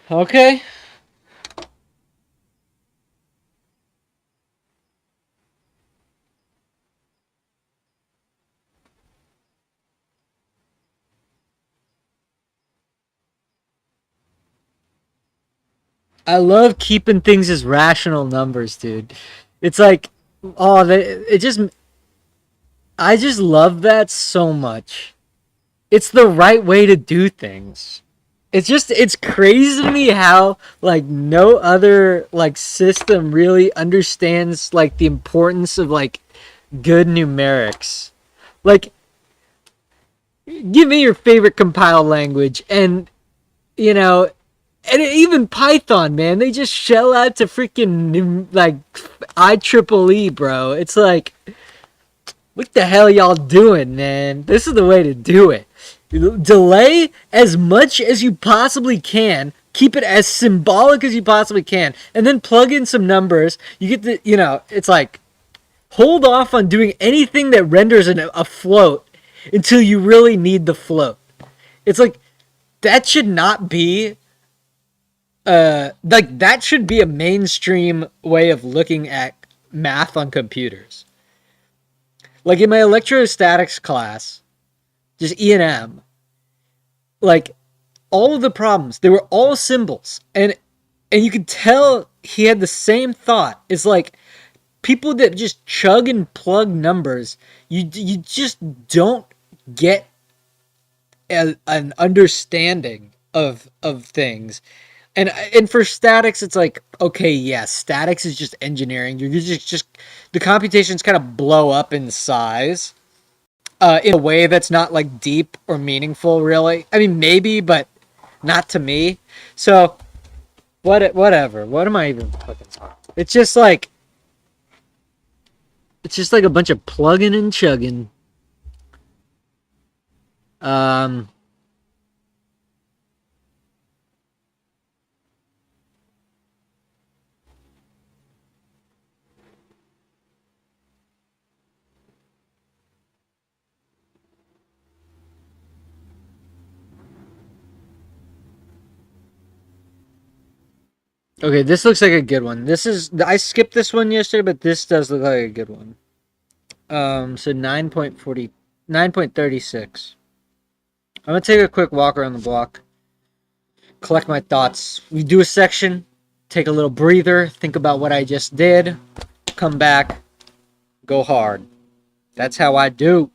Okay. I love keeping things as rational numbers, dude. It's like, oh, it just, I just love that so much. It's the right way to do things. It's crazy to me how like no other like system really understands like the importance of like good numerics. Like, give me your favorite compile language, and you know, and even Python, man, they just shell out to freaking like IEEE, bro. It's like, what the hell y'all doing, man? This is the way to do it. Delay as much as you possibly can. Keep it as symbolic as you possibly can, and then plug in some numbers. You get the, it's like, hold off on doing anything that renders a float until you really need the float. It's like, that should not be like that should be a mainstream way of looking at math on computers. Like in my electrostatics class, just E&M, like all of the problems, they were all symbols, and you could tell he had the same thought. It's like, people that just chug and plug numbers, you just don't get an understanding of things. And for statics, it's like, okay, yes, statics is just engineering. You're just the computations kind of blow up in size in a way that's not like deep or meaningful, really. I mean, maybe, but not to me. So whatever. What am I even fucking talking? It's just like a bunch of plugging and chugging. Um, okay, this looks like a good one. I skipped this one yesterday, but this does look like a good one. So 9.36. I'm gonna take a quick walk around the block, collect my thoughts. We do a section, take a little breather, think about what I just did, come back, go hard. That's how I do.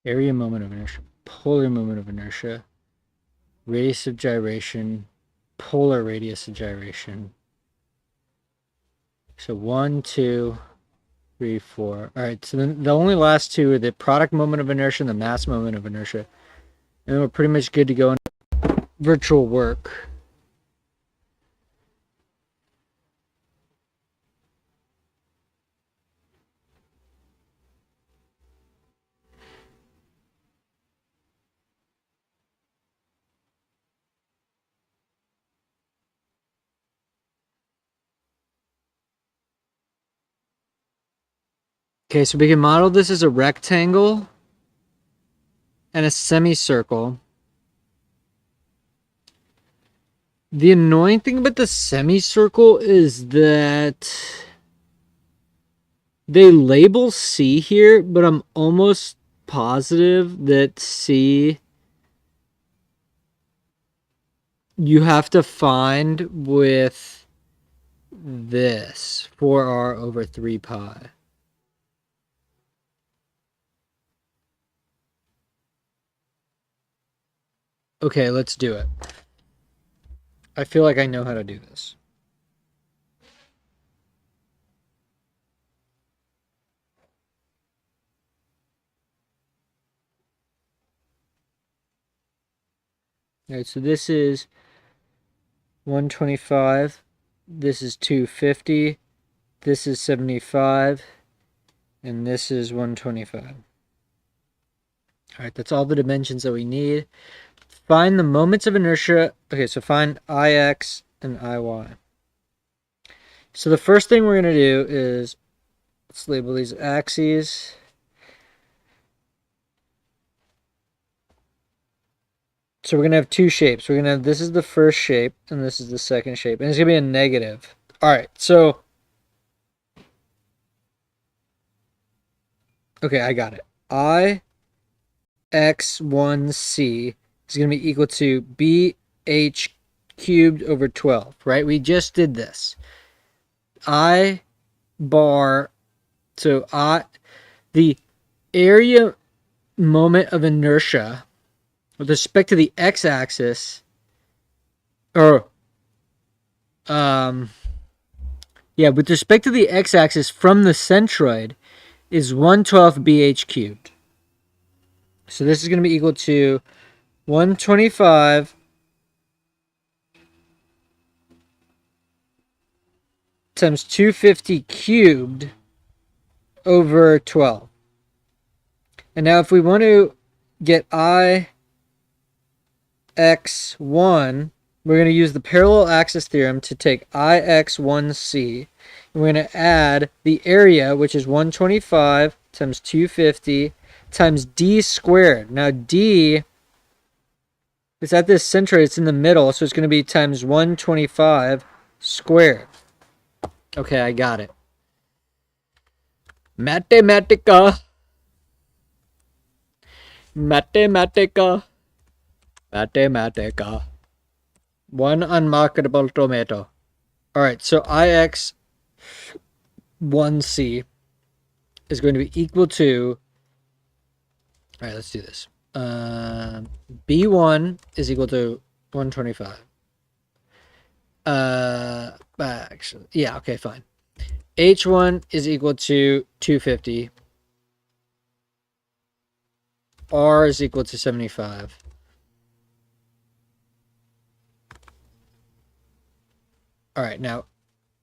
Area moment of inertia, polar moment of inertia, radius of gyration, polar radius of gyration. So 1, 2, 3, 4. All right, so then the only last two are the product moment of inertia and the mass moment of inertia. And then we're pretty much good to go into virtual work. Okay, so we can model this as a rectangle and a semicircle. The annoying thing about the semicircle is that they label C here, but I'm almost positive that C you have to find with this 4r over 3 pi. Okay, let's do it. I feel like I know how to do this. All right, so this is 125. This is 250. This is 75. And this is 125. All right, that's all the dimensions that we need. Find the moments of inertia. Okay, so find Ix and Iy. So the first thing we're going to do is, let's label these axes. So we're going to have two shapes. We're going to have, this is the first shape, and this is the second shape. And it's going to be a negative. All right, so, okay, I got it. Ix1c is going to be equal to bh cubed over 12, right? We just did this. I bar, so the area moment of inertia with respect to the x-axis, or with respect to the x-axis from the centroid is 112 bh cubed. So this is going to be equal to 125 times 250 cubed over 12. And now if we want to get Ix1, we're going to use the parallel axis theorem to take Ix1c. And we're going to add the area, which is 125 times 250 times d squared. Now d is at this centroid, it's in the middle, so it's going to be times 125 squared. Okay, I got it. Mathematica. Mathematica. Mathematica. One unmarketable tomato. Alright, so Ix1c is going to be equal to... Alright, let's do this. B1 is equal to 125. Actually, yeah, okay, fine. H1 is equal to 250. R is equal to 75. All right, now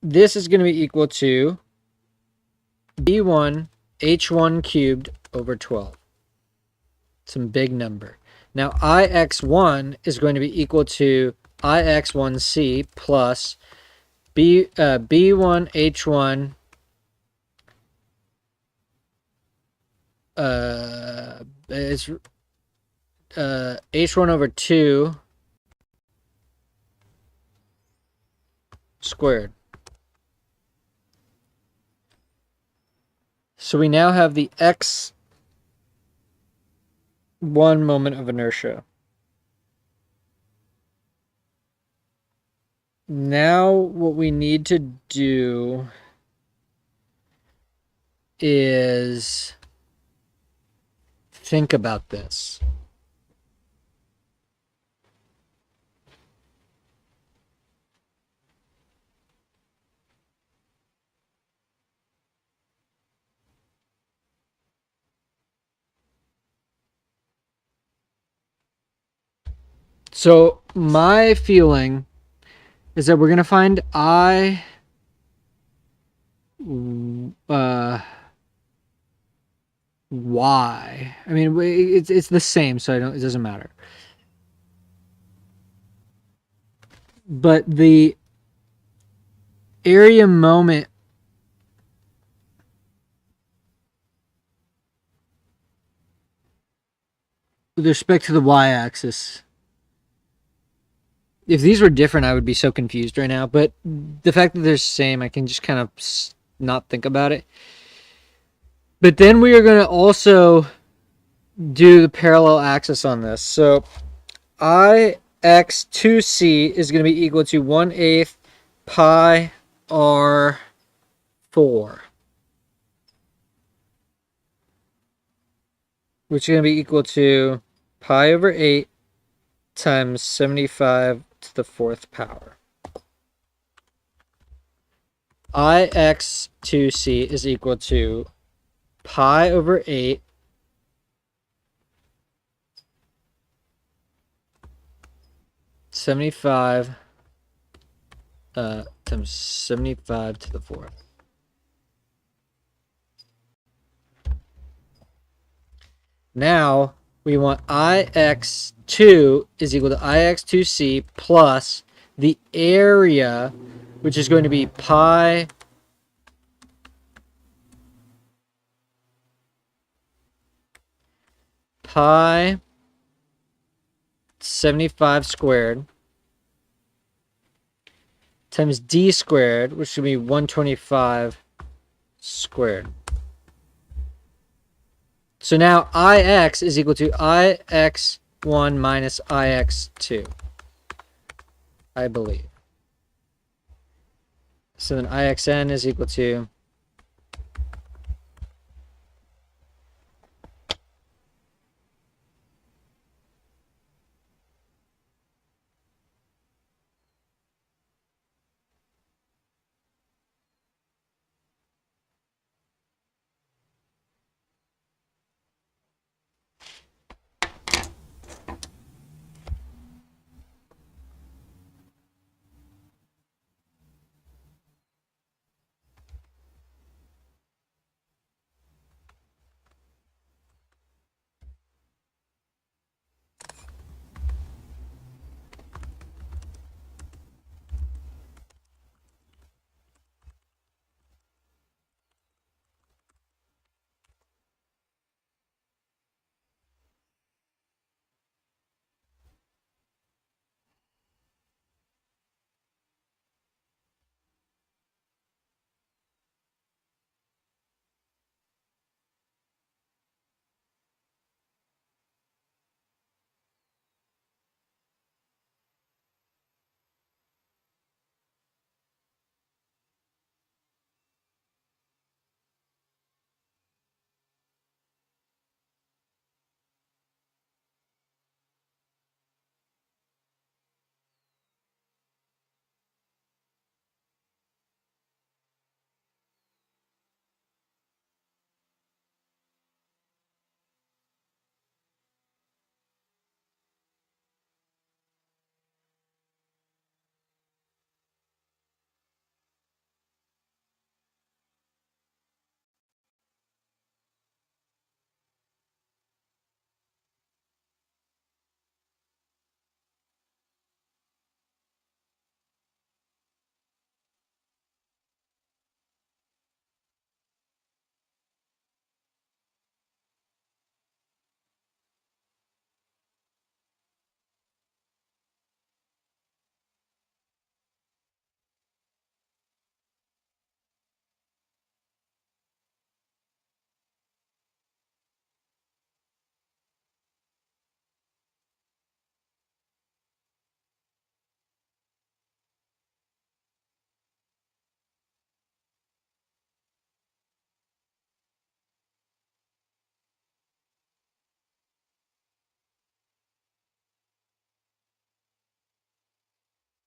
this is going to be equal to B1 H1 cubed over 12. Some big number. Now Ix1 is going to be equal to Ix1c plus B1 H1 it's H1 over 2 squared. So we now have the X1 moment of inertia. now what we need to do is think about this. So my feeling is that we're gonna find y. I mean, it's the same, so it doesn't matter. But the area moment with respect to the y-axis. If these were different, I would be so confused right now. But the fact that they're the same, I can just kind of not think about it. But then we are going to also do the parallel axis on this. So ix2c is going to be equal to 1/8 pi r4, which is going to be equal to pi over 8 times 75 to the 4th power. ix2c is equal to pi over 8 75 times 75 to the 4th. Now we want ix2 is equal to ix2c plus the area, which is going to be pi pi 75 squared times d squared, which should be 125 squared. So now ix is equal to ix1 minus ix2, I believe. So then ixn is equal to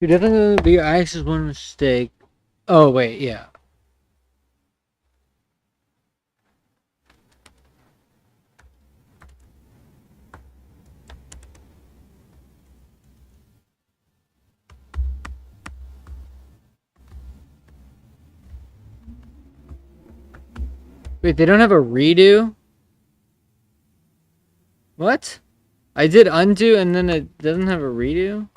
You definitely be axis one mistake. Oh wait, yeah. Wait, they don't have a redo? What? I did undo and then it doesn't have a redo?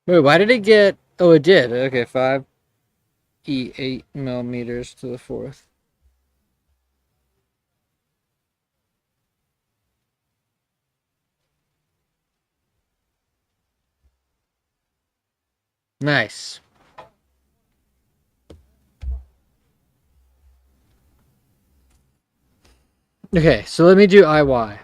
Wait, why did it get... Oh, it did. Okay, 5 E 8 millimeters to the fourth. Nice. Okay, so let me do IY.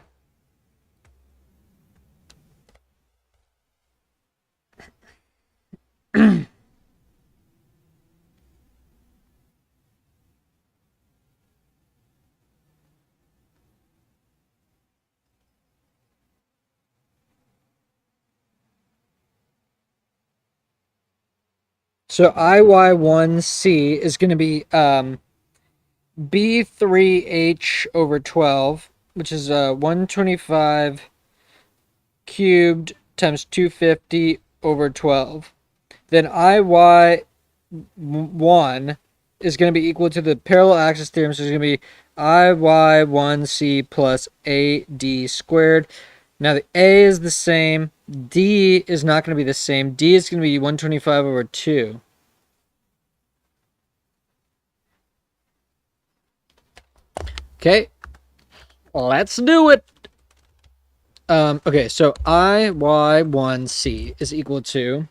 So IY1C is going to be B3H over 12, which is 125 cubed times 250 over 12. Then IY1 is going to be equal to the parallel axis theorem, so it's going to be IY1C plus AD squared. Now the A is the same. D is not going to be the same. D is going to be 125 over 2. Okay, let's do it. Okay, so IY1C is equal to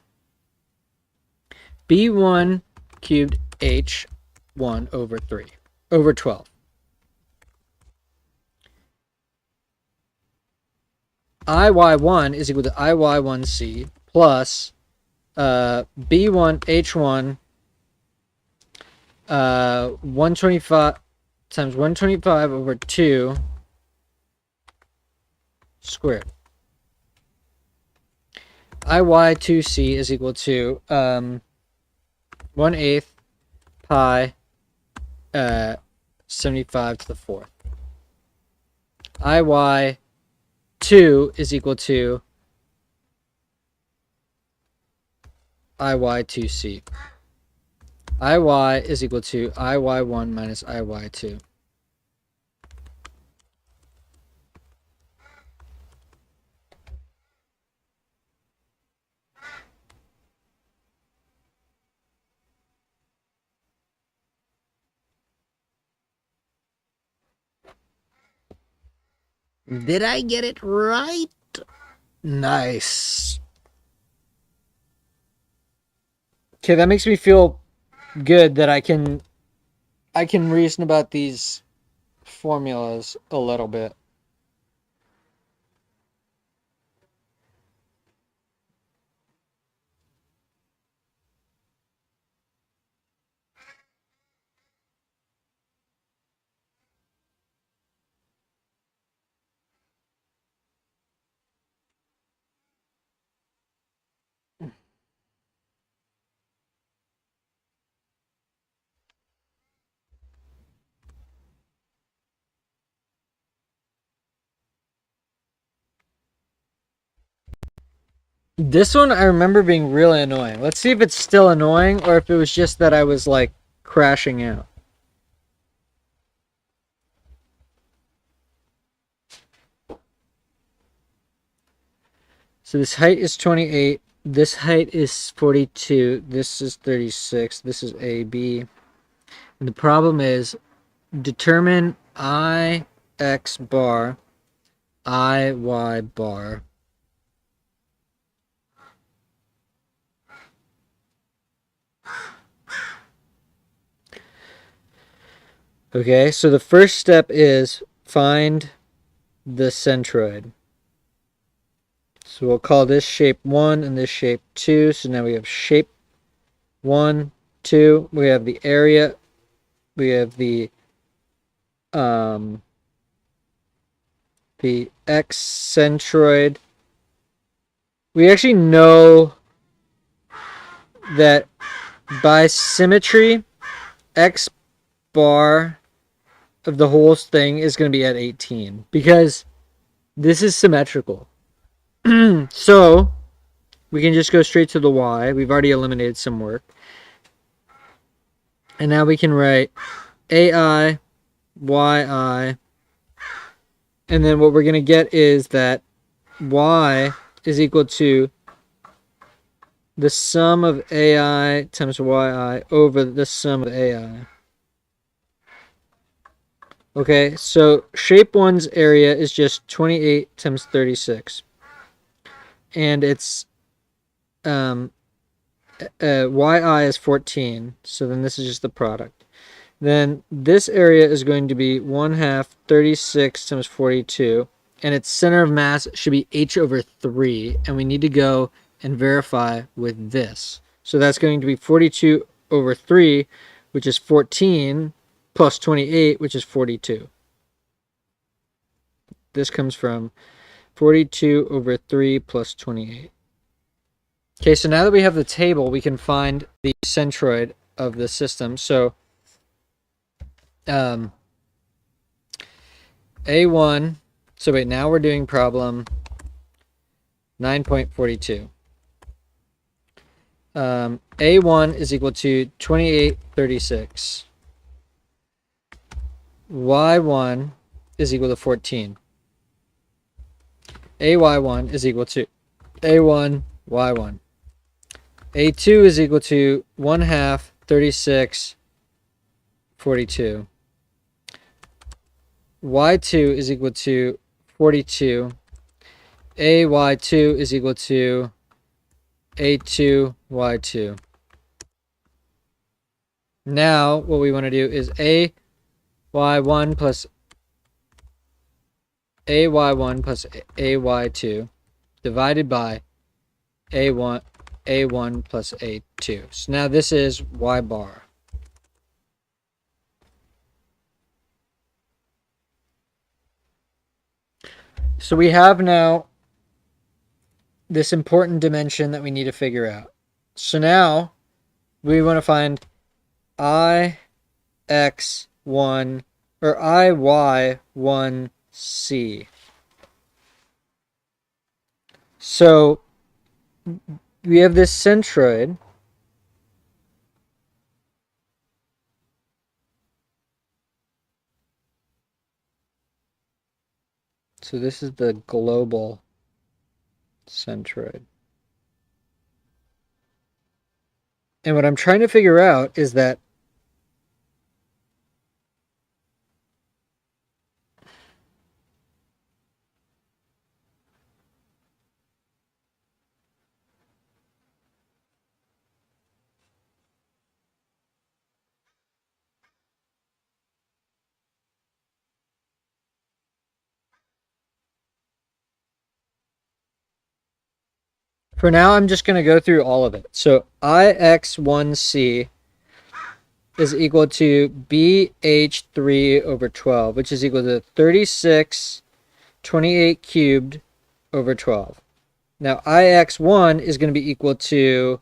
B1 cubed H1 over 3 over 12. IY1 is equal to IY1C plus B1H1 125 times 125 over 2 squared. IY2C is equal to 1/8 pi 75 to the fourth. IY2 is equal to IY2C. IY is equal to IY1 minus IY2. Did I get it right? Nice. Okay, that makes me feel good that I can reason about these formulas a little bit. This one I remember being really annoying. Let's see if it's still annoying or if it was just that I was like crashing out. So this height is 28. This height is 42. This is 36. This is AB. And the problem is determine IX bar, IY bar. Okay, so the first step is find the centroid. So we'll call this shape 1 and this shape 2. So now we have shape 1 2, we have the area, we have the X centroid. We actually know that by symmetry, X bar of the whole thing is going to be at 18 because this is symmetrical. So we can just go straight to the Y. We've already eliminated some work. And now we can write AI, YI. And then what we're going to get is that Y is equal to the sum of AI times YI over the sum of AI. Okay, so shape 1's area is just 28 times 36. And it's YI is 14, so then this is just the product. Then this area is going to be 1/2 36 times 42, and its center of mass should be h over 3, and we need to go and verify with this. So that's going to be 42 over 3, which is 14, plus 28, which is 42. This comes from 42 over 3 plus 28. Okay, so now that we have the table, we can find the centroid of the system. So A1, so wait, now we're doing problem 9.42. A1 is equal to 2836. Y1 is equal to 14. AY1 is equal to A1, Y1. A2 is equal to 1/2 36 42. Y2 is equal to 42. AY2 is equal to A2, Y2. Now, what we want to do is AY1 plus AY2 divided by A1 plus A2. So now this is Y bar. So we have now this important dimension that we need to figure out. So now we want to find IX1 or IY1C. So we have this centroid. So this is the global centroid. And what I'm trying to figure out is that for now, I'm just going to go through all of it. So IX1C is equal to BH3 over 12, which is equal to 36 28 cubed over 12. Now, IX1 is going to be equal to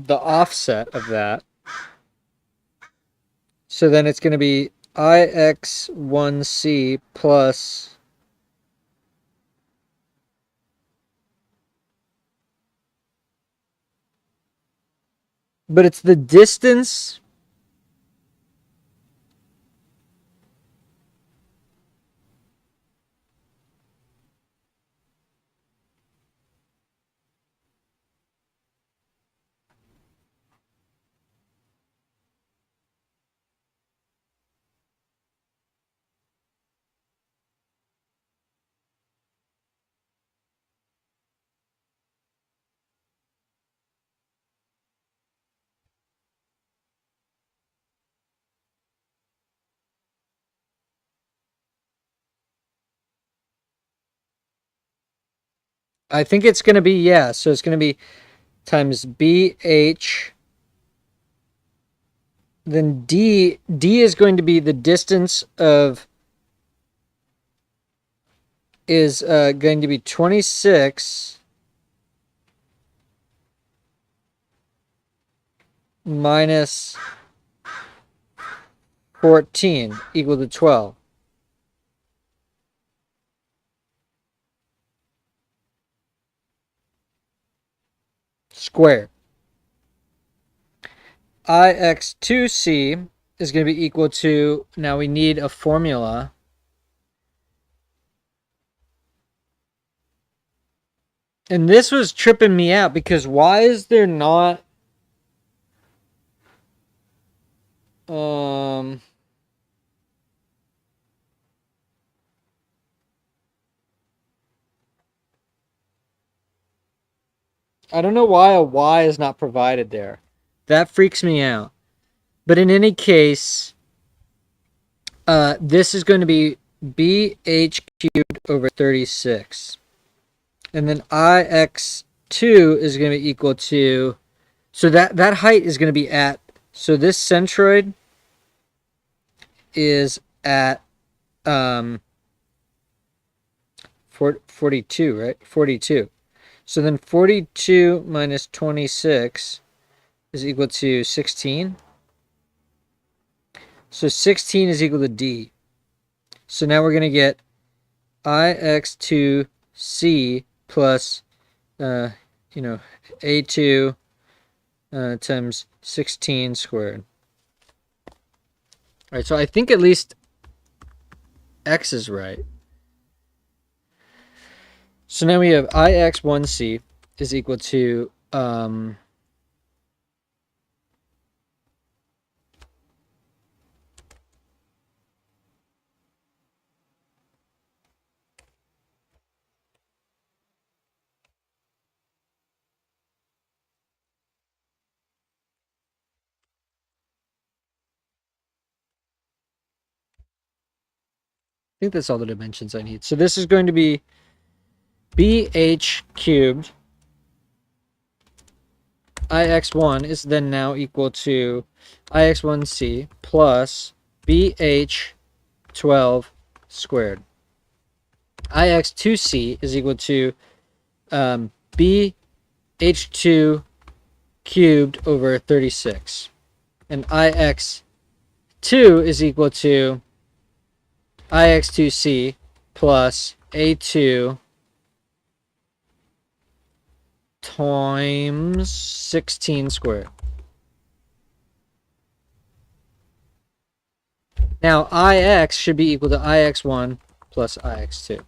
the offset of that. So then it's going to be IX1C plus but it's the distance I think it's going to be, yeah, so it's going to be times BH. Then D is going to be the distance of, is going to be 26 minus 14 equal to 12. Squared. IX2C is going to be equal to, now we need a formula. And this was tripping me out because why is there not I don't know why a Y is not provided there. That freaks me out. But in any case, this is going to be BH cubed over 36. And then IX2 is going to be equal to, so that height is going to be at, so this centroid is at 42, right? 42. So then 42 minus 26 is equal to 16. So 16 is equal to D. So now we're going to get IX2C plus, A2 times 16 squared. All right, so I think at least X is right. So now we have IX1C is equal to, I think that's all the dimensions I need. So this is going to be BH cubed. IX1 is then now equal to IX1C plus BH12 squared. IX2C is equal to BH2 cubed over 36. And IX2 is equal to IX2C plus A2 times 16 squared. Now IX should be equal to IX1 plus IX2.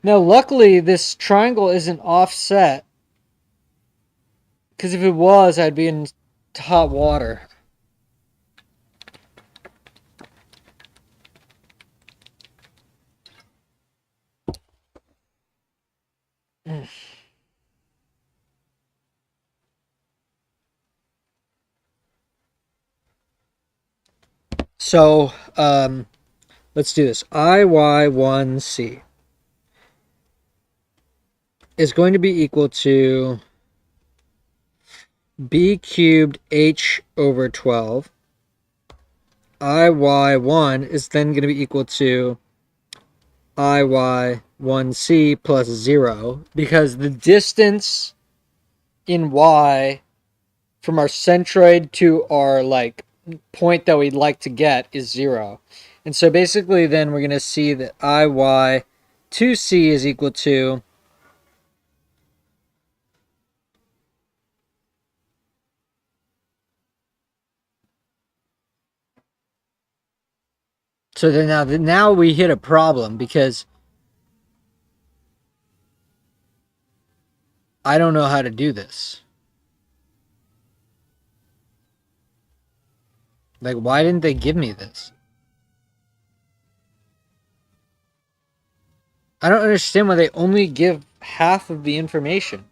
Now, luckily, this triangle isn't offset, because if it was, I'd be in hot water. So, let's do this. IY1C is going to be equal to B cubed H over 12. IY1 is then going to be equal to IY1C plus 0, because the distance in Y from our centroid to our point that we'd like to get is 0. And so basically then we're going to see that IY2C is equal to so then now we hit a problem, because I don't know how to do this. Like, why didn't they give me this? I don't understand why they only give half of the information.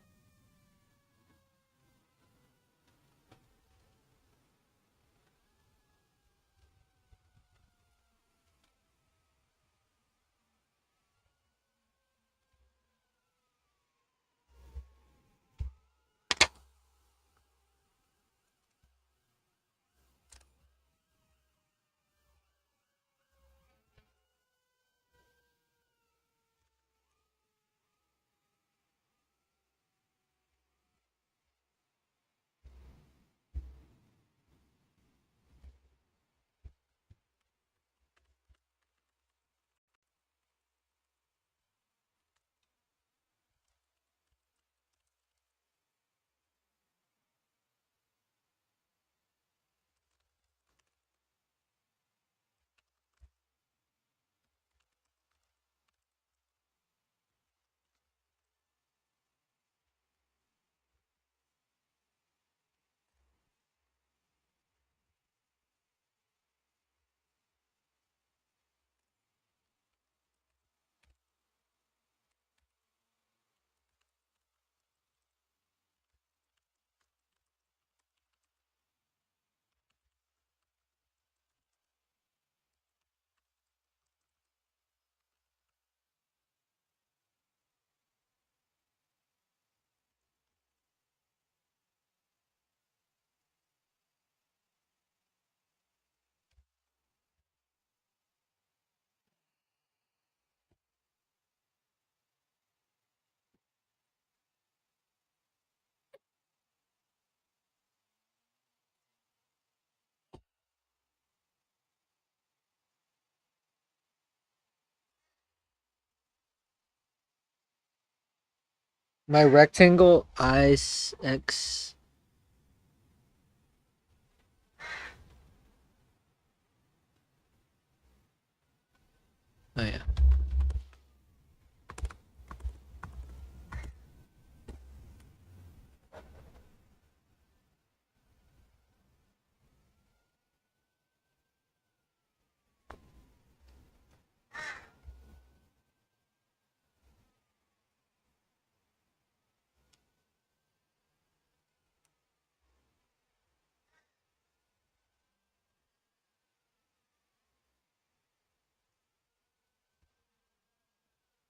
My rectangle is x. Oh yeah.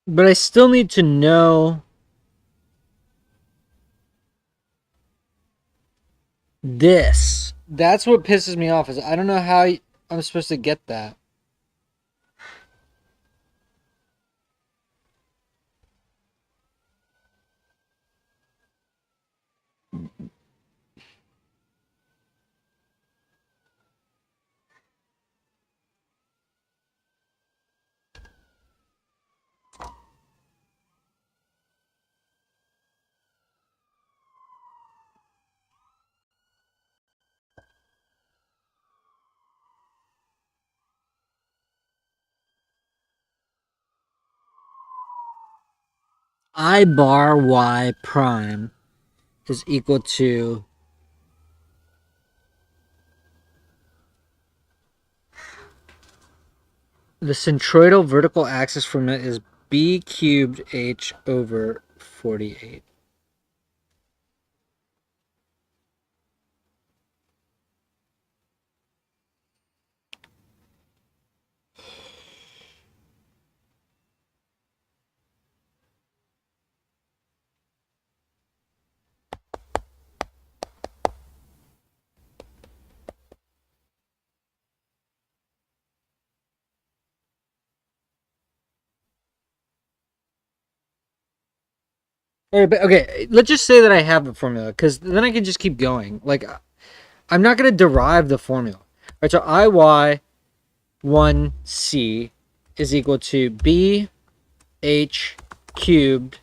But I still need to know this. That's what pisses me off. Is I don't know how I'm supposed to get that. I bar y prime is equal to the centroidal vertical axis formula is b cubed h over 48. Okay, let's just say that I have the formula, because then I can just keep going. Like, I'm not going to derive the formula. All right, so IY1C is equal to BH cubed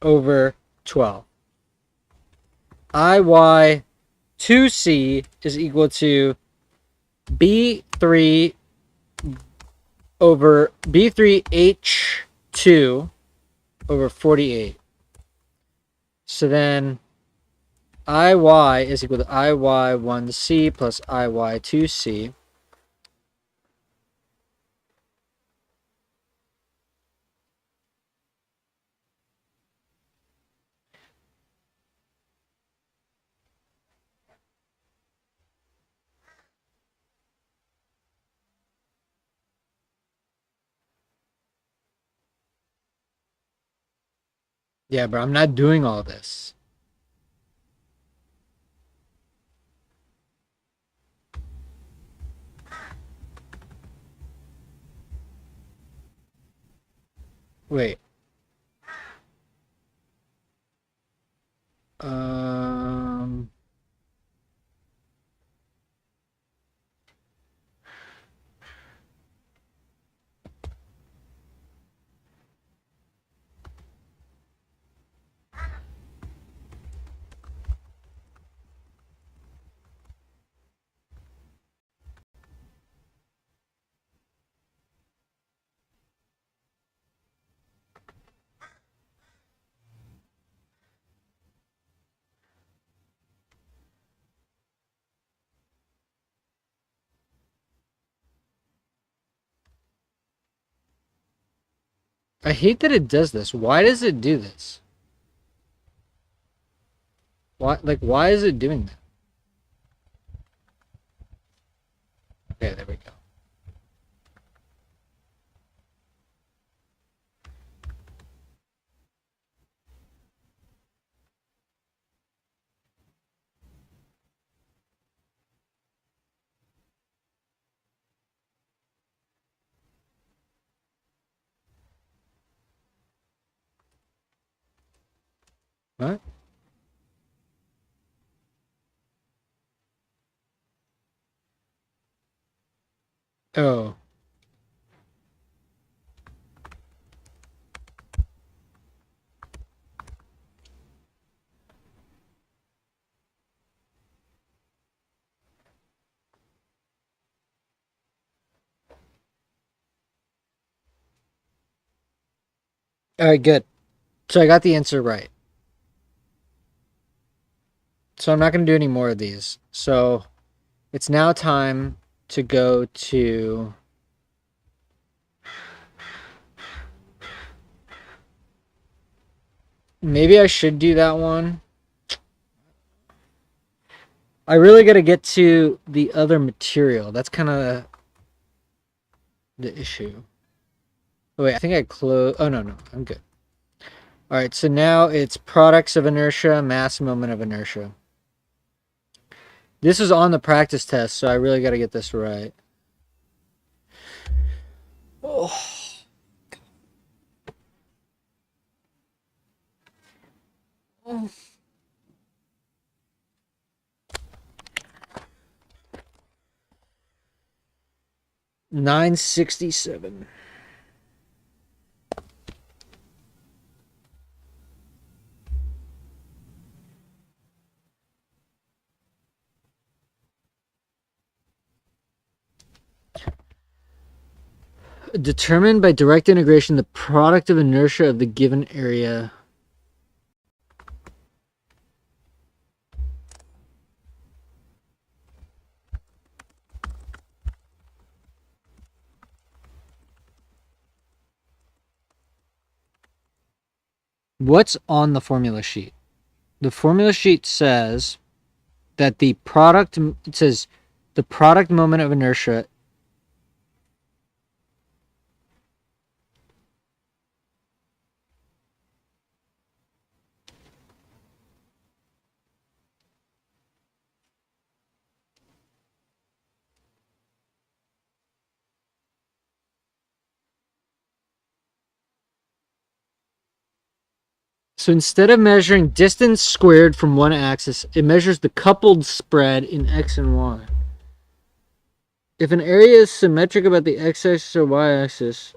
over 12. IY2C is equal to B3 over B3H2 over 48. So then IY is equal to IY1C plus IY2C. Yeah, bro, I'm not doing all this. Wait. Um. I hate that it does this. Why does it do this? Why is it doing that? Okay, there we go. What? Oh. All right, good. So I got the answer right. So I'm not going to do any more of these. So it's now time to go to maybe I should do that one. I really got to get to the other material. That's kind of the issue. Oh, wait, I think I close. Oh, no, I'm good. All right, so now it's products of inertia, mass moment of inertia. This is on the practice test, so I really got to get this right. Oh. Oh. 967. Determined by direct integration the product of inertia of the given area. What's on the formula sheet? The formula sheet says that the product, it says the product moment of inertia. So instead of measuring distance squared from one axis, it measures the coupled spread in x and y. If an area is symmetric about the x-axis or y-axis,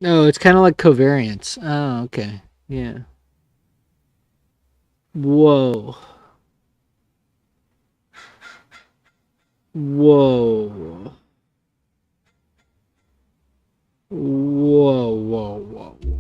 No, it's kind of like covariance. Oh, okay. Yeah. Whoa. Whoa. Whoa, whoa, whoa, whoa.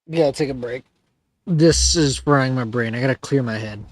Yeah, take a break. This is frying my brain. I gotta clear my head.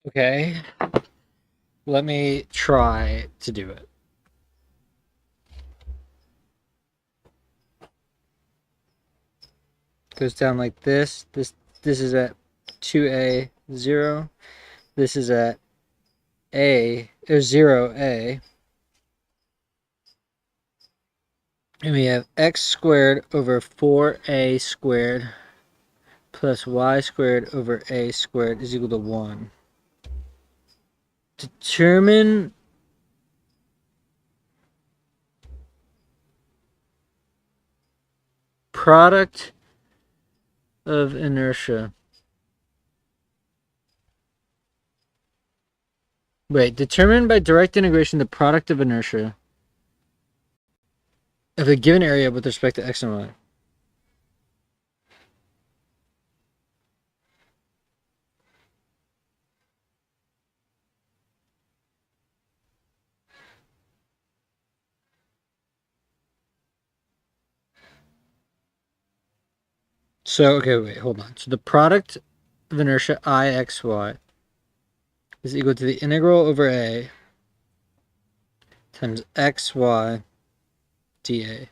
Okay. Let me try to do it. Goes down like this. This is at 2A 0. This is at A or 0A. And we have x squared over 4a squared plus y squared over a squared is equal to 1. Determine product of inertia. Wait, determine by direct integration the product of inertia of a given area with respect to x and y. So, okay, wait, hold on. So the product of inertia Ixy is equal to the integral over a times xy dA.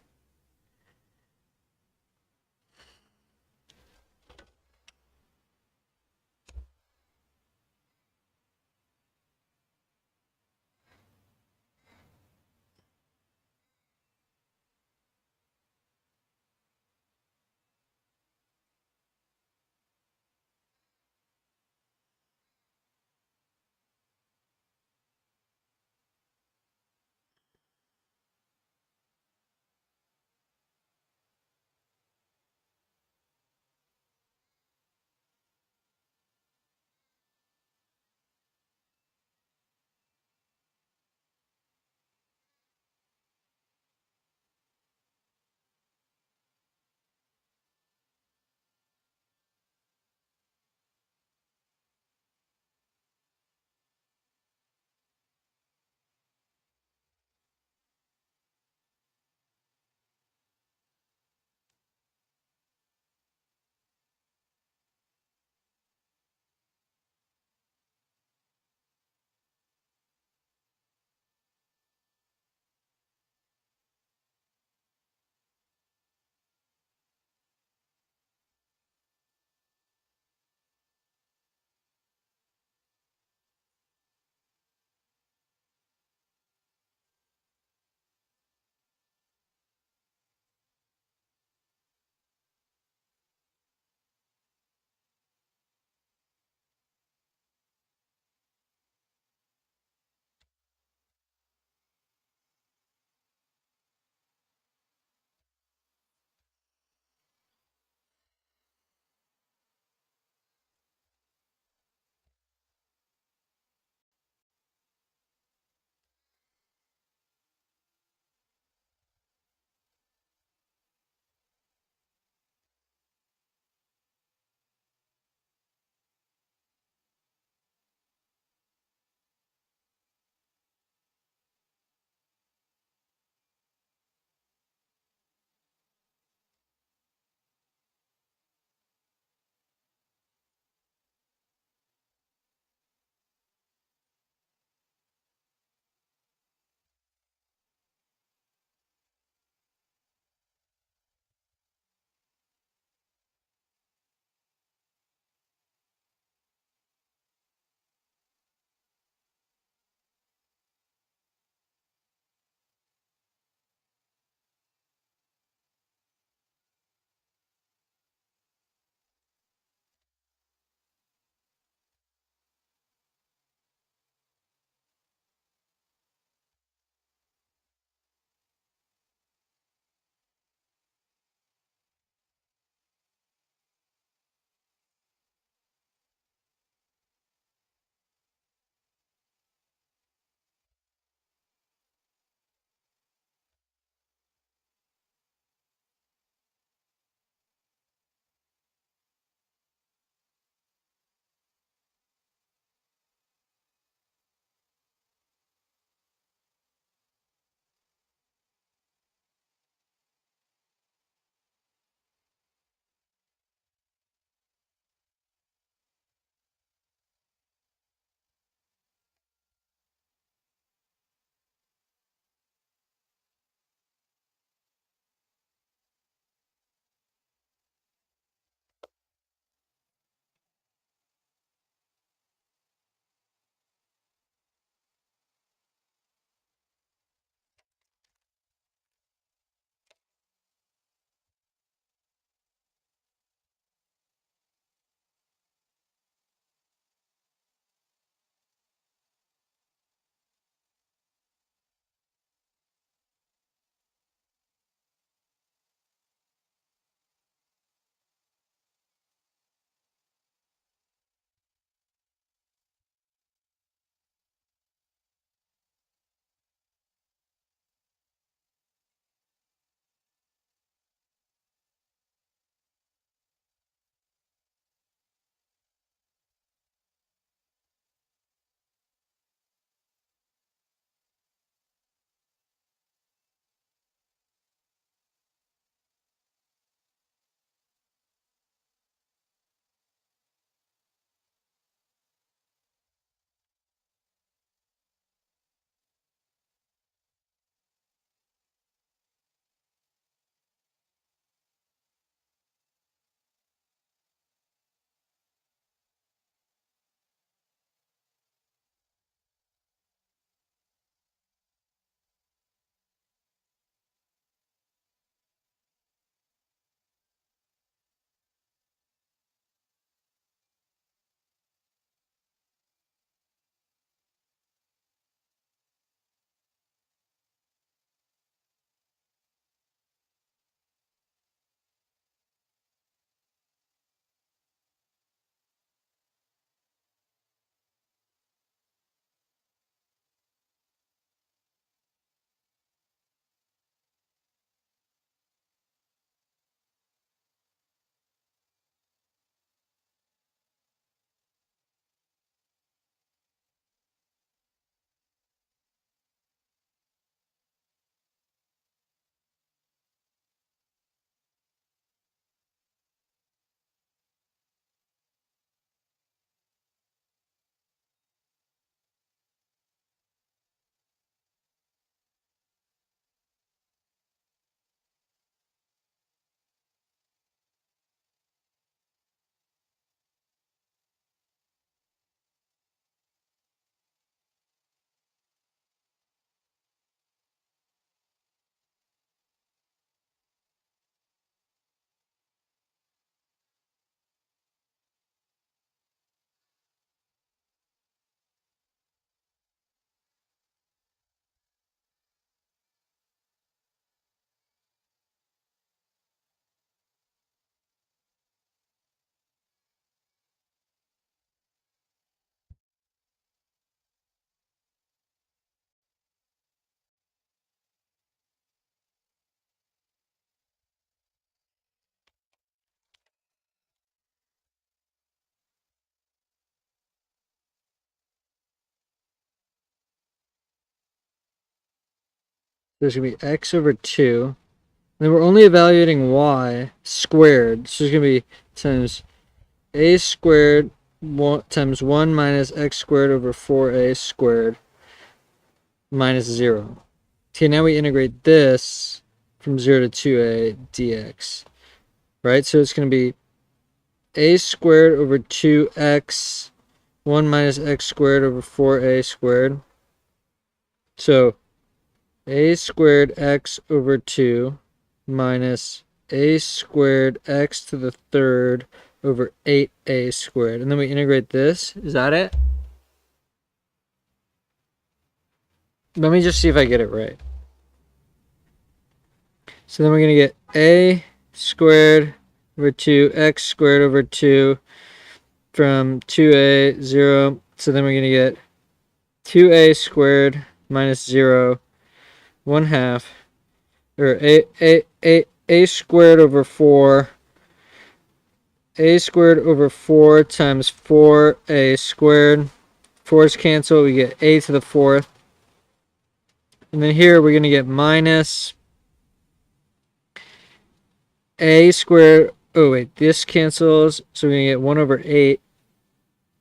there's going to be x over 2. And then we're only evaluating y squared. So it's going to be times a squared times 1 minus x squared over 4a squared minus 0. Okay, now we integrate this from 0 to 2a dx. Right? So it's going to be a squared over 2x 1 minus x squared over 4a squared. So a squared x over 2 minus a squared x to the third over 8a squared. And then we integrate this. Is that it? Let me just see if I get it right. So then we're going to get a squared over 2, x squared over 2 from 2a, 0. So then we're going to get 2a squared minus 0, 1 half, or a squared over 4, a squared over 4 times 4a squared. 4's cancel, we get a to the 4th. And then here we're going to get minus a squared. Oh, wait, this cancels. So we're going to get 1 over 8.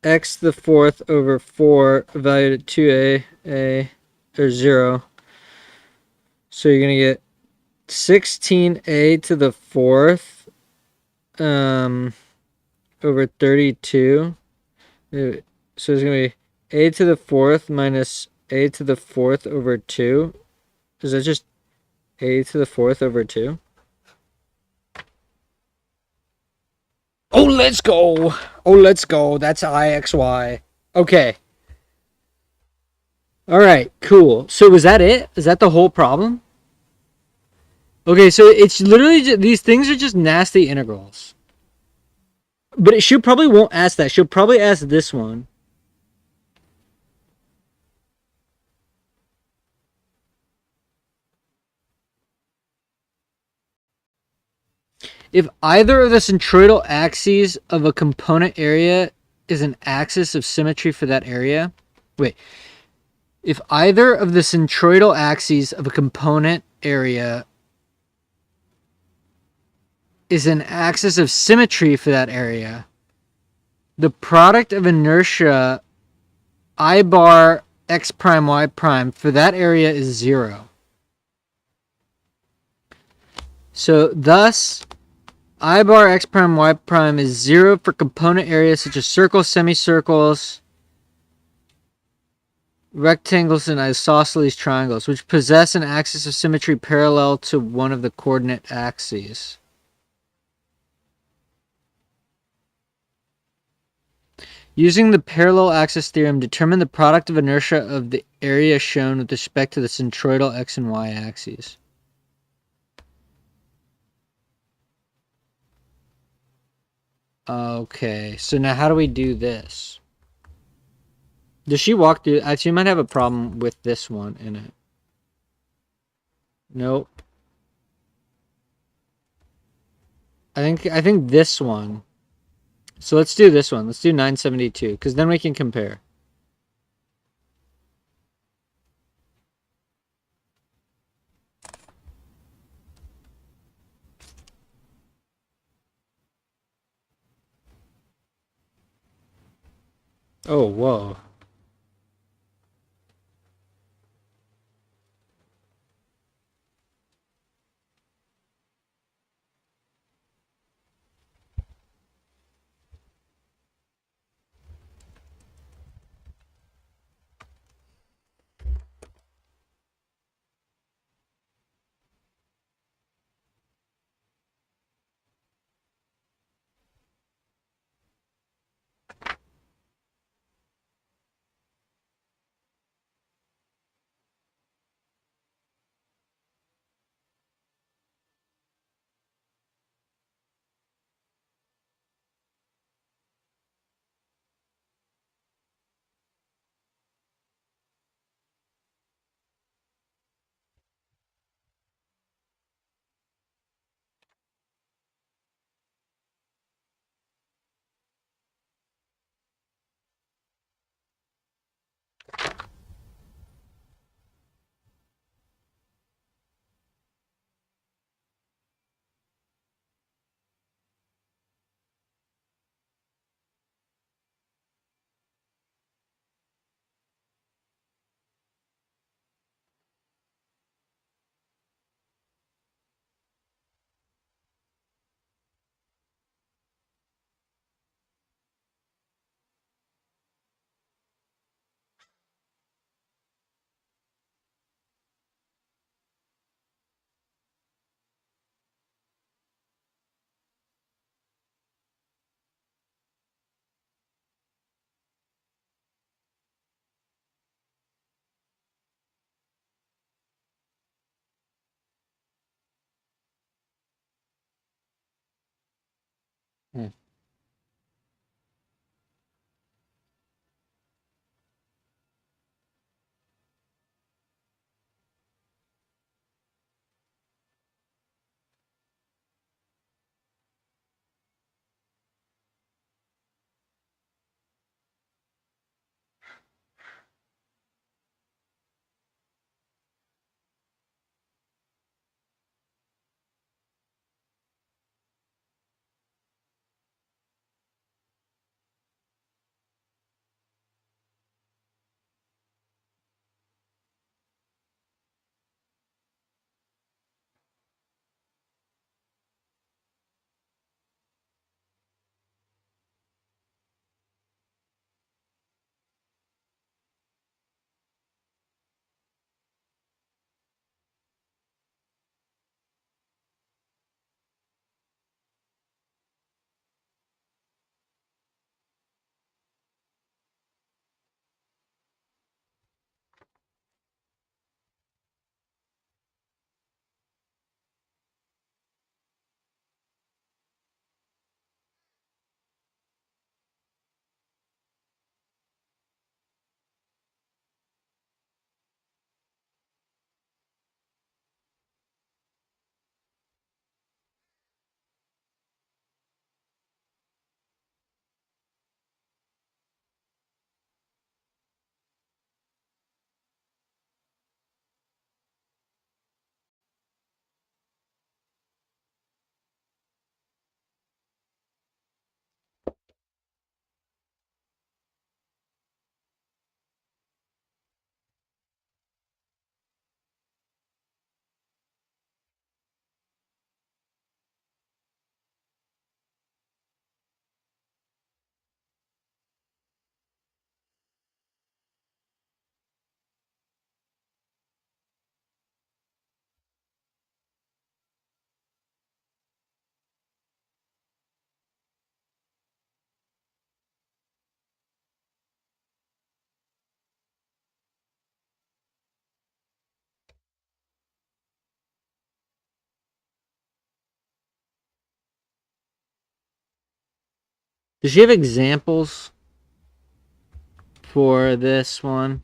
X to the 4th over 4, valued at 2a, or 0. So you're going to get 16a to the 4th over 32. So it's going to be a to the 4th minus a to the 4th over 2. Is that just a to the 4th over 2? Oh, let's go. Oh, let's go. That's IXY. Okay. All right, cool. So was that it? Is that the whole problem? Okay, so it's literally just, these things are just nasty integrals. But she probably won't ask that. She'll probably ask this one. If either of the centroidal axes of a component area is an axis of symmetry for that area. Wait. If either of the centroidal axes of a component area is an axis of symmetry for that area, the product of inertia I bar x prime y prime for that area is 0. So thus, I bar x prime y prime is 0 for component areas such as circles, semicircles, rectangles, and isosceles triangles, which possess an axis of symmetry parallel to one of the coordinate axes. Using the parallel axis theorem, determine the product of inertia of the area shown with respect to the centroidal x and y axes. Okay, so now how do we do this? Does she walk through? She might have a problem with this one in it. Nope. I think this one. So let's do this one. Let's do 972, because then we can compare. Oh, whoa. Hmm. Does she have examples for this one?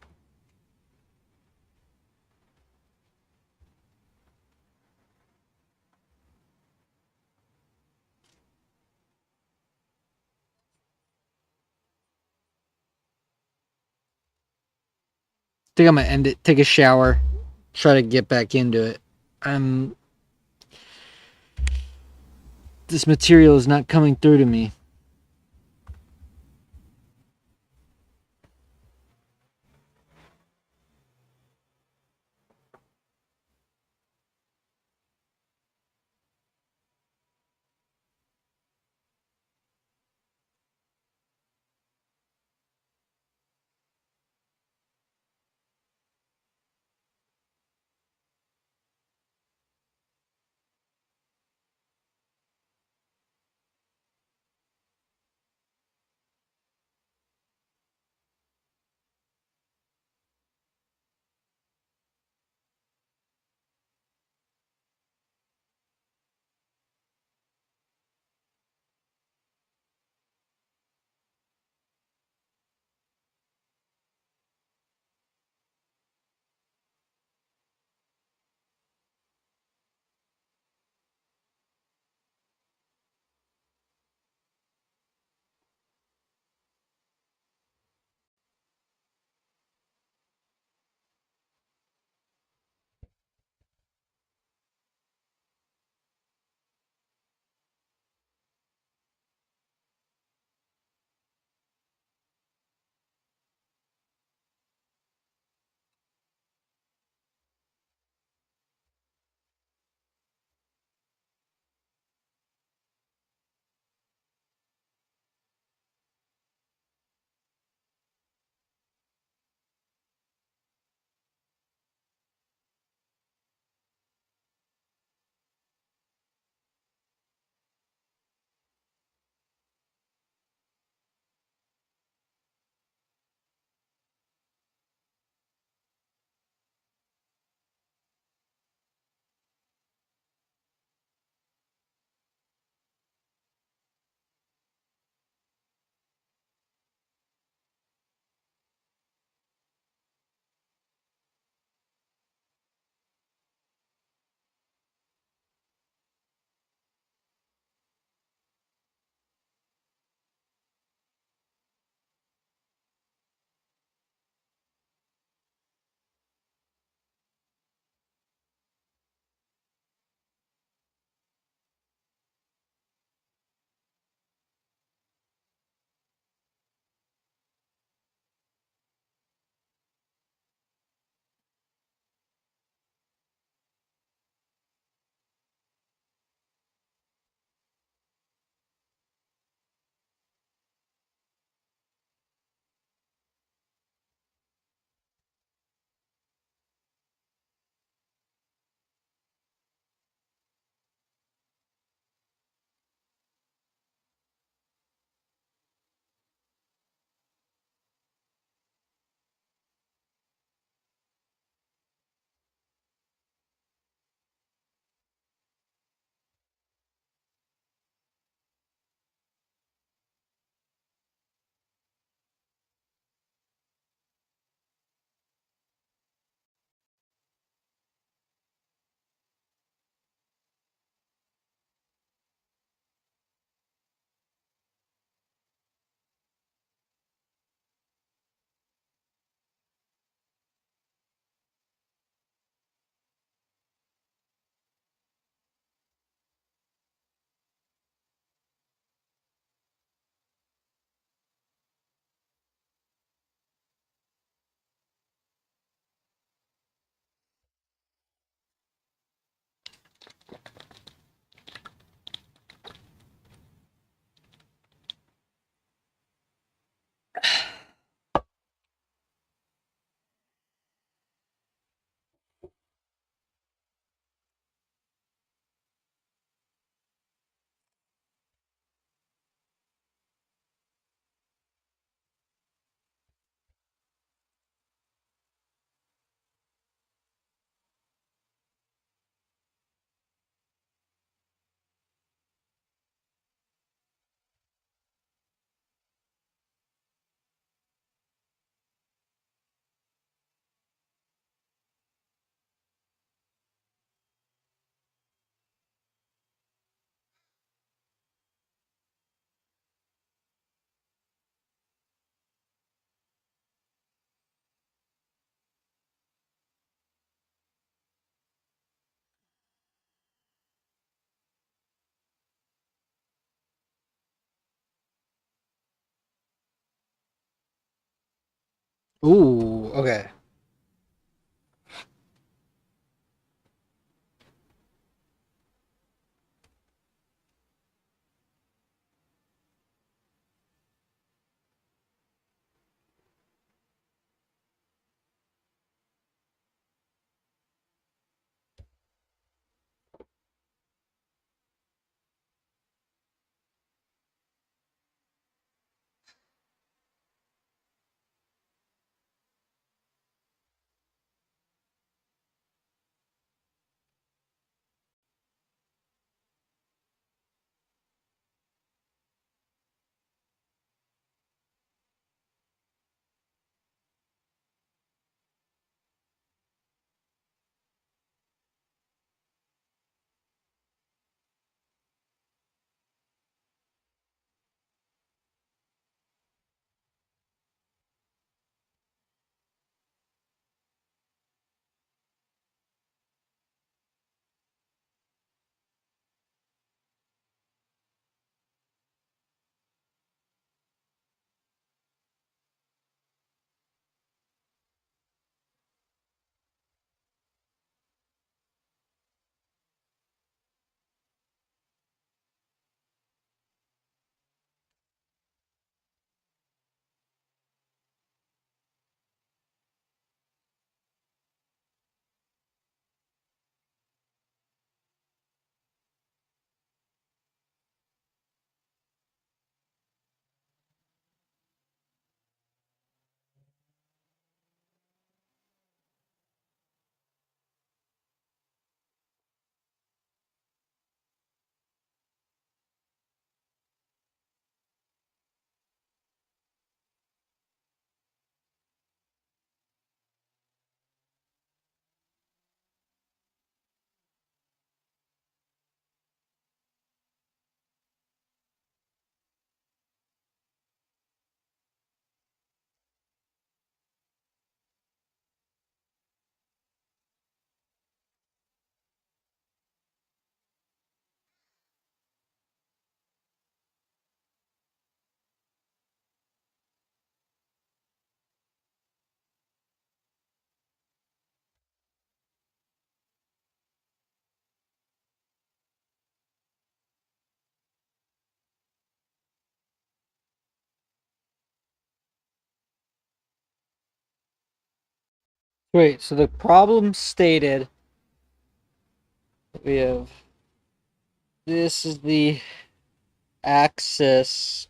I think I'm gonna end it, take a shower, try to get back into it. I'm This material is not coming through to me. Ooh, okay. Wait, so the problem stated we have this is the axis.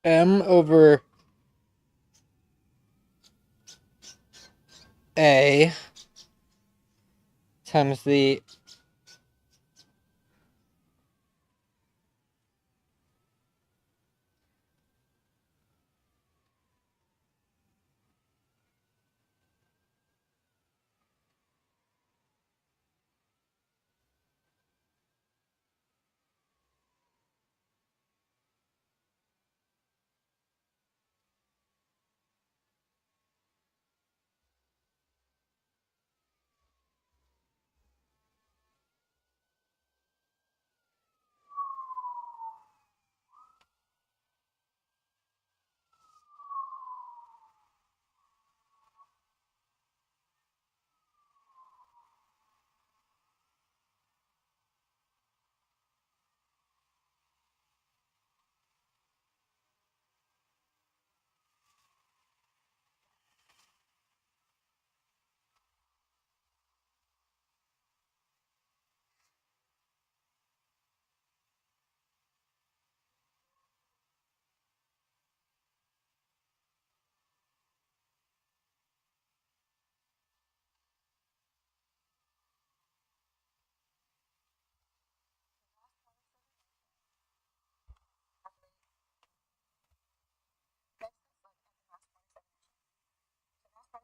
M over A times the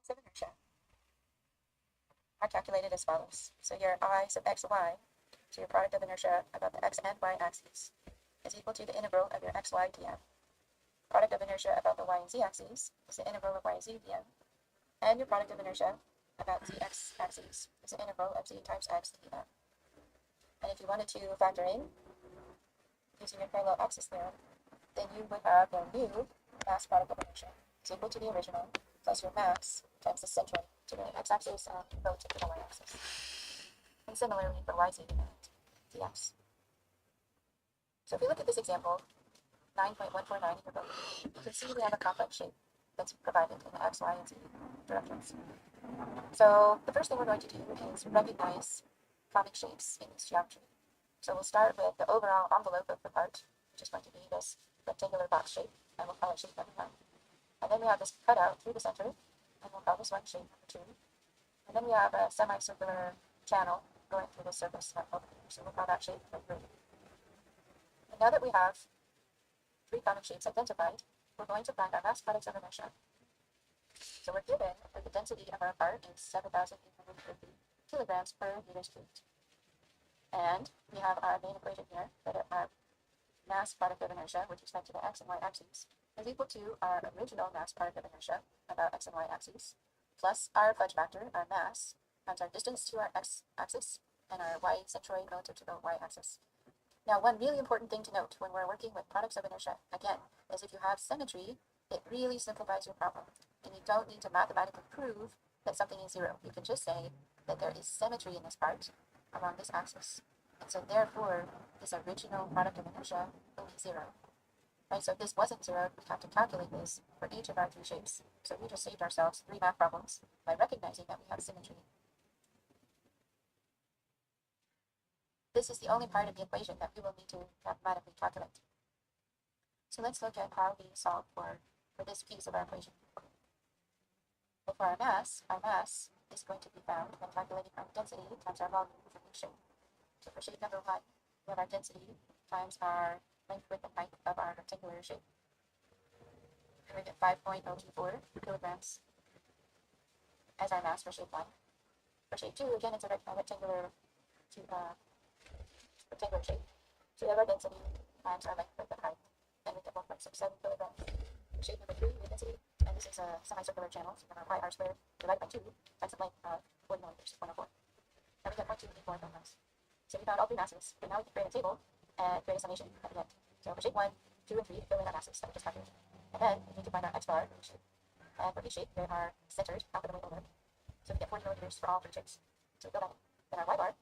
moments of inertia are calculated as follows. So your I sub x, y, so your product of inertia about the x and y axes, is equal to the integral of your xy dm. Product of inertia about the y and z axes is the integral of y and z dm. And your product of inertia about zx axes is the integral of z times x dm. And if you wanted to factor in using your parallel axis theorem, then you would have your new mass product of inertia is equal to the original plus your mass times the centroid to the x-axis and relative to the y-axis. And similarly for yz and dx. So if we look at this example, 9.149 in your book, you can see we have a complex shape that's provided in the x, y, and z directions. So the first thing we're going to do is recognize common shapes in this geometry. So we'll start with the overall envelope of the part, which is going to be this rectangular box shape, and we'll call it shape number 1. And then we have this cutout through the center, and we'll call this one shape number 2. And then we have a semicircular channel going through the surface over here, so we'll call that shape number 3. And now that we have 3 common shapes identified, we're going to find our mass products of inertia. So we're given that the density of our part is 7,850 kilograms per meters cubed. And we have our main equation here, that our mass product of inertia with respect to the x and y axes is equal to our original mass product of inertia about x and y axes, plus our fudge factor, our mass, times our distance to our x axis, and our y centroid relative to the y axis. Now, one really important thing to note when we're working with products of inertia, again, is if you have symmetry, it really simplifies your problem. And you don't need to mathematically prove that something is 0. You can just say that there is symmetry in this part along this axis. And so therefore, this original product of inertia will be 0. Right, so if this wasn't 0, we'd have to calculate this for each of our 3 shapes. So we just saved ourselves 3 math problems by recognizing that we have symmetry. This is the only part of the equation that we will need to mathematically calculate. So let's look at how we solve for this piece of our equation. But for our mass is going to be found when calculating our density times our volume for each shape. So for shape number 1, we have our density times our length, width, and height of our rectangular shape. And we get 5.024 kilograms as our mass for shape 1. For shape 2, again, it's a rectangular shape. So we have our density times our length, width, and height, and we get 1.67 kilograms. For shape number 3, we have density, and this is a semicircular channel, so we have our pi r squared divided by 2 times the length of 40 millimeters, 104. And we get 0.284 kilograms. So we found all 3 masses, but now we can create a table and create a summation at the end. So for shape 1, 2, and 3, fill in our masses that we just calculated. And then we need to find our x bar for each shape. And for each shape, there are centers alphabetically ordered. So we get 40 millimeters for all 3 shapes. So we fill that in. Then our y bar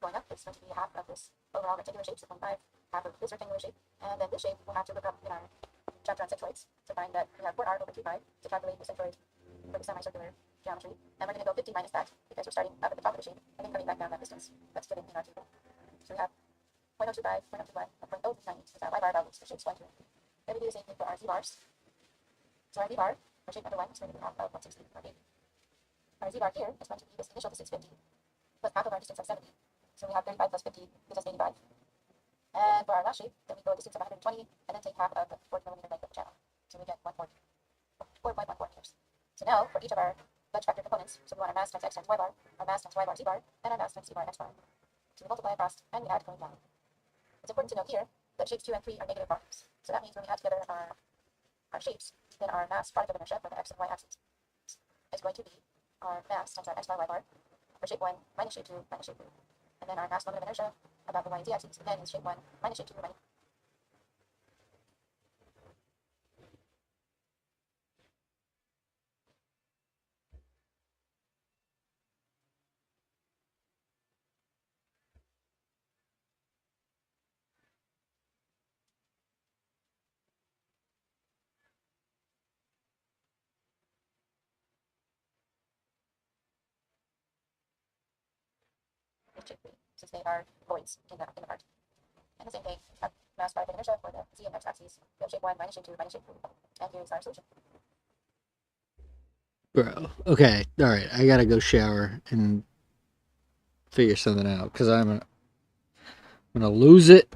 going up is going to be half of this overall rectangular shape, so 0.5, half of this rectangular shape. And then this shape we'll have to look up in our chapter on centroids to find that we have 4r over 2pi to calculate the centroid for the semicircular geometry. And we're going to go 50 minus that because we're starting up at the top of the shape and then coming back down that distance. That's given in our table. So we have 0.025, 0.021, and 0.098 is our y bar values for shapes 1 through 3. Then we do the same thing for our z bars. So our v bar for shape number 1 is going to be half of 160 or 8. Our z bar here is going to be this initial distance 50 plus half of our distance of 70. So we have 35 plus 50 gives us 85. And for our last shape, then we go a distance of 120 and then take half of the 40 millimeter length of the channel. So we get 4.14 meters. So now for each of our fudge factor components, so we want our mass times x times y bar, our mass times y bar z bar, and our mass times z bar x bar. So we multiply across and we add going down. It's important to note here that shapes 2 and 3 are negative volumes. So that means when we add together our shapes, then our mass product of inertia for the x and y axes is going to be our mass times our x bar y bar for shape 1 minus shape 2 minus shape 3. And then our mass moment of inertia about the y and z axes again is shape 1 minus shape 2 minus. Shape 3, since they are voids in the part. And the same thing, our mass product of inertia for the z and x axes, we have shape 1 minus shape 2 minus shape 3. And here's our solution. Bro, okay, all right. I gotta go shower and figure something out because I'm gonna lose it.